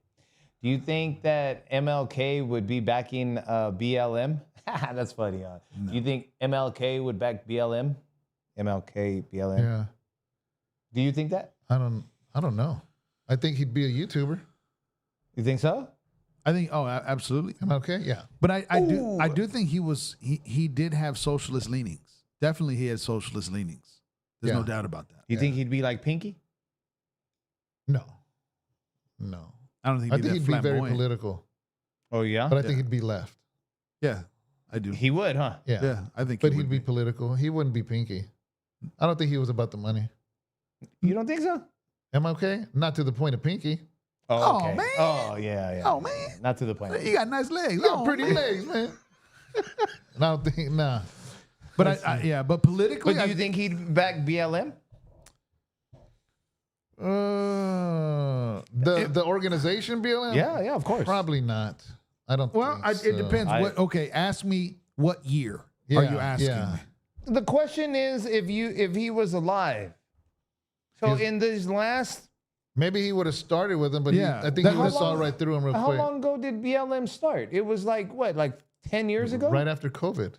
[SPEAKER 4] Do you think that MLK would be backing BLM? That's funny. No. You think MLK would back BLM? MLK, BLM.
[SPEAKER 2] Yeah.
[SPEAKER 4] Do you think that?
[SPEAKER 2] I don't know. I think he'd be a YouTuber.
[SPEAKER 4] You think so?
[SPEAKER 3] I think. Oh, absolutely.
[SPEAKER 2] Okay. Yeah.
[SPEAKER 3] But I do think he did have socialist leanings. Definitely, he had socialist leanings. There's no doubt about that.
[SPEAKER 4] You think he'd be like Pinky?
[SPEAKER 2] No.
[SPEAKER 3] I don't think
[SPEAKER 2] I think he'd be very political.
[SPEAKER 4] Oh yeah.
[SPEAKER 2] But I think he'd be left.
[SPEAKER 3] Yeah, I do.
[SPEAKER 4] He would, huh?
[SPEAKER 3] Yeah, I think.
[SPEAKER 2] But he'd be political. He wouldn't be Pinky. I don't think he was about the money.
[SPEAKER 4] You don't think so?
[SPEAKER 2] MLK? Not to the point of Pinky.
[SPEAKER 4] Oh, okay.
[SPEAKER 3] man.
[SPEAKER 4] Oh, yeah.
[SPEAKER 3] Oh, man.
[SPEAKER 4] Not to the point.
[SPEAKER 3] You got nice legs.
[SPEAKER 2] You got pretty legs, man. And I don't think, nah.
[SPEAKER 3] But but politically,
[SPEAKER 4] But do you think he'd back BLM?
[SPEAKER 2] The organization BLM?
[SPEAKER 4] Yeah, of course.
[SPEAKER 2] Probably not. I don't
[SPEAKER 3] well,
[SPEAKER 2] think so.
[SPEAKER 3] it depends. Okay, ask me what year are you asking me?
[SPEAKER 4] The question is if he was alive. So in these last...
[SPEAKER 2] Maybe he would have started with him, but I think he would have saw right through him real quick.
[SPEAKER 4] How long ago did BLM start? It was like, what, like 10 years ago?
[SPEAKER 2] Right after COVID.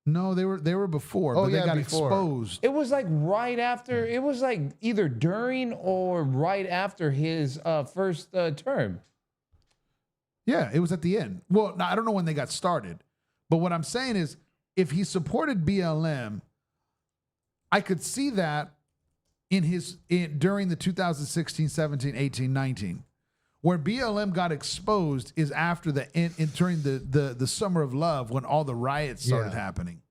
[SPEAKER 3] No, they were before, but they got exposed.
[SPEAKER 4] It was like right after, it was like either during or right after his first term.
[SPEAKER 3] Yeah, it was at the end. Well, I don't know when they got started, but what I'm saying is if he supported BLM, I could see that during the 2016, 17, 18, 19. Where BLM got exposed is after during the Summer of Love when all the riots started happening.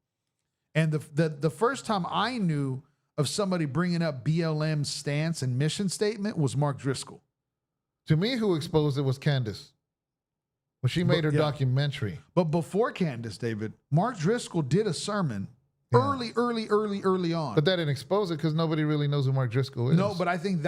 [SPEAKER 3] And the first time I knew of somebody bringing up BLM's stance and mission statement was Mark Driscoll.
[SPEAKER 2] To me, who exposed it was Candace. When she made her documentary.
[SPEAKER 3] But before Candace, David, Mark Driscoll did a sermon early on.
[SPEAKER 2] But that didn't expose it because nobody really knows who Mark Driscoll is.
[SPEAKER 3] No, but I think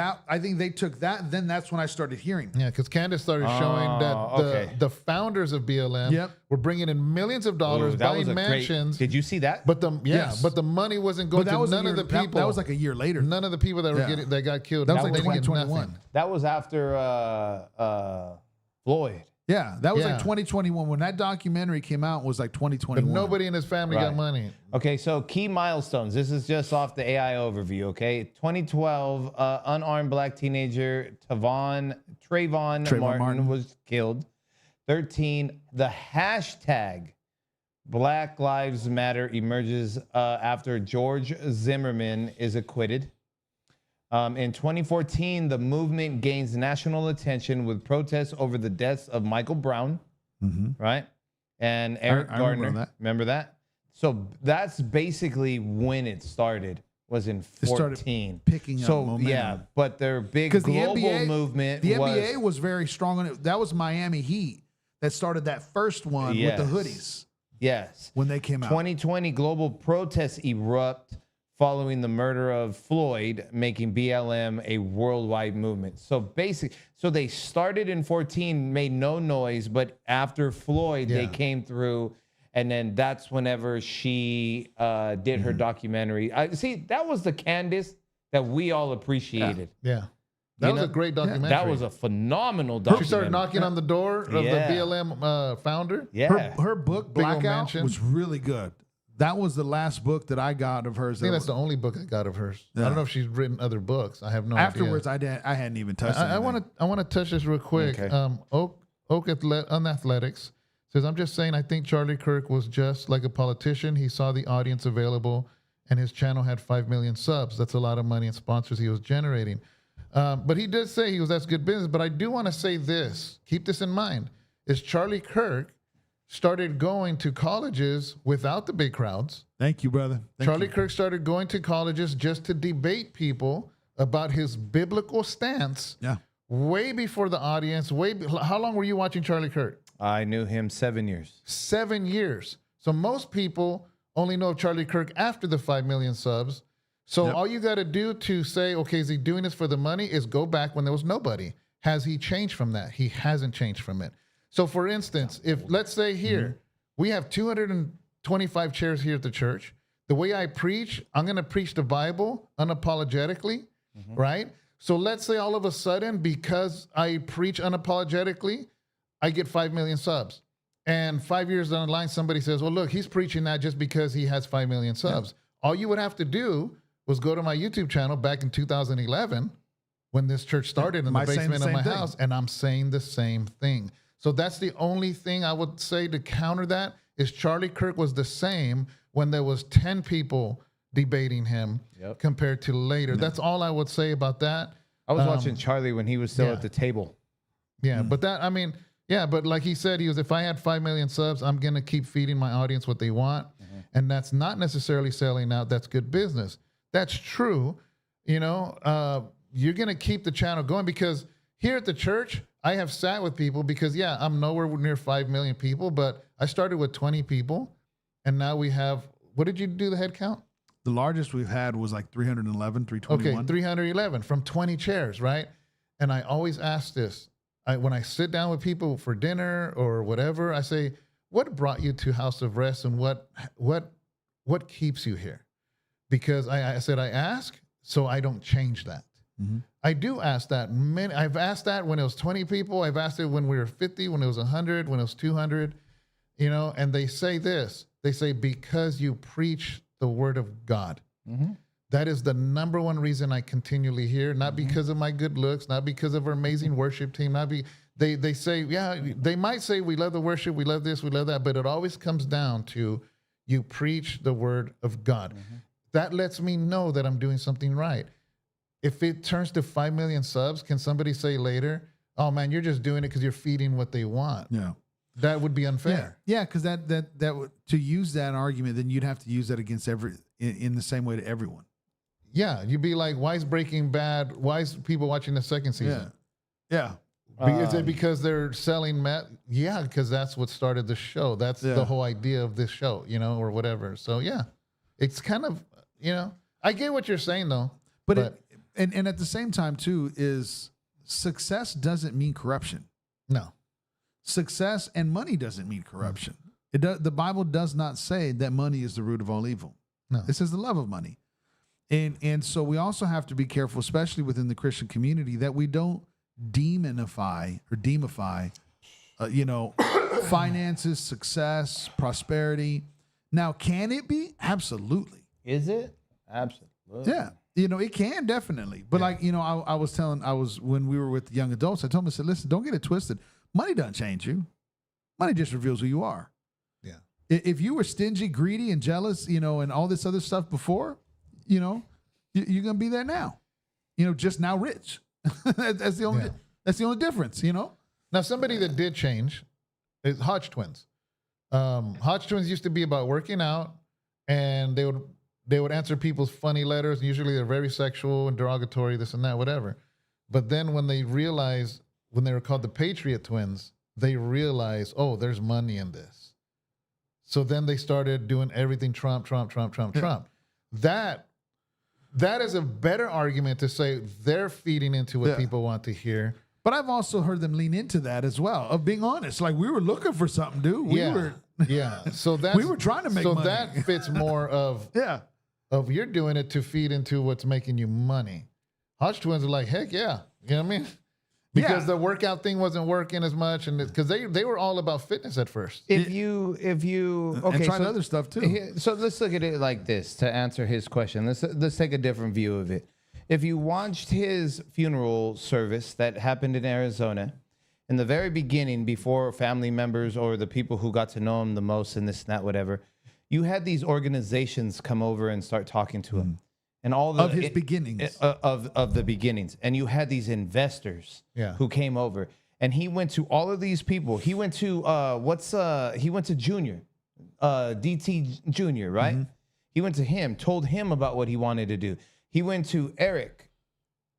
[SPEAKER 3] they took that. Then that's when I started hearing.
[SPEAKER 2] Yeah, because Candace started showing that the founders of BLM were bringing in millions of dollars, buying mansions.
[SPEAKER 4] Did you see that?
[SPEAKER 2] But the money wasn't going to none of the people.
[SPEAKER 3] That was like a year later.
[SPEAKER 2] None of the people that were that got killed.
[SPEAKER 3] That was like 2021.
[SPEAKER 4] That was after Floyd.
[SPEAKER 3] Yeah, that was like 2021. When that documentary came out, it was like 2021.
[SPEAKER 2] But nobody in his family got money.
[SPEAKER 4] Okay, so key milestones. This is just off the AI overview, okay? 2012, unarmed black teenager Trayvon Martin was killed. 13, the hashtag Black Lives Matter emerges after George Zimmerman is acquitted. In 2014, the movement gains national attention with protests over the deaths of Michael Brown, right? And Eric Gardner. Remember that? So that's basically when it started, was in 14.
[SPEAKER 3] Picking up momentum.
[SPEAKER 4] Yeah, but their big global movement
[SPEAKER 3] the NBA was very strong on it. That was Miami Heat that started that first one with the hoodies.
[SPEAKER 4] Yes.
[SPEAKER 3] When they came out.
[SPEAKER 4] 2020, global protests erupt following the murder of Floyd, making BLM a worldwide movement. So they started in 14, made no noise, but after Floyd, they came through, and then that's whenever she did her documentary. That was the Candace that we all appreciated.
[SPEAKER 2] Yeah. That was a great documentary.
[SPEAKER 4] That was a phenomenal documentary.
[SPEAKER 2] She started knocking on the door of the BLM founder.
[SPEAKER 4] Yeah.
[SPEAKER 3] Her book, Blackout, was really good. That was the last book that I got of hers.
[SPEAKER 2] I think that's the only book I got of hers. I don't know if she's written other books. I have no
[SPEAKER 3] Afterwards,
[SPEAKER 2] idea.
[SPEAKER 3] I hadn't even touched it.
[SPEAKER 2] I want to touch this real quick.
[SPEAKER 4] Okay.
[SPEAKER 2] Oak Unathletics says, I'm just saying I think Charlie Kirk was just like a politician. He saw the audience available and his channel had 5 million subs. That's a lot of money and sponsors he was generating. But he did say that's good business. But I do want to say this. Keep this in mind. Is Charlie Kirk started going to colleges without the big crowds.
[SPEAKER 3] Thank you, brother.
[SPEAKER 2] Charlie Kirk started going to colleges just to debate people about his biblical stance.
[SPEAKER 3] Yeah.
[SPEAKER 2] Way before the audience. How long were you watching Charlie Kirk?
[SPEAKER 4] I knew him 7 years.
[SPEAKER 2] 7 years. So most people only know of Charlie Kirk after the 5 million subs. So all you got to do to say, okay, is he doing this for the money, is go back when there was nobody. Has he changed from that? He hasn't changed from it. So, for instance, if let's say here, we have 225 chairs here at the church. The way I preach, I'm going to preach the Bible unapologetically, right? So let's say all of a sudden, because I preach unapologetically, I get 5 million subs. And 5 years down the line, somebody says, well, look, he's preaching that just because he has 5 million subs. Yeah. All you would have to do was go to my YouTube channel back in 2011 when this church started in the basement of my house, and I'm saying the same thing. So that's the only thing I would say to counter that is Charlie Kirk was the same when there was 10 people debating him compared to later. That's all I would say about that.
[SPEAKER 4] I was watching Charlie when he was still at the table.
[SPEAKER 2] Yeah, but that, I mean, yeah, but like he said, if I had 5 million subs, I'm going to keep feeding my audience what they want. And that's not necessarily selling out. That's good business. That's true. You know, you're going to keep the channel going because here at the church, I have sat with people because, yeah, I'm nowhere near 5 million people, but I started with 20 people. And now we have, what did you do the head count?
[SPEAKER 3] The largest we've had was like 311, 321.
[SPEAKER 2] Okay, 311 from 20 chairs, right? And I always ask this. When I sit down with people for dinner or whatever, I say, what brought you to House of Rest and what keeps you here? Because I said, I ask so I don't change that. Mm-hmm. I do ask that. I've asked that when it was 20 people. I've asked it when we were 50, when it was 100, when it was 200, you know, and they say this. They say, because you preach the word of God. Mm-hmm. That is the number one reason I continually hear, not because of my good looks, not because of our amazing worship team, they say, yeah, they might say we love the worship, we love this, we love that, but it always comes down to you preach the word of God. Mm-hmm. That lets me know that I'm doing something right. If it turns to 5 million subs, can somebody say later, oh man, you're just doing it because you're feeding what they want? Yeah. That would be unfair.
[SPEAKER 3] Yeah, because that would, to use that argument, then you'd have to use that against in the same way to everyone.
[SPEAKER 2] Yeah, you'd be like, why is Breaking Bad? Why is people watching the second season?
[SPEAKER 3] Yeah.
[SPEAKER 2] Is it because they're selling meth? Yeah, because that's what started the show. That's the whole idea of this show, you know, or whatever. So yeah, it's kind of, you know, I get what you're saying though.
[SPEAKER 3] But and at the same time too, is success doesn't mean corruption.
[SPEAKER 2] No.
[SPEAKER 3] Success and money doesn't mean corruption. The Bible does not say that money is the root of all evil. No. It says the love of money. And so we also have to be careful, especially within the Christian community, that we don't demonify or demify, finances, success, prosperity. Now, can it be? Absolutely.
[SPEAKER 4] Is it? Absolutely.
[SPEAKER 3] Yeah. It can definitely. But I was when we were with young adults, I told them, I said, listen, don't get it twisted. Money doesn't change you. Money just reveals who you are. Yeah. If you were stingy, greedy, and jealous, and all this other stuff before, you're going to be there now, just now rich. That's the only difference,
[SPEAKER 2] Now, somebody that did change is Hodge twins. Hodge twins used to be about working out, and they would answer people's funny letters. And usually they're very sexual and derogatory, this and that, whatever. But then when they realized, when they were called the Patriot Twins, they realized, oh, there's money in this. So then they started doing everything Trump. That is a better argument to say they're feeding into what people want to hear.
[SPEAKER 3] But I've also heard them lean into that as well, of being honest. Like, we were looking for something, dude. We were trying to make money.
[SPEAKER 2] So that fits more of, of you're doing it to feed into what's making you money. Hodge twins are like, heck yeah. You know what I mean? Because the workout thing wasn't working as much, and because they were all about fitness at first.
[SPEAKER 4] If you
[SPEAKER 3] and trying other stuff too.
[SPEAKER 4] So let's look at it like this to answer his question. Let's take a different view of it. If you watched his funeral service that happened in Arizona, in the very beginning, before family members or the people who got to know him the most and this and that, whatever, you had these organizations come over and start talking to him. And all
[SPEAKER 3] of his beginnings
[SPEAKER 4] of the beginnings, and you had these investors who came over, and he went to all of these people. He went to he went to Junior, DT Junior, right? Mm-hmm. He went to him, told him about what he wanted to do. He went to Eric,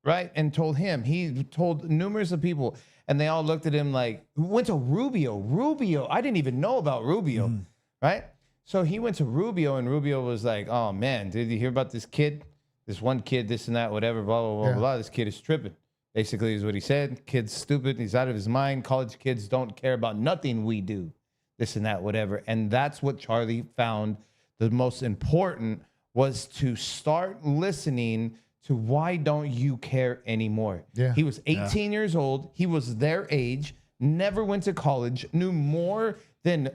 [SPEAKER 4] right, and told him. He told numerous of people, and they all looked at him like. Went to Rubio. I didn't even know about Rubio, right? So he went to Rubio, and Rubio was like, "Oh man, did you hear about this kid? This one kid, this and that, whatever, blah, blah, blah, blah. This kid is tripping." Basically is what he said. Kid's stupid. He's out of his mind. College kids don't care about nothing we do. This and that, whatever. And that's what Charlie found the most important was to start listening to why don't you care anymore. Yeah. He was 18 years old. He was their age, never went to college, knew more than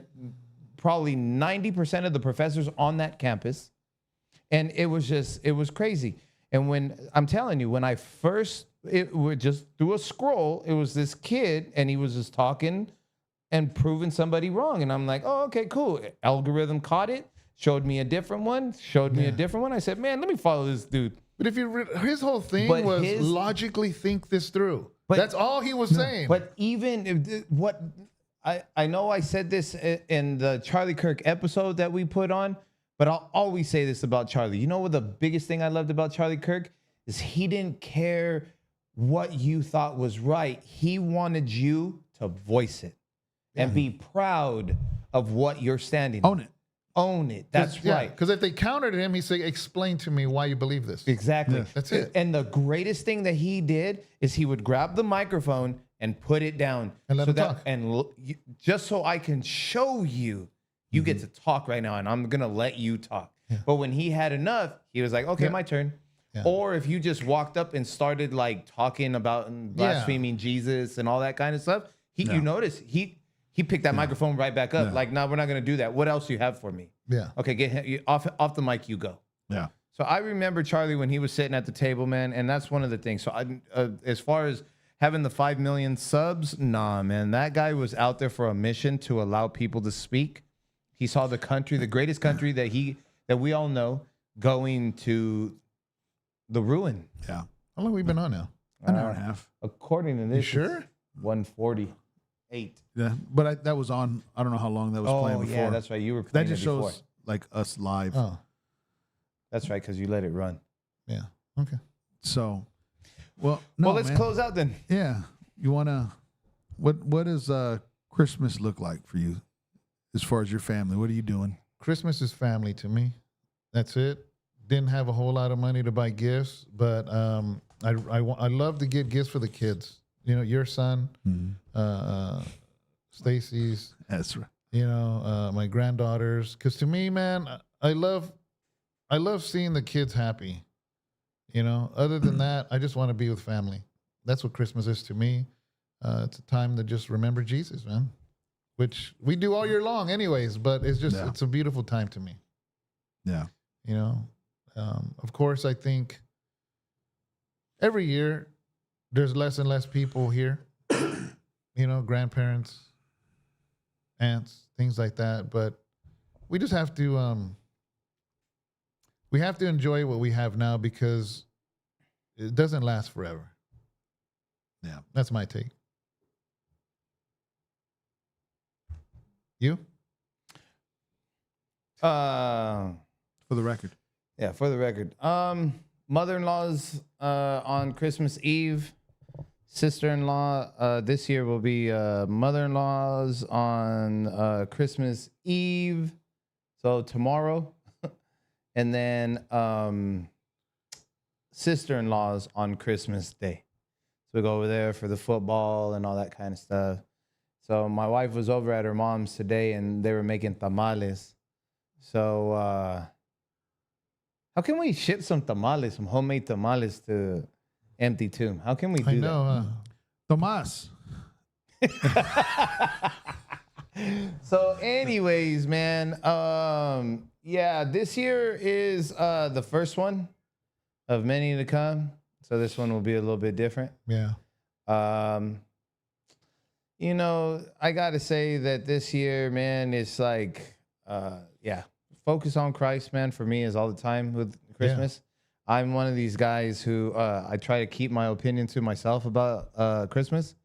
[SPEAKER 4] probably 90% of the professors on that campus. And it was crazy. And when I'm telling you, when I first, it was just through a scroll, it was this kid and he was just talking and proving somebody wrong. And I'm like, oh, okay, cool. Algorithm caught it, showed me a different one, I said, man, let me follow this dude.
[SPEAKER 2] But if his whole thing was logically think this through. That's all he was saying.
[SPEAKER 4] But even what I know I said this in the Charlie Kirk episode that we put on, but I'll always say this about Charlie. You know what the biggest thing I loved about Charlie Kirk is he didn't care what you thought was right. He wanted you to voice it and be proud of what you're standing on. Own it. That's right.
[SPEAKER 2] Because if they countered him, he'd say, explain to me why you believe this.
[SPEAKER 4] Exactly.
[SPEAKER 2] Yeah, that's it.
[SPEAKER 4] And the greatest thing that he did is he would grab the microphone and put it down.
[SPEAKER 2] And let him talk.
[SPEAKER 4] And just so I can show you, you get to talk right now, and I'm going to let you talk. Yeah. But when he had enough, he was like, okay, my turn. Yeah. Or if you just walked up and started like talking about and blaspheming Jesus and all that kind of stuff, you notice he picked that microphone right back up. Like, no, we're not going to do that. What else do you have for me? Yeah. Okay, get him, off the mic, you go.
[SPEAKER 3] Yeah.
[SPEAKER 4] So I remember Charlie when he was sitting at the table, man, and that's one of the things. So as far as having the 5 million subs, nah, man, that guy was out there for a mission to allow people to speak. He saw the country, the greatest country that we all know, going to the ruin.
[SPEAKER 2] Yeah. How long have we been on now?
[SPEAKER 3] An hour and a half.
[SPEAKER 4] According to this,
[SPEAKER 2] you sure?
[SPEAKER 4] 148.
[SPEAKER 3] Yeah, but that was on. I don't know how long that was playing before.
[SPEAKER 4] Yeah, that's right. You were playing
[SPEAKER 3] that just
[SPEAKER 4] before.
[SPEAKER 3] shows like us live.
[SPEAKER 2] Oh,
[SPEAKER 4] that's right, because you let it run.
[SPEAKER 2] Yeah. Okay.
[SPEAKER 3] So, well,
[SPEAKER 4] let's close out then.
[SPEAKER 3] Yeah. You wanna? What does Christmas look like for you, as far as your family? What are you doing?
[SPEAKER 2] Christmas is family to me. That's it. Didn't have a whole lot of money to buy gifts, but I love to get gifts for the kids. You know, your son, Stacy's.
[SPEAKER 3] That's right.
[SPEAKER 2] You know, my granddaughters. Because to me, man, I love seeing the kids happy. You know, other than that, I just want to be with family. That's what Christmas is to me. It's a time to just remember Jesus, man, which we do all year long anyways, but it's just, it's a beautiful time to me.
[SPEAKER 3] Yeah.
[SPEAKER 2] You know, of course, I think every year there's less and less people here, you know, grandparents, aunts, things like that. But we just have to, we have to enjoy what we have now because it doesn't last forever.
[SPEAKER 3] Yeah.
[SPEAKER 2] That's my take. You?
[SPEAKER 3] For the record.
[SPEAKER 4] Yeah, for the record. Mother-in-law's on Christmas Eve. Sister-in-law this year will be mother-in-law's on Christmas Eve. So tomorrow. And then sister-in-law's on Christmas Day. So we go over there for the football and all that kind of stuff. So my wife was over at her mom's today and they were making tamales. So how can we ship some tamales, some homemade tamales to Empty Tomb? How can we do that?
[SPEAKER 3] Tomas.
[SPEAKER 4] So anyways, man, yeah, this year is the first one of many to come. So this one will be a little bit different.
[SPEAKER 2] Yeah.
[SPEAKER 4] You know, I got to say that this year, man, it's like, focus on Christ, man, for me is all the time with Christmas. Yeah. I'm one of these guys who I try to keep my opinion to myself about Christmas.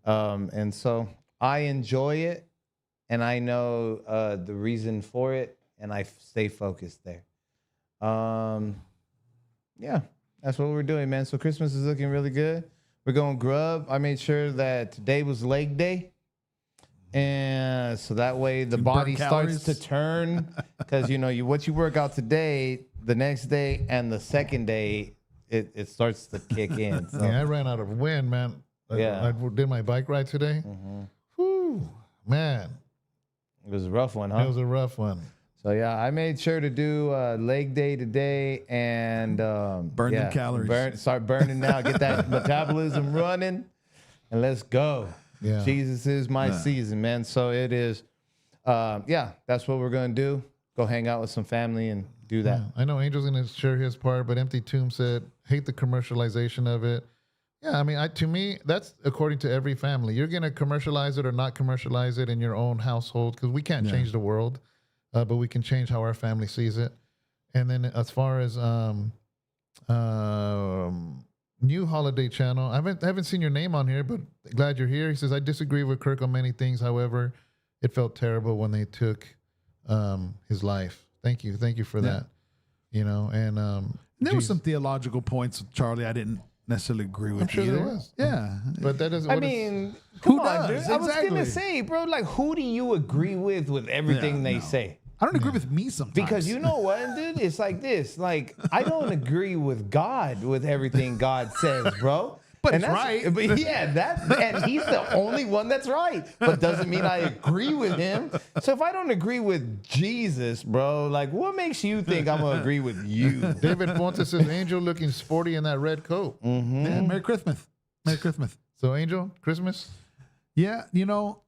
[SPEAKER 4] And so I enjoy it and I know the reason for it and I stay focused there. Yeah, that's what we're doing, man. So Christmas is looking really good. We're going grub. I made sure that today was leg day. And so that way the body starts to turn. Because, you know, what you work out today, the next day and the second day, it starts to kick in. So.
[SPEAKER 2] Yeah, I ran out of wind, man. I did my bike ride today. Whew, man.
[SPEAKER 4] It was a rough one, huh?
[SPEAKER 2] It was a rough one.
[SPEAKER 4] So, yeah, I made sure to do leg day today and
[SPEAKER 3] burn the calories.
[SPEAKER 4] Start burning now. Get that metabolism running and let's go.
[SPEAKER 2] Yeah.
[SPEAKER 4] Jesus is my season, man. So it is yeah, that's what we're gonna do. Go hang out with some family and do that.
[SPEAKER 2] Yeah, I know Angel's going to share his part, but Empty Tomb said, hate the commercialization of it. Yeah, I mean, to me, that's according to every family. You're going to commercialize it or not commercialize it in your own household because we can't change the world, but we can change how our family sees it. And then as far as new holiday channel, I haven't seen your name on here, but glad you're here. He says, I disagree with Kirk on many things. However, it felt terrible when they took his life. Thank you for that. You know, and
[SPEAKER 3] there were some theological points with Charlie I didn't necessarily agree with.
[SPEAKER 2] I'm sure
[SPEAKER 3] either.
[SPEAKER 2] there was.
[SPEAKER 3] Yeah,
[SPEAKER 2] but that doesn't.
[SPEAKER 4] I mean, come on, dude.
[SPEAKER 3] does?
[SPEAKER 4] I was
[SPEAKER 3] Exactly.
[SPEAKER 4] gonna say, bro, like, who do you agree with everything they say?
[SPEAKER 3] I don't agree with me sometimes
[SPEAKER 4] Because you know what, dude? It's like this. Like, I don't agree with God with everything God says, bro.
[SPEAKER 3] But
[SPEAKER 4] and
[SPEAKER 3] it's
[SPEAKER 4] that's-
[SPEAKER 3] right.
[SPEAKER 4] But yeah, and he's the only one that's right. But doesn't mean I agree with him. So if I don't agree with Jesus, bro, like, what makes you think I'm gonna agree with you?
[SPEAKER 2] David Ponce says, Angel looking sporty in that red coat.
[SPEAKER 3] Yeah, Merry Christmas. Merry Christmas.
[SPEAKER 2] So Angel, Christmas.
[SPEAKER 3] Yeah, you know,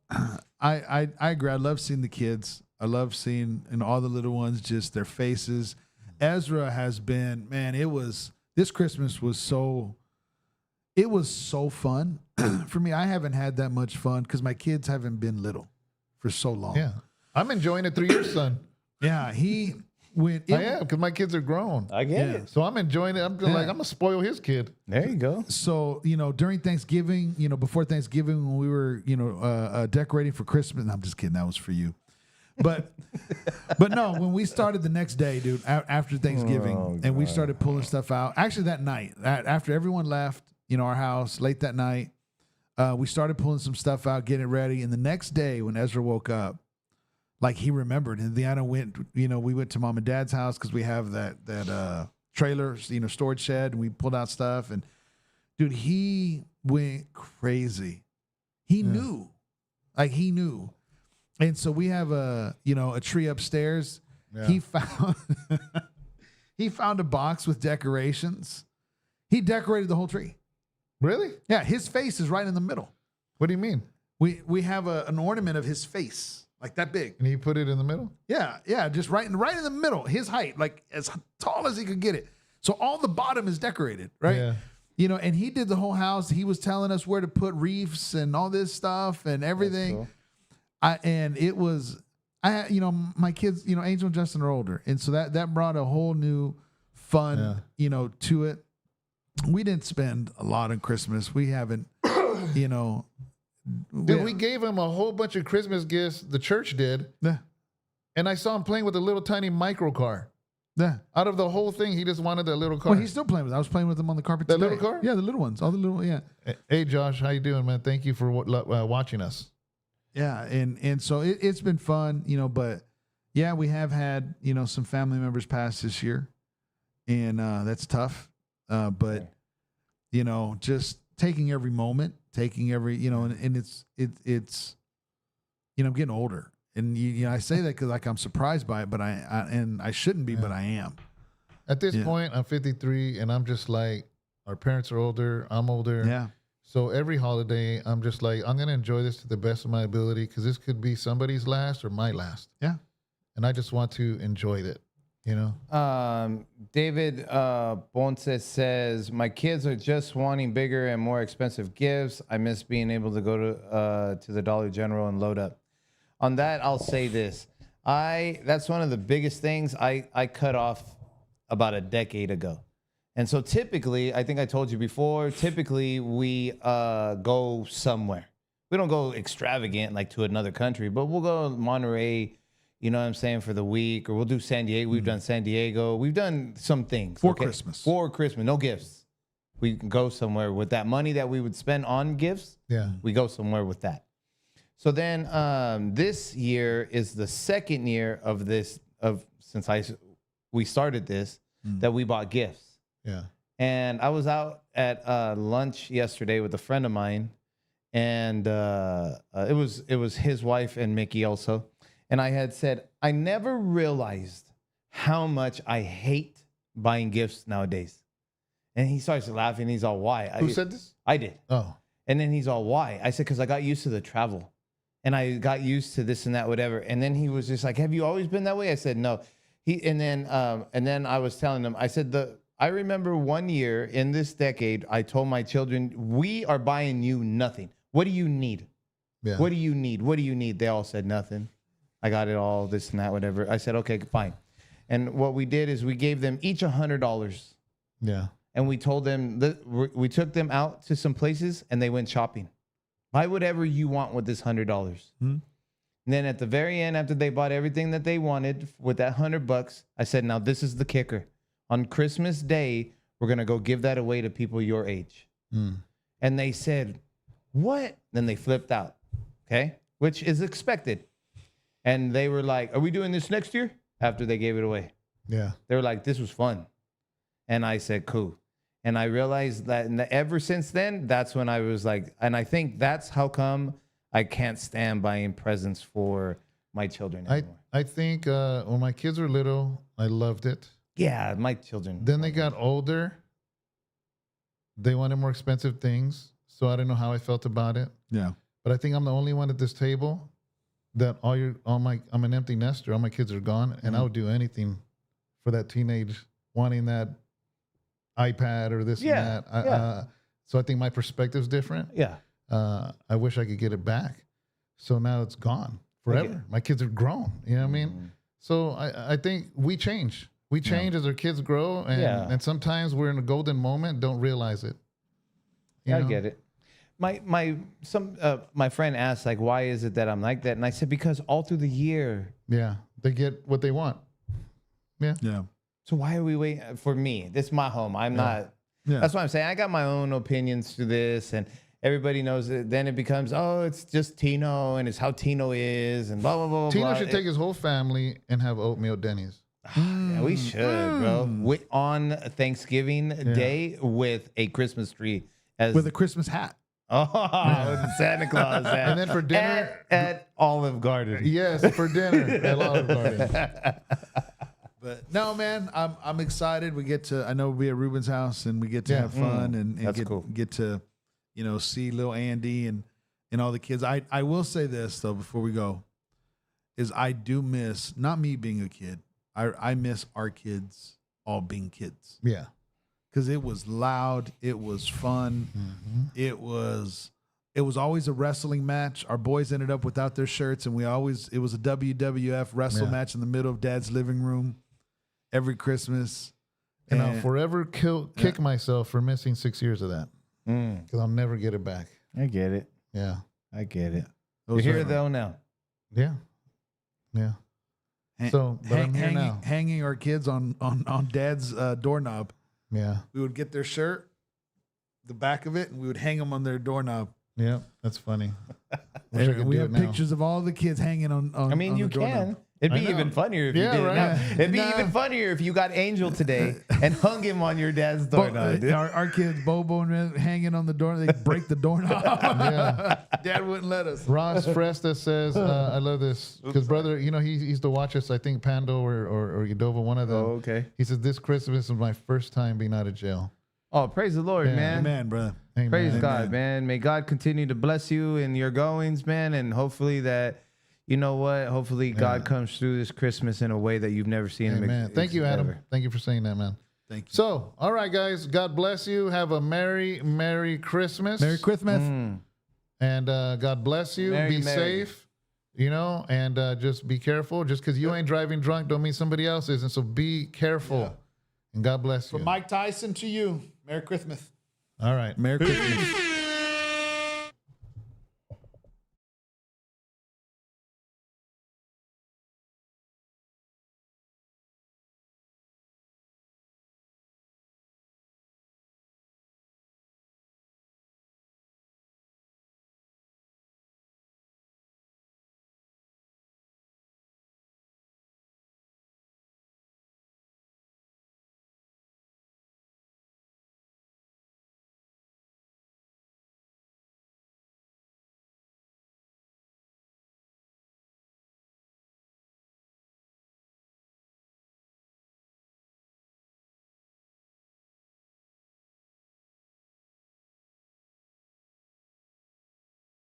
[SPEAKER 3] I agree. I love seeing the kids. I love seeing all the little ones, just their faces. Ezra has been, man, this Christmas was so fun for me. I haven't had that much fun because my kids haven't been little for so long.
[SPEAKER 2] Yeah, I'm enjoying it through your son.
[SPEAKER 3] Yeah, he went.
[SPEAKER 2] I am because my kids are grown.
[SPEAKER 4] I get it.
[SPEAKER 2] So I'm enjoying it. I'm just like, I'm gonna spoil his kid.
[SPEAKER 4] There you go.
[SPEAKER 3] So, you know, during Thanksgiving, you know, before Thanksgiving, when we were, you know, decorating for Christmas, and I'm just kidding, that was for you. But no, when we started the next day, dude, after Thanksgiving, and we started pulling stuff out, actually that night, after everyone left, you know, our house late that night, we started pulling some stuff out, getting it ready. And the next day when Ezra woke up, like he remembered, and Deanna went, you know, we went to mom and dad's house because we have that trailer, you know, storage shed, and we pulled out stuff. And dude, he went crazy. He knew. And so we have a tree upstairs. Yeah. He found a box with decorations. He decorated the whole tree.
[SPEAKER 2] Really?
[SPEAKER 3] Yeah, his face is right in the middle.
[SPEAKER 2] What do you mean?
[SPEAKER 3] We have an ornament of his face, like that big.
[SPEAKER 2] And he put it in the middle?
[SPEAKER 3] Yeah, just right in the middle, his height, like as tall as he could get it. So all the bottom is decorated, right?
[SPEAKER 2] Yeah.
[SPEAKER 3] You know, and he did the whole house. He was telling us where to put wreaths and all this stuff and everything.
[SPEAKER 4] Cool.
[SPEAKER 3] My kids, you know, Angel and Justin are older. And so that brought a whole new fun, you know, to it. We didn't spend a lot on Christmas. We haven't, you know.
[SPEAKER 2] Dude, we gave him a whole bunch of Christmas gifts. The church did.
[SPEAKER 3] Yeah.
[SPEAKER 2] And I saw him playing with a little tiny micro car.
[SPEAKER 3] Yeah.
[SPEAKER 2] Out of the whole thing, he just wanted that little car.
[SPEAKER 3] Well, he's still playing with it. I was playing with him on the carpet
[SPEAKER 2] That
[SPEAKER 3] today.
[SPEAKER 2] little car?
[SPEAKER 3] Yeah, the little ones. All the little, yeah.
[SPEAKER 2] Hey, Josh, how you doing, man? Thank you for watching us.
[SPEAKER 3] Yeah, and so it's been fun, you know, but yeah, we have had, you know, some family members pass this year, and that's tough. But you know, just taking every moment, taking every, you know, and it's you know, I'm getting older, and you know, I say that because like I'm surprised by it, but I shouldn't be, but I am.
[SPEAKER 2] At this point, I'm 53, and I'm just like, our parents are older, I'm older.
[SPEAKER 3] Yeah.
[SPEAKER 2] So every holiday, I'm just like, I'm going to enjoy this to the best of my ability because this could be somebody's last or my last.
[SPEAKER 3] Yeah.
[SPEAKER 2] And I just want to enjoy it, you know?
[SPEAKER 4] David Ponce says, my kids are just wanting bigger and more expensive gifts. I miss being able to go to the Dollar General and load up. On that, I'll say this. That's one of the biggest things I cut off about a decade ago. And so typically, I think I told you before, typically we go somewhere. We don't go extravagant like to another country, but we'll go to Monterey, you know what I'm saying, for the week, or we'll do San Diego. We've done San Diego. We've done some things.
[SPEAKER 3] For Christmas.
[SPEAKER 4] For Christmas, no gifts. We can go somewhere with that money that we would spend on gifts.
[SPEAKER 2] Yeah.
[SPEAKER 4] We go somewhere with that. So then this year is the second year of this, since we started this, that we bought gifts.
[SPEAKER 2] Yeah.
[SPEAKER 4] And I was out at lunch yesterday with a friend of mine, and it was his wife and Mickey also. And I had said, I never realized how much I hate buying gifts nowadays. And he starts laughing. He's all, why?
[SPEAKER 2] Who said this?
[SPEAKER 4] I did.
[SPEAKER 2] Oh.
[SPEAKER 4] And then he's all, why? I said, because I got used to the travel. And I got used to this and that, whatever. And then he was just like, have you always been that way? I said, no. And then I was telling him, I said, I remember one year in this decade, I told my children, we are buying you nothing. What do you need?
[SPEAKER 2] Yeah.
[SPEAKER 4] What do you need? What do you need? They all said nothing. I got it all, this and that, whatever. I said, okay, fine. And what we did is we gave them each $100.
[SPEAKER 2] Yeah.
[SPEAKER 4] And we told them that we took them out to some places and they went shopping. Buy whatever you want with this $100.
[SPEAKER 3] Mm-hmm.
[SPEAKER 4] And then at the very end, after they bought everything that they wanted with that $100, I said, now this is the kicker. On Christmas Day, we're going to go give that away to people your age.
[SPEAKER 2] Mm.
[SPEAKER 4] And they said, what? Then they flipped out. Okay. Which is expected. And they were like, are we doing this next year? After they gave it away.
[SPEAKER 2] Yeah.
[SPEAKER 4] They were like, this was fun. And I said, cool. And I realized that ever since then, that's when I was like, and I think that's how come I can't stand buying presents for my children anymore.
[SPEAKER 2] I think when my kids were little, I loved it.
[SPEAKER 4] Yeah, my children.
[SPEAKER 2] Then they got older. They wanted more expensive things. So I don't know how I felt about it.
[SPEAKER 3] Yeah.
[SPEAKER 2] But I think I'm the only one at this table that I'm an empty nester. All my kids are gone. And I would do anything for that teenage wanting that iPad or this and that. So I think my perspective's different.
[SPEAKER 4] Yeah.
[SPEAKER 2] I wish I could get it back. So now it's gone forever. My kids are grown. You know what I mean? So I think we change. We change as our kids grow. And sometimes we're in a golden moment, don't realize it. You
[SPEAKER 4] I
[SPEAKER 2] know?
[SPEAKER 4] get it. My friend asked, like, why is it that I'm like that? And I said, because all through the year.
[SPEAKER 2] Yeah. They get what they want. Yeah.
[SPEAKER 3] Yeah.
[SPEAKER 4] So why are we waiting for me? This is my home. I'm not.
[SPEAKER 3] Yeah.
[SPEAKER 4] That's what I'm saying. I got my own opinions to this, and everybody knows it. Then it becomes, oh, it's just Tino, and it's how Tino is, and blah, blah, blah,
[SPEAKER 2] Tino
[SPEAKER 4] blah.
[SPEAKER 2] should take his whole family and have oatmeal Denny's.
[SPEAKER 4] Yeah, we should, bro. On Thanksgiving Day with a Christmas tree.
[SPEAKER 3] With a Christmas hat.
[SPEAKER 4] Oh, with the Santa Claus hat.
[SPEAKER 2] And then for dinner.
[SPEAKER 4] At Olive Garden.
[SPEAKER 2] Yes, for dinner at Olive Garden.
[SPEAKER 3] But no, man, I'm excited. We get to, I know we'll be at Ruben's house and we get to have fun and
[SPEAKER 4] That's cool.
[SPEAKER 3] get to, see little Andy and all the kids. I will say this though, before we go, is I do miss, not me being a kid. I miss our kids all being kids.
[SPEAKER 2] Yeah.
[SPEAKER 3] Because it was loud. It was fun. Mm-hmm. It was always a wrestling match. Our boys ended up without their shirts, and it was a WWF wrestle match in the middle of Dad's living room every Christmas.
[SPEAKER 2] And I'll forever kick myself for missing 6 years of that. Because I'll never get it back.
[SPEAKER 4] I get it.
[SPEAKER 2] Yeah.
[SPEAKER 4] I get it. You're here though now.
[SPEAKER 2] Yeah. Yeah. So, but I'm here now.
[SPEAKER 3] Hanging our kids on Dad's doorknob.
[SPEAKER 2] Yeah.
[SPEAKER 3] We would get their shirt, the back of it, and we would hang them on their doorknob.
[SPEAKER 2] Yeah, that's funny.
[SPEAKER 3] We have pictures of all the kids hanging on
[SPEAKER 4] I mean,
[SPEAKER 3] on
[SPEAKER 4] you
[SPEAKER 3] the doorknob.
[SPEAKER 4] can. It'd be even funnier if you did it now. It'd be even funnier if you got Angel today and hung him on your dad's doorknob.
[SPEAKER 3] Our kids, Bobo and Red, hanging on the door, they break the doorknob. Dad wouldn't let us.
[SPEAKER 2] Ross Fresta says, I love this. Because, brother, he used to watch us, I think, Pando or Yadova, one of them.
[SPEAKER 4] Oh, okay.
[SPEAKER 2] He says, this Christmas was my first time being out of jail.
[SPEAKER 4] Oh, praise the Lord, man.
[SPEAKER 3] Amen, brother.
[SPEAKER 2] Amen.
[SPEAKER 4] Praise God, man. May God continue to bless you in your goings, man. And hopefully that, you know what? Hopefully God comes through this Christmas in a way that you've never seen him.
[SPEAKER 2] Amen. Thank you, Adam. Thank you for saying that, man.
[SPEAKER 3] Thank you.
[SPEAKER 2] So, all right, guys. God bless you. Have a Merry Christmas.
[SPEAKER 3] Merry Christmas.
[SPEAKER 2] And God bless you. Be safe, and just be careful. Just because you ain't driving drunk don't mean somebody else isn't. So be careful. Yeah. And God bless you.
[SPEAKER 3] From Mike Tyson to you. Merry Christmas.
[SPEAKER 2] All right.
[SPEAKER 3] Merry Christmas.